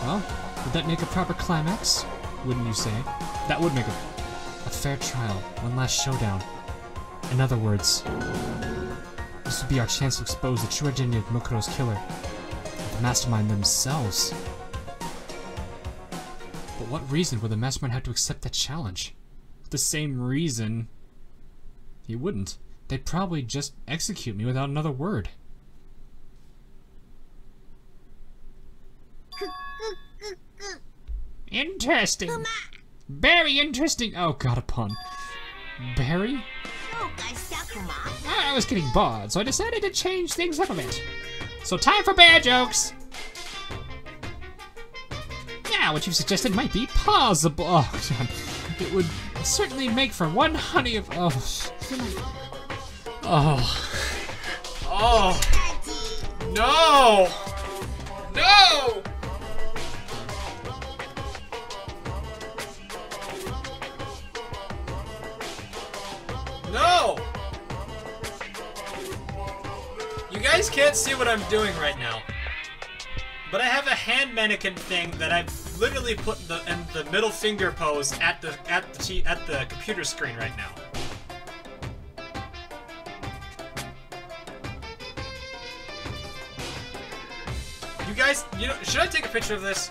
A: Well, would that make a proper climax? Wouldn't you say? That would make a fair trial, one last showdown. In other words, this would be our chance to expose the true identity of Mokuro's killer, the mastermind themselves. But what reason would the mastermind have to accept that challenge? The same reason he wouldn't. They'd probably just execute me without another word. Interesting. Very interesting. Oh god, a pun. Barry? I was getting bored, so I decided to change things up a bit. So time for bear jokes. Yeah, what you've suggested might be plausible. Oh god. It would certainly make for one honey of... Oh. No! No! No! You guys can't see what I'm doing right now, but I have a hand mannequin thing that I've literally put in the middle finger pose at the computer screen right now. You guys, should I take a picture of this?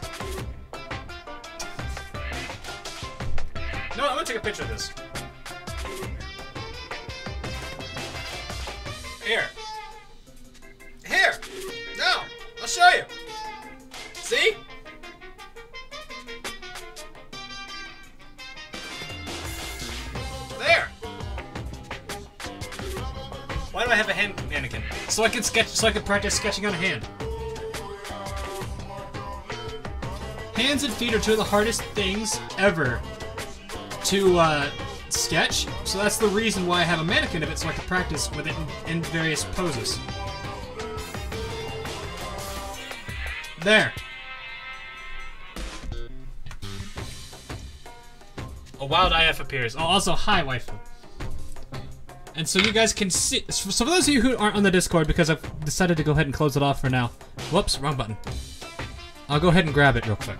A: No, I'm gonna take a picture of this. Here! No! I'll show you! See? There! Why do I have a hand mannequin? So I can practice sketching on a hand. Hands and feet are two of the hardest things ever to sketch, so that's the reason why I have a mannequin of it, so I can practice with it in various poses. There. A wild IF appears. Oh, also, hi, waifu. And so you guys can see. So for those of you who aren't on the Discord, because I've decided to go ahead and close it off for now. Whoops, wrong button. I'll go ahead and grab it real quick.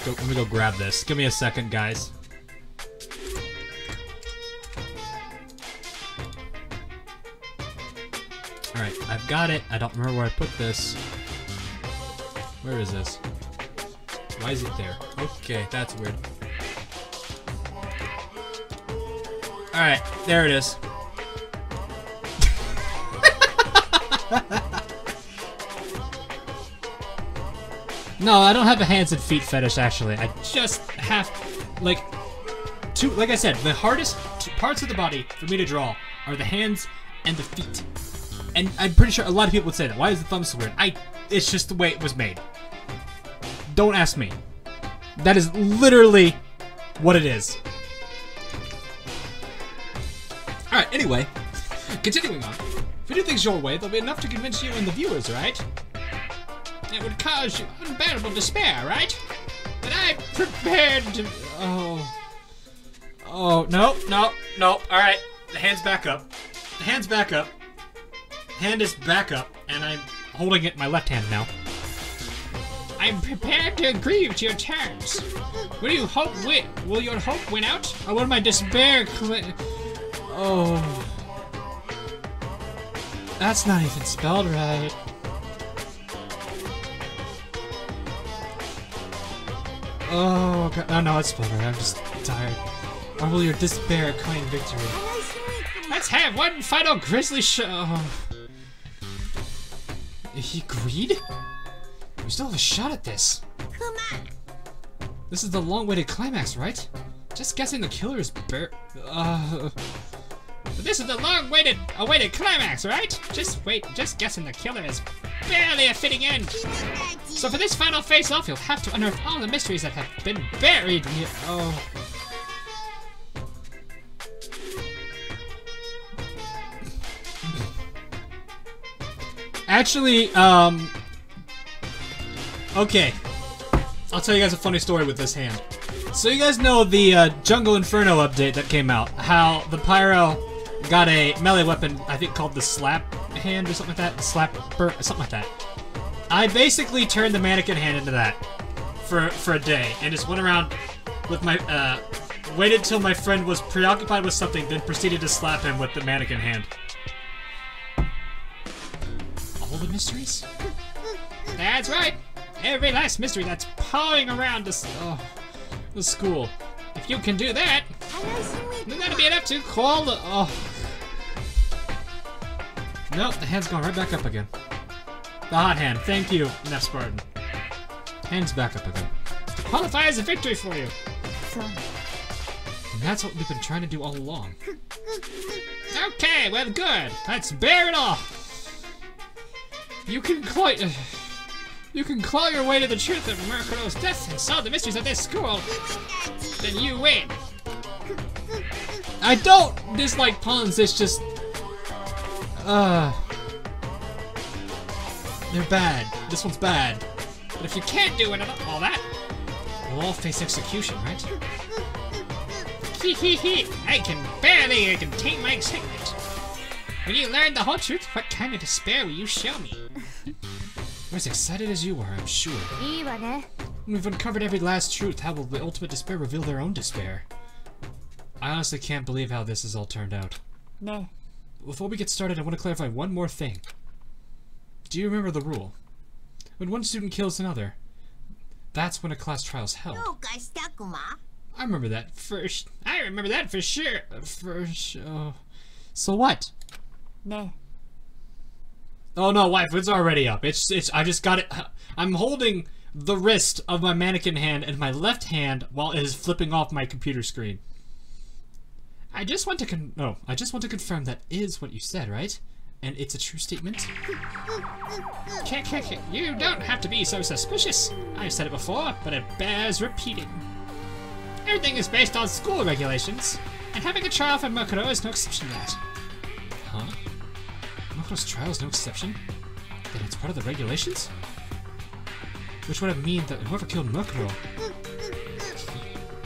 A: Let me go grab this. Give me a second, guys. Alright, I've got it. I don't remember where I put this. Where is this? Why is it there? Okay, that's weird. Alright, there it is. No, I don't have a hands and feet fetish, actually. I just have, like I said, the hardest parts of the body for me to draw are the hands and the feet. And I'm pretty sure a lot of people would say that. Why is the thumb so weird? It's just the way it was made. Don't ask me. That is literally what it is. Alright, anyway, continuing on. If we do things your way, there'll be enough to convince you and the viewers, right? It would cause you unbearable despair, right? But I'm prepared to... Oh, no. Alright, the hand's back up. The hand's back up. Hand is back up, and I'm holding it in my left hand now. I'm prepared to agree to your terms. Will your hope win out? Or will my despair That's not even spelled right. Oh, God. Oh, no, it's spelled right. I'm just tired. Or will your despair claim victory? Let's have one final grisly show. He agreed? We still have a shot at this. This is the long-awaited climax, right? Just guessing the killer is But this is the awaited climax, right? Just guessing the killer is barely a fitting end. So for this final face-off, you'll have to unearth all the mysteries that have been buried. Oh. Actually, okay. I'll tell you guys a funny story with this hand. So you guys know the Jungle Inferno update that came out. How the Pyro got a melee weapon, I think called the Slap Hand or something like that. Slapper, something like that. I basically turned the mannequin hand into that for a day and just went around with my waited till my friend was preoccupied with something, then proceeded to slap him with the mannequin hand. All the mysteries? That's right. Every last mystery that's pawing around the school. If you can do that, then that'll be enough to call the. Oh. Nope, the hand's going right back up again. The hot hand. Thank you, Neff Spartan. Hand's back up again. Qualify as a victory for you. And that's what we've been trying to do all along. Okay, well, good. Let's bear it all. You can claw your way to the truth of Murakuro's death and solve the mysteries of this school. Then you win. I don't dislike puns, it's just... they're bad. This one's bad. But if you can't do it all that, we'll all face execution, right? Hee hee hee! I can barely contain my excitement. When you learn the whole truth, what kind of despair will you show me? We're as excited as you are, I'm sure. When we've uncovered every last truth, how will the ultimate despair reveal their own despair? I honestly can't believe how this has all turned out. No. Before we get started, I want to clarify one more thing. Do you remember the rule? When one student kills another, that's when a class trial's held. I remember that for sure. So what? No. Oh no, wife, it's already up. I just got it. I'm holding the wrist of my mannequin hand in my left hand while it is flipping off my computer screen. I just want to confirm that is what you said, right? And it's a true statement? You don't have to be so suspicious. I've said it before, but it bears repeating. Everything is based on school regulations, and having a trial for Mukuro is no exception to that. Huh? Mukuro's trial is no exception? Then it's part of the regulations? Which would mean that whoever killed Mukuro...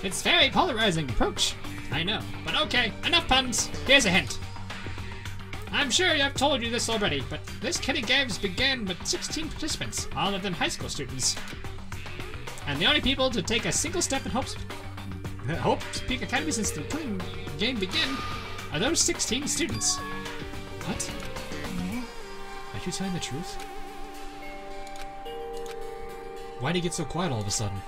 A: It's a very polarizing approach. I know, but okay, enough puns. Here's a hint. I'm sure I've told you this already, but this Kitty Games began with 16 participants, all of them high school students. And the only people to take a single step in Hope Peak Academy since the game began are those 16 students. What? Are you telling the truth? Why'd he get so quiet all of a sudden?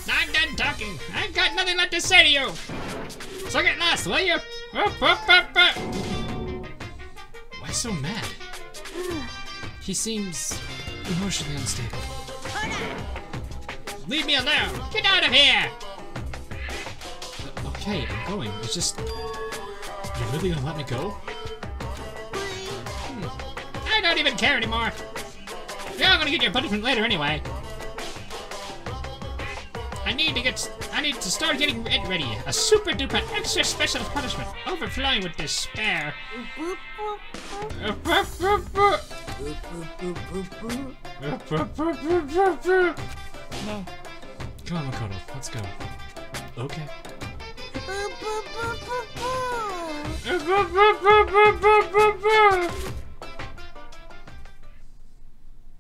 A: I'm done talking. I've got nothing left to say to you. So get lost, will you? Why so mad? He seems emotionally unstable. Leave me alone! Get out of here! Okay, I'm going. It's just... You're really gonna let me go? I don't even care anymore. You're all gonna get your punishment later anyway. I need to start getting it ready. A super duper extra special punishment, overflowing with despair. Come on, Makoto, let's go. Okay.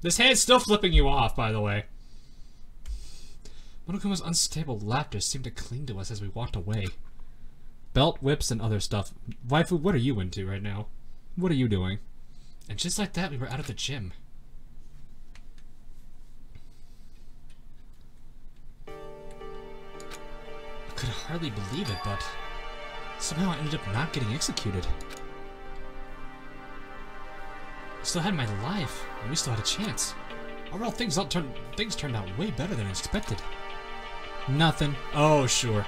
A: This hand's still flipping you off, by the way. Monokuma's unstable laughter seemed to cling to us as we walked away. Belt, whips, and other stuff. Waifu, what are you into right now? What are you doing? And just like that, we were out of the gym. I could hardly believe it, but somehow I ended up not getting executed. I still had my life, and we still had a chance. Overall, things turned out way better than I expected. Nothing. Oh, sure.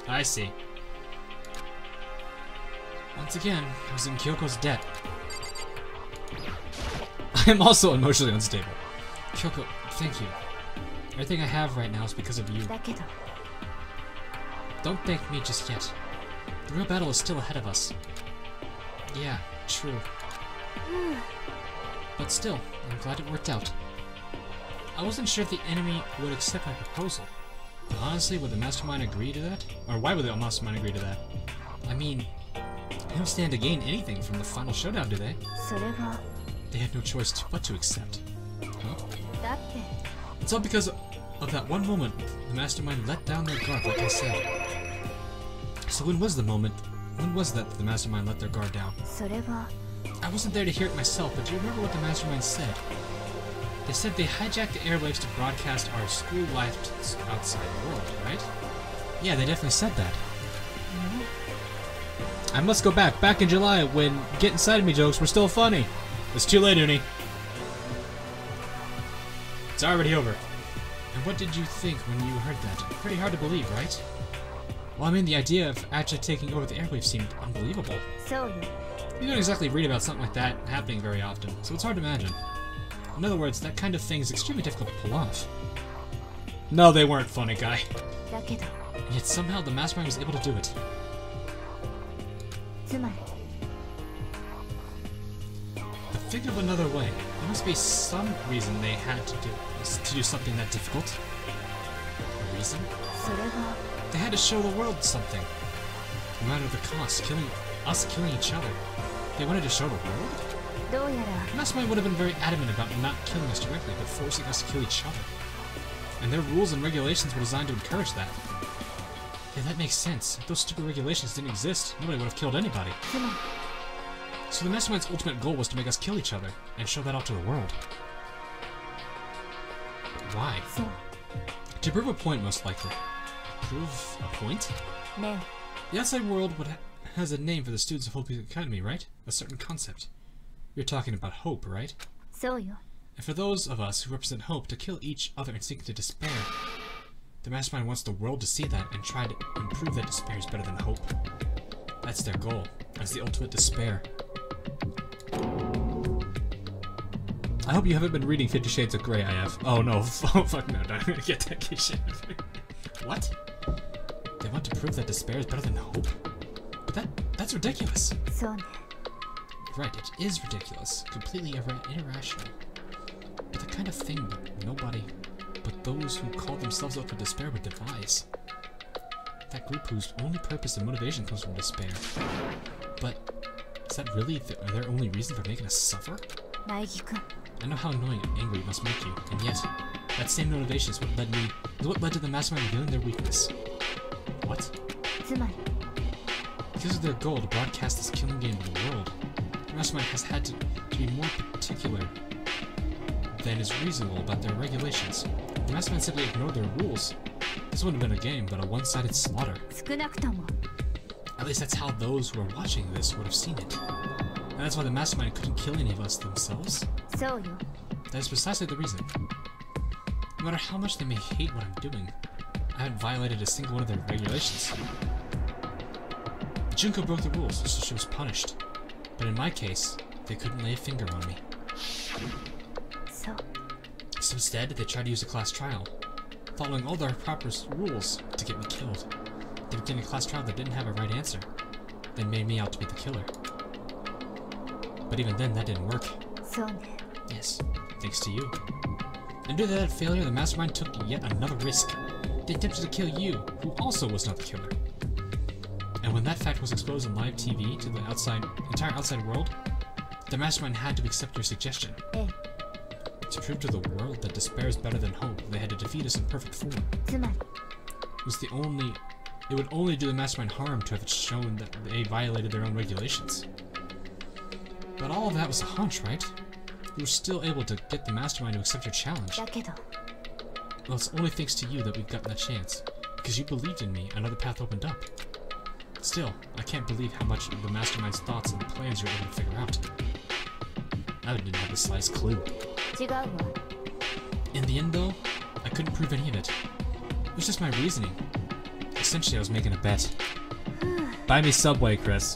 A: I see. Once again, I was in Kyoko's debt. I am also emotionally unstable. Kyoko, thank you. Everything I have right now is because of you. Don't thank me just yet. The real battle is still ahead of us. Yeah, true. But still, I'm glad it worked out. I wasn't sure if the enemy would accept my proposal. But honestly, would the mastermind agree to that? Or why would the mastermind agree to that? I mean, they don't stand to gain anything from the final showdown, do they? They had no choice but to accept. Huh? It's all because of that one moment the mastermind let down their guard, like I said. So when was the moment? When was that the mastermind let their guard down? I wasn't there to hear it myself, but do you remember what the mastermind said? They said they hijacked the airwaves to broadcast our school life to the outside world, right? Yeah, they definitely said that. I must go back in July when Get Inside of Me jokes were still funny. It's too late, Uni. It's already over. And what did you think when you heard that? Pretty hard to believe, right? Well, I mean, the idea of actually taking over the airwaves seemed unbelievable. You don't exactly read about something like that happening very often, so it's hard to imagine. In other words, that kind of thing is extremely difficult to pull off. No, they weren't funny, guy. And yet somehow the mastermind was able to do it. But think of another way. There must be some reason they had to do something that difficult. A reason? They had to show the world something. No matter the cost, us killing each other. They wanted to show the world? The mastermind would have been very adamant about not killing us directly, but forcing us to kill each other. And their rules and regulations were designed to encourage that. Yeah, that makes sense. If those stupid regulations didn't exist, nobody would have killed anybody. So the mastermind's ultimate goal was to make us kill each other, and show that off to the world. Why? To prove a point, most likely. Prove a point? The outside world has a name for the students of Hope's Academy, right? A certain concept. You're talking about hope, right? And for those of us who represent hope, to kill each other and sink into despair. The mastermind wants the world to see that and try to prove that despair is better than hope. That's their goal. That's the ultimate despair. I hope you haven't been reading 50 Shades of Grey, IF. Oh no, oh fuck no, I'm gonna get that shit. What? They want to prove that despair is better than hope? But that's ridiculous. Right, it is ridiculous. Completely irrational. But the kind of thing that nobody but those who call themselves out for despair would devise. That group whose only purpose and motivation comes from despair. But is that really their only reason for making us suffer? I know how annoying and angry it must make you, and yet, that same motivation is what led to the mastermind revealing their weakness. What? Because of their goal to broadcast this killing game to the world, the mastermind has had to be more particular than is reasonable about their regulations. The mastermind simply ignored their rules. This wouldn't have been a game, but a one-sided slaughter. At least that's how those who are watching this would have seen it. And that's why the mastermind couldn't kill any of us themselves. That is precisely the reason. No matter how much they may hate what I'm doing, I haven't violated a single one of their regulations. Junko broke the rules, so she was punished. But in my case, they couldn't lay a finger on me. So instead, they tried to use a class trial, following all their proper rules to get me killed. They began a class trial that didn't have a right answer. They made me out to be the killer. But even then, that didn't work. Yes, thanks to you. And due to that failure, the mastermind took yet another risk. They attempted to kill you, who also was not the killer. And when that fact was exposed on live TV to the entire outside world, the mastermind had to accept your suggestion. To prove to the world that despair is better than hope, they had to defeat us in perfect form.
E: つまり
A: It would only do the mastermind harm to have it shown that they violated their own regulations. But all of that was a hunch, right? We were still able to get the mastermind to accept your challenge.
E: だけど
A: Well, it's only thanks to you that we've gotten that chance. Because you believed in me, another path opened up. Still, I can't believe how much of the mastermind's thoughts and plans you're able to figure out. I didn't have the slightest clue.
E: 違うわ
A: In the end, though, I couldn't prove any of it. It was just my reasoning. Essentially, I was making a bet. Buy me Subway, Chris.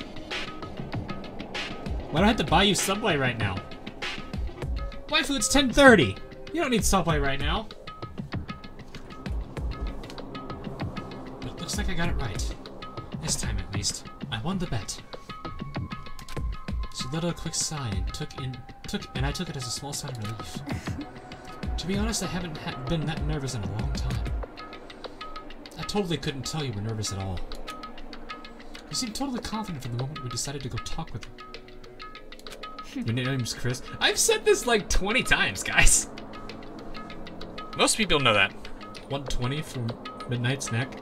A: Why do I have to buy you Subway right now? Waifu, it's 10:30. You don't need Subway right now. But it looks like I got it right. This time, at least, I won the bet. She let out a quick sigh and I took it as a small sign of relief. To be honest, I haven't been that nervous in a long time. I totally couldn't tell you were nervous at all. You seemed totally confident from the moment we decided to go talk with you. Your name's Chris. I've said this like 20 times, guys. Most people know that. 120 for midnight snack.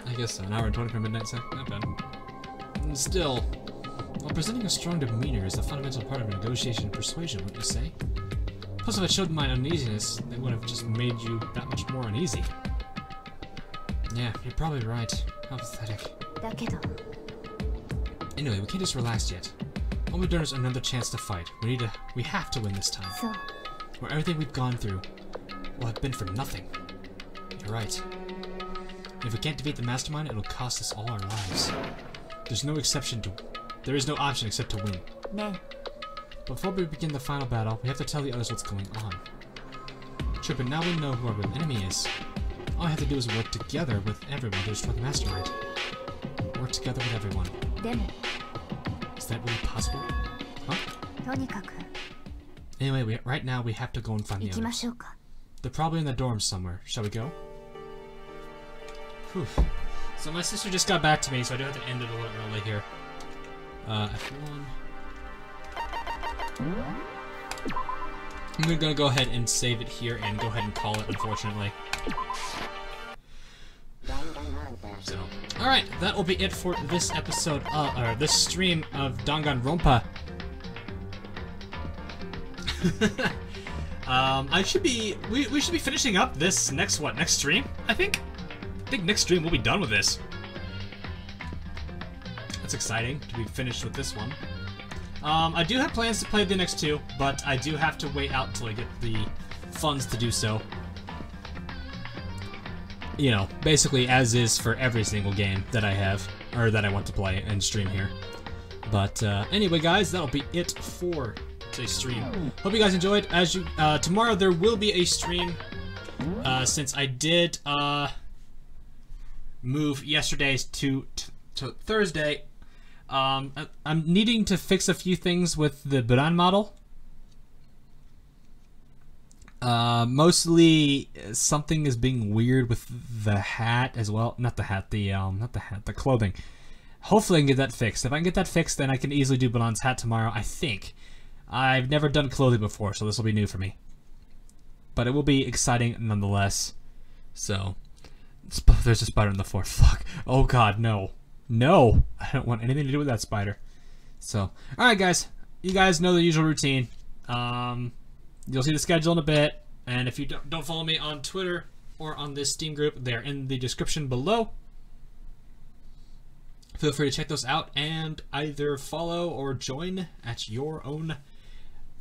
A: I guess so. An hour and 20 for midnight snack. Not bad. And still, while presenting a strong demeanor is a fundamental part of a negotiation and persuasion, wouldn't you say? Plus, if I showed my uneasiness, it would have just made you that much more uneasy. Yeah, you're probably right. How pathetic.
E: だけど
A: Anyway, we can't just relax yet. All we've done is another chance to fight. We have to win this time.
E: そう
A: Where everything we've gone through will have been for nothing. You're right. If we can't defeat the mastermind, it'll cost us all our lives. There is no option except to win.
E: ね
A: Before we begin the final battle, we have to tell the others what's going on. Sure, but now we know who our real enemy is. All I have to do is work together with everyone to destroy the mastermind. Work together with everyone.
E: でも
A: Is that really possible? Huh?
E: とにかく
A: Anyway, right now we have to go and find
E: 行
A: the
E: きま
A: others.
E: しょうか
A: They're probably in the dorms somewhere. Shall we go? Whew. So my sister just got back to me, so I do have to end it a little early here. F1. I'm gonna go ahead and save it here and go ahead and call it, unfortunately. So, alright, that will be it for this episode, or this stream of DanganRonpa. We should be finishing up this next stream, I think next stream we'll be done with this. That's exciting to be finished with this one. I do have plans to play the next two, but I do have to wait out till I get the funds to do so. You know, basically as is for every single game that I have, or that I want to play and stream here. But anyway, guys, that'll be it for today's stream. Hope you guys enjoyed. As you, tomorrow there will be a stream, since I did move yesterday's to Thursday. I'm needing to fix a few things with the Buran model. Mostly something is being weird with the hat as well. Not the hat, the clothing. Hopefully I can get that fixed. If I can get that fixed, then I can easily do Buran's hat tomorrow, I think. I've never done clothing before, so this will be new for me. But it will be exciting nonetheless. So, there's a spider on the floor. Fuck. Oh god, no. No! I don't want anything to do with that spider. So, alright guys. You guys know the usual routine. You'll see the schedule in a bit. And if you don't follow me on Twitter or on this Steam group, they're in the description below. Feel free to check those out and either follow or join at your own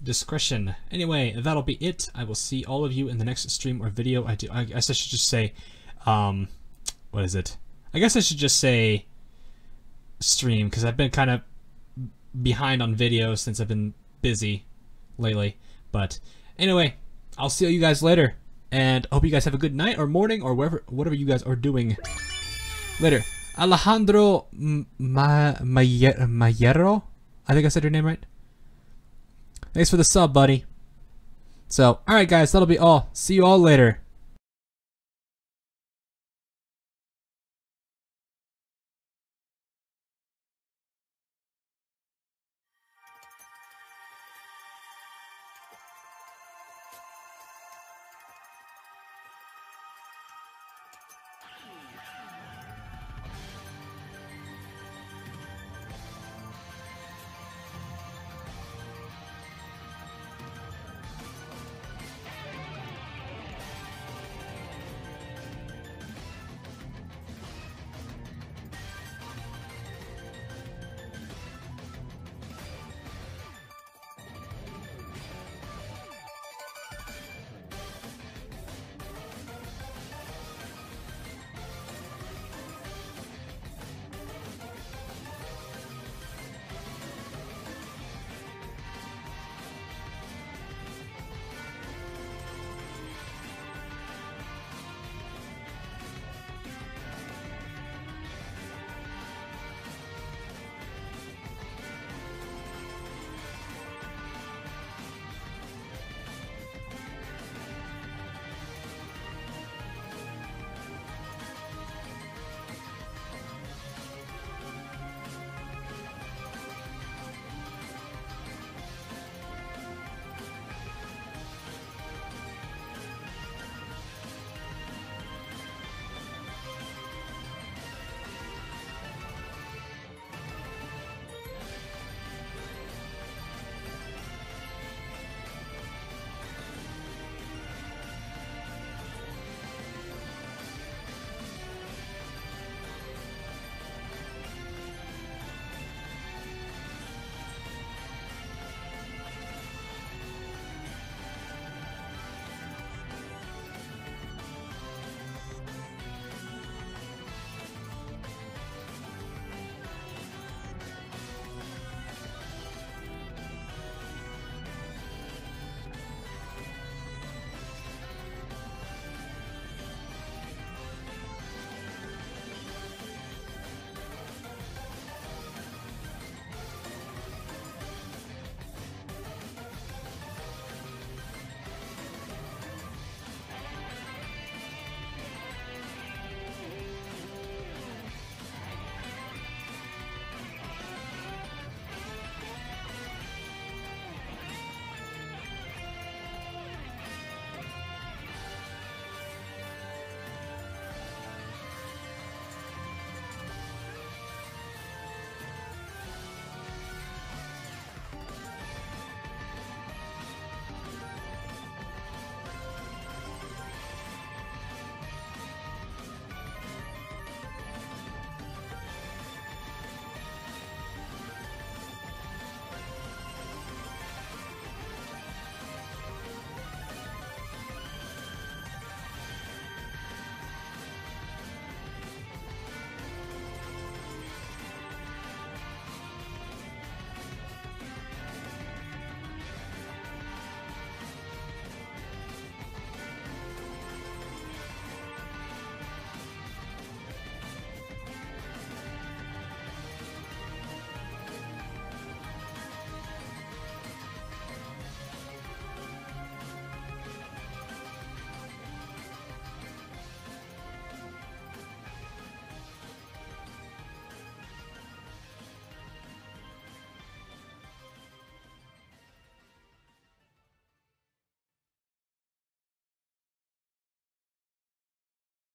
A: discretion. Anyway, that'll be it. I will see all of you in the next stream or video. I guess I should just say, what is it? I guess I should just say stream, because I've been kind of behind on videos since I've been busy lately. But anyway, I'll see you guys later, and hope you guys have a good night or morning or whatever you guys are doing later. Alejandro Mayero, I think I said your name right. Thanks for the sub, buddy. So, alright guys, that'll be all. See you all later.